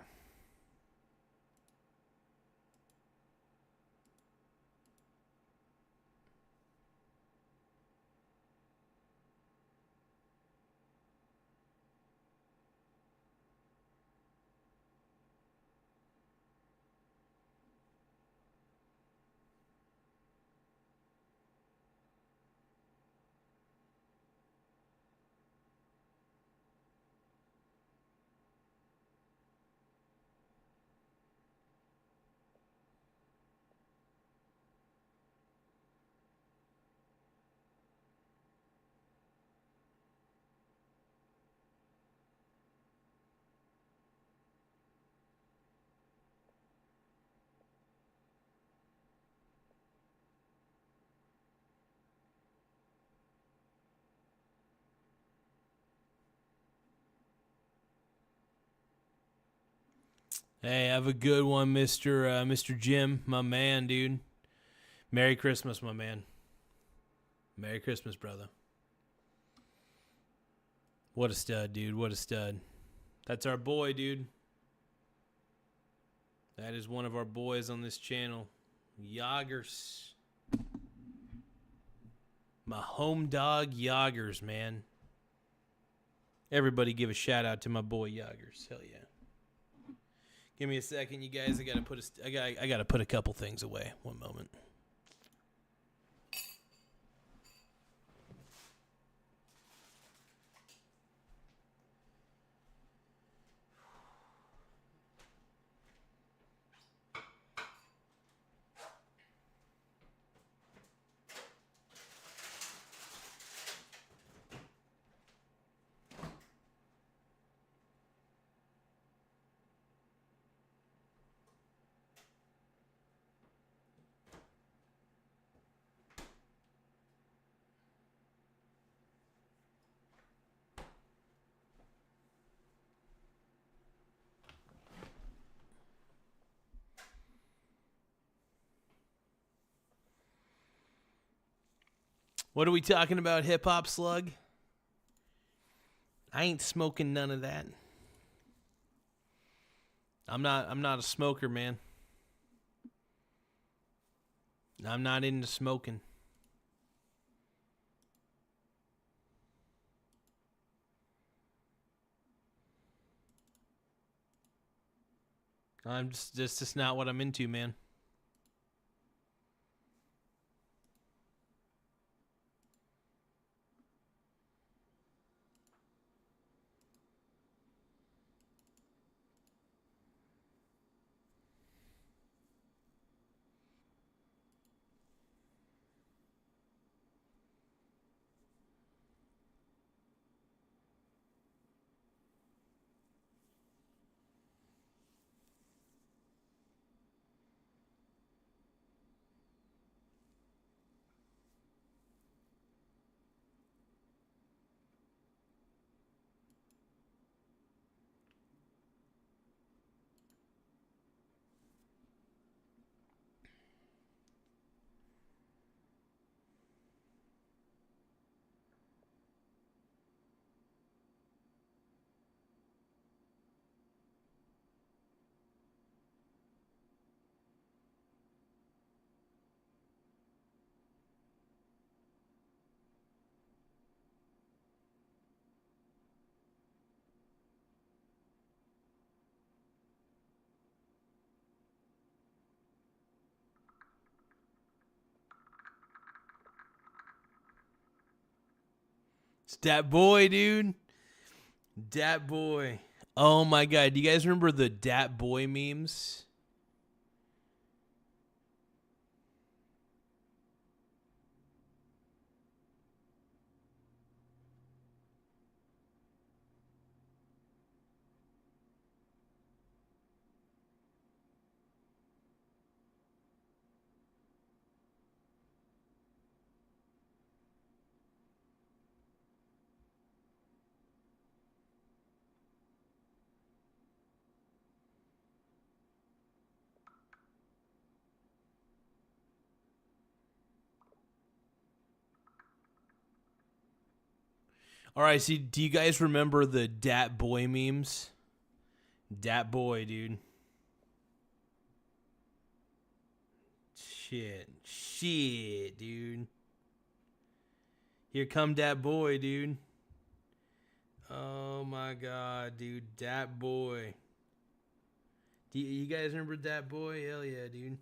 Hey, have a good one, Mr. Jim, my man, dude. Merry Christmas, my man. Merry Christmas, brother. What a stud, dude. What a stud. That's our boy, dude. That is one of our boys on this channel. Yoggers. My home dog, Yoggers, man. Everybody give a shout out to my boy, Yoggers. Hell yeah. Give me a second, you guys. I gotta put a couple things away. One moment. What are we talking about, Hip Hop Slug? I ain't smoking none of that. I'm not a smoker, man. I'm not into smoking. That's just not what I'm into, man. It's Dat Boy, dude. Dat Boy. Oh my god. Do you guys remember the Dat Boy memes? All right, so do you guys remember the Dat Boy memes? Dat boy, dude. Shit, dude. Here come dat boy, dude. Oh my god, dude. Dat boy. Do you guys remember Dat Boy? Hell yeah, dude.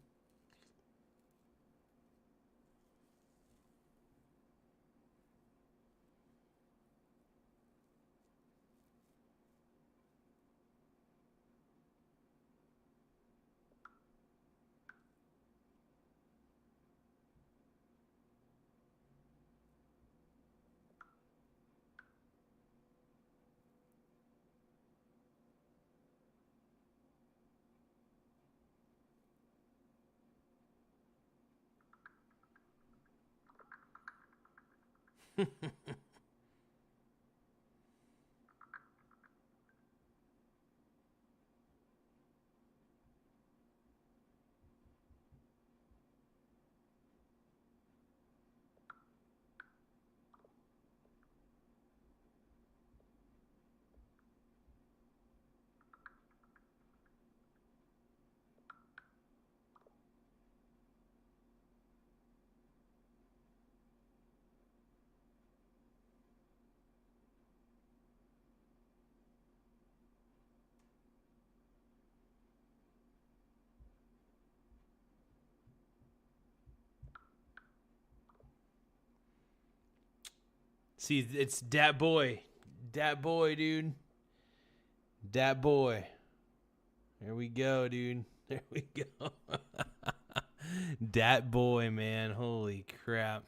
See, it's Dat Boy. Dat Boy, dude. Dat Boy. There we go, dude. There we go. Dat Boy, man. Holy crap.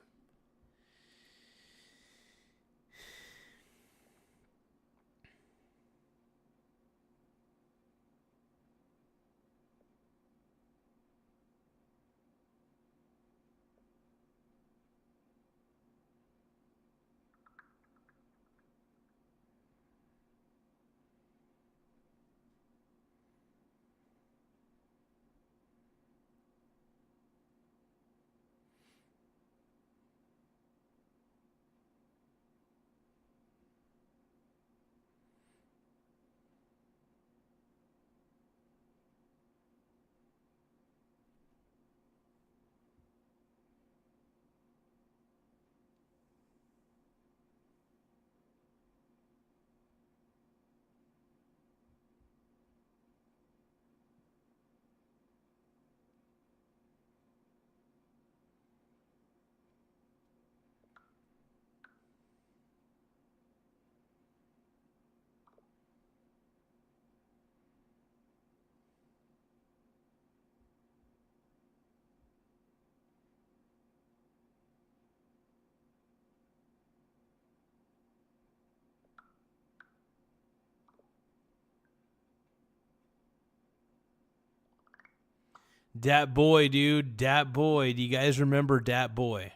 Dat Boy, dude. Dat Boy. Do you guys remember Dat Boy?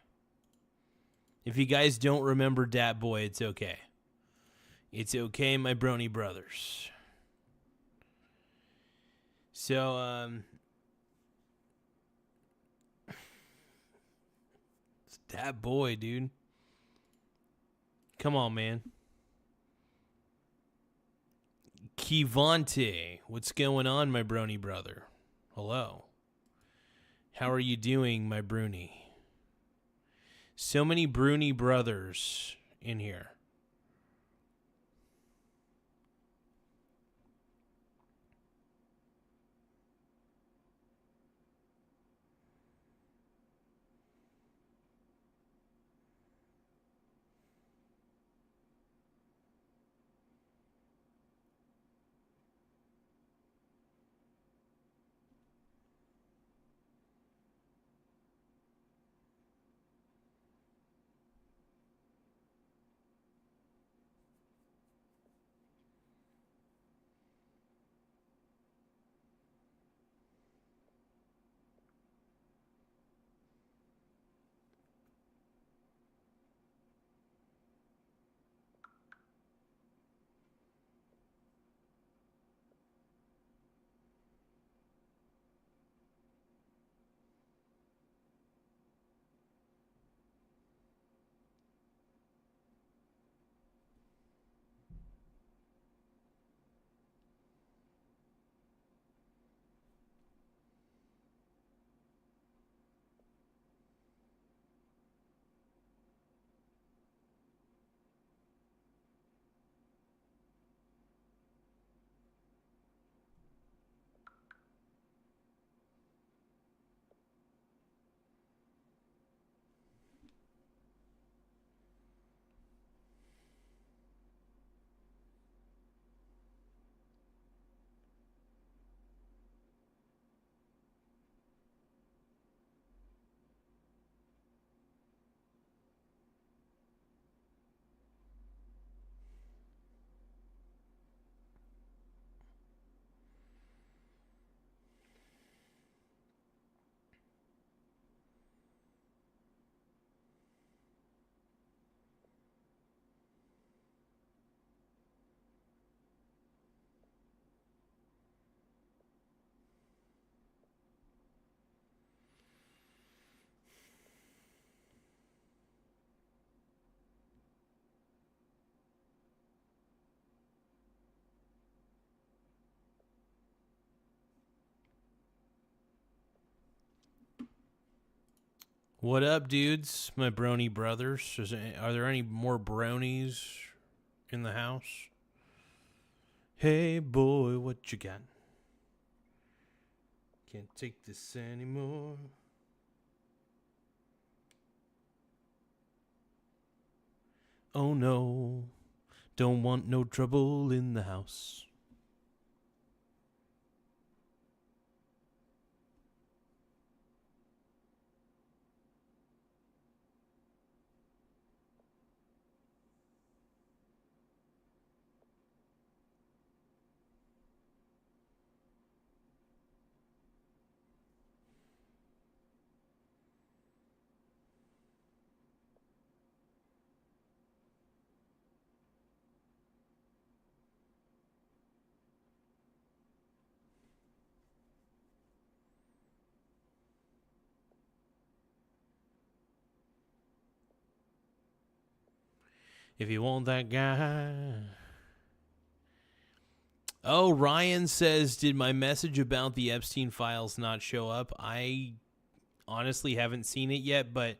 If you guys don't remember Dat Boy, it's okay. It's okay, my brony brothers. So, it's Dat Boy, dude. Come on, man. Kivante, what's going on, my brony brother? Hello. How are you doing, my Bruni? So many Bruni brothers in here. What up, dudes? My brony brothers. Are there any more bronies in the house? Hey, boy, what you got? Can't take this anymore. Oh, no. Don't want no trouble in the house. If you want that guy. Oh, Ryan says, did my message about the Epstein files not show up? I honestly haven't seen it yet, but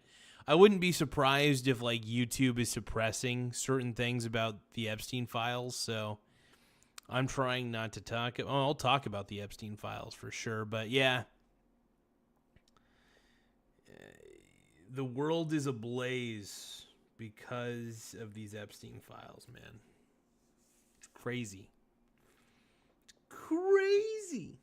I wouldn't be surprised if like YouTube is suppressing certain things about the Epstein files. So I'm trying not to talk. Oh, I'll talk about the Epstein files for sure. But yeah, the world is ablaze because of these Epstein files, man. It's crazy. It's crazy.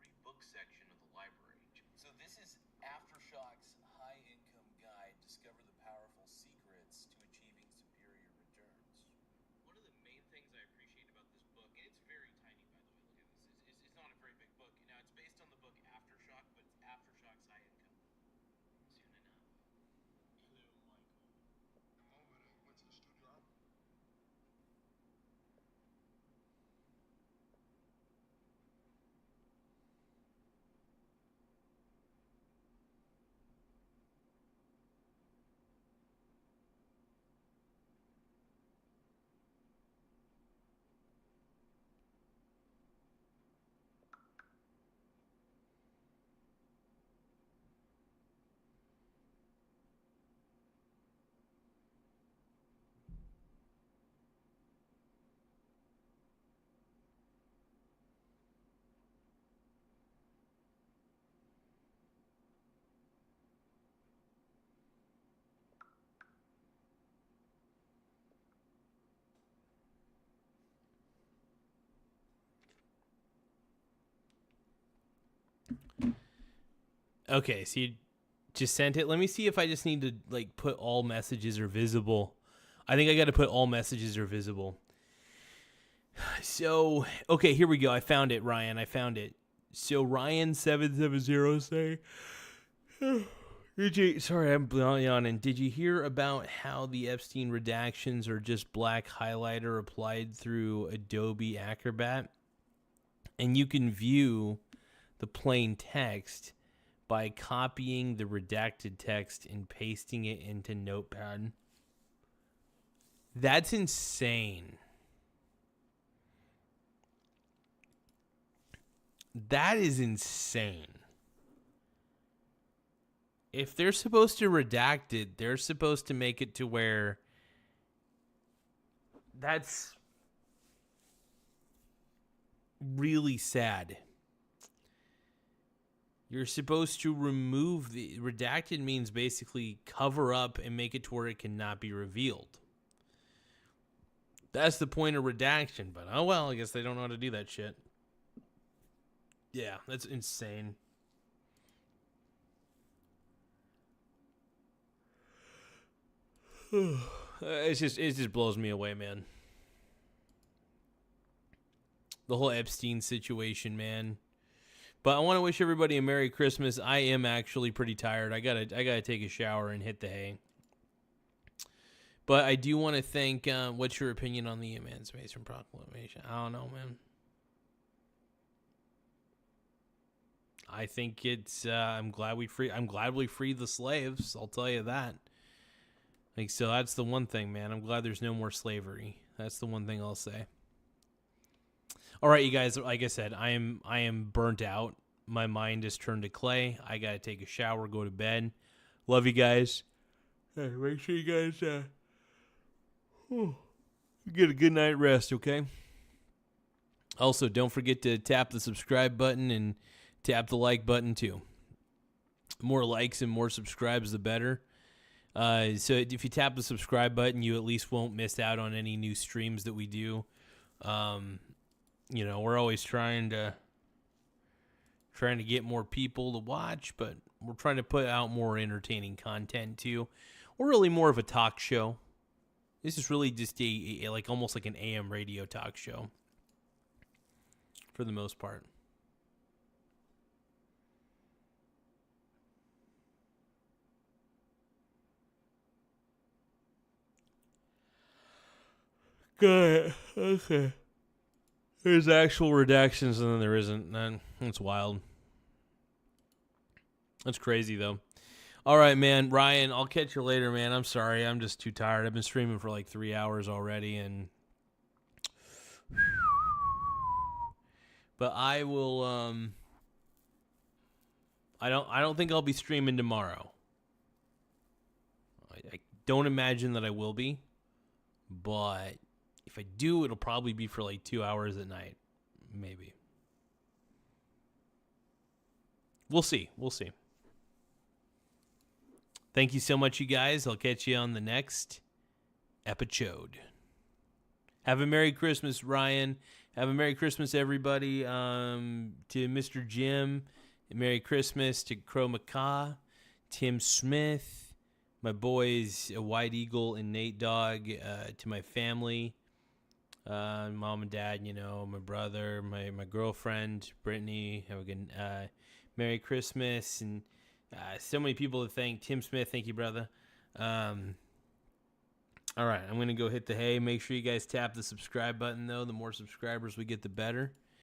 Free book section of the library. So this is Aftershock's high-income guide. Discover the powerful secrets to achieving superior returns. One of the main things I appreciate about this book, and it's very tiny, by the way. Look at this. It's not a very big book. Now it's based on the book Aftershock, but it's Aftershock's high income. Soon enough. Hello, Michael. The moment I went to the studio, Okay, so you just sent it. Let me see if I just need to like put all messages are visible. I think I got to put all messages are visible. So, okay, here we go. I found it, Ryan. I found it. So Ryan770 say, sorry, I'm yawning. Did you hear about how the Epstein redactions are just black highlighter applied through Adobe Acrobat? And you can view the plain text by copying the redacted text and pasting it into Notepad. That's insane. That is insane. If they're supposed to redact it, they're supposed to make it to where that's really sad. You're supposed to remove the redacted means basically cover up and make it to where it cannot be revealed. That's the point of redaction, but oh well, I guess they don't know how to do that shit. Yeah, that's insane. It just blows me away, man. The whole Epstein situation, man. But I want to wish everybody a Merry Christmas. I am actually pretty tired. I gotta take a shower and hit the hay. But I do want to thank. What's your opinion on the Emancipation Proclamation? I don't know, man. I think it's. I'm glad we freed the slaves. I'll tell you that. Like, so that's the one thing, man. I'm glad there's no more slavery. That's the one thing I'll say. All right, you guys. Like I said, I am burnt out. My mind is turned to clay. I gotta take a shower, go to bed. Love you guys. Make sure you guys get a good night rest. Okay. Also, don't forget to tap the subscribe button and tap the like button too. More likes and more subscribes, the better. So if you tap the subscribe button, you at least won't miss out on any new streams that we do. We're always trying to get more people to watch, but we're trying to put out more entertaining content too. We're really more of a talk show. This is really just a like almost like an AM radio talk show for the most part. Good. Okay. There's actual redactions and then there isn't. That's wild. That's crazy, though. All right, man. Ryan, I'll catch you later, man. I'm sorry. I'm just too tired. I've been streaming for like 3 hours already, and but I will. I don't think I'll be streaming tomorrow. I don't imagine that I will be, but if I do, it'll probably be for like 2 hours at night, maybe. We'll see. We'll see. Thank you so much, you guys. I'll catch you on the next episode. Have a Merry Christmas, Ryan. Have a Merry Christmas, everybody. To Mr. Jim, Merry Christmas. To Crow Macaw, Tim Smith, my boys, White Eagle and Nate Dogg. To my family, mom and dad, my brother, my girlfriend, Brittany. Have a good Merry Christmas. And so many people to thank. Tim Smith, thank you, brother. All right, I'm going to go hit the hay. Make sure you guys tap the subscribe button, though. The more subscribers we get, the better.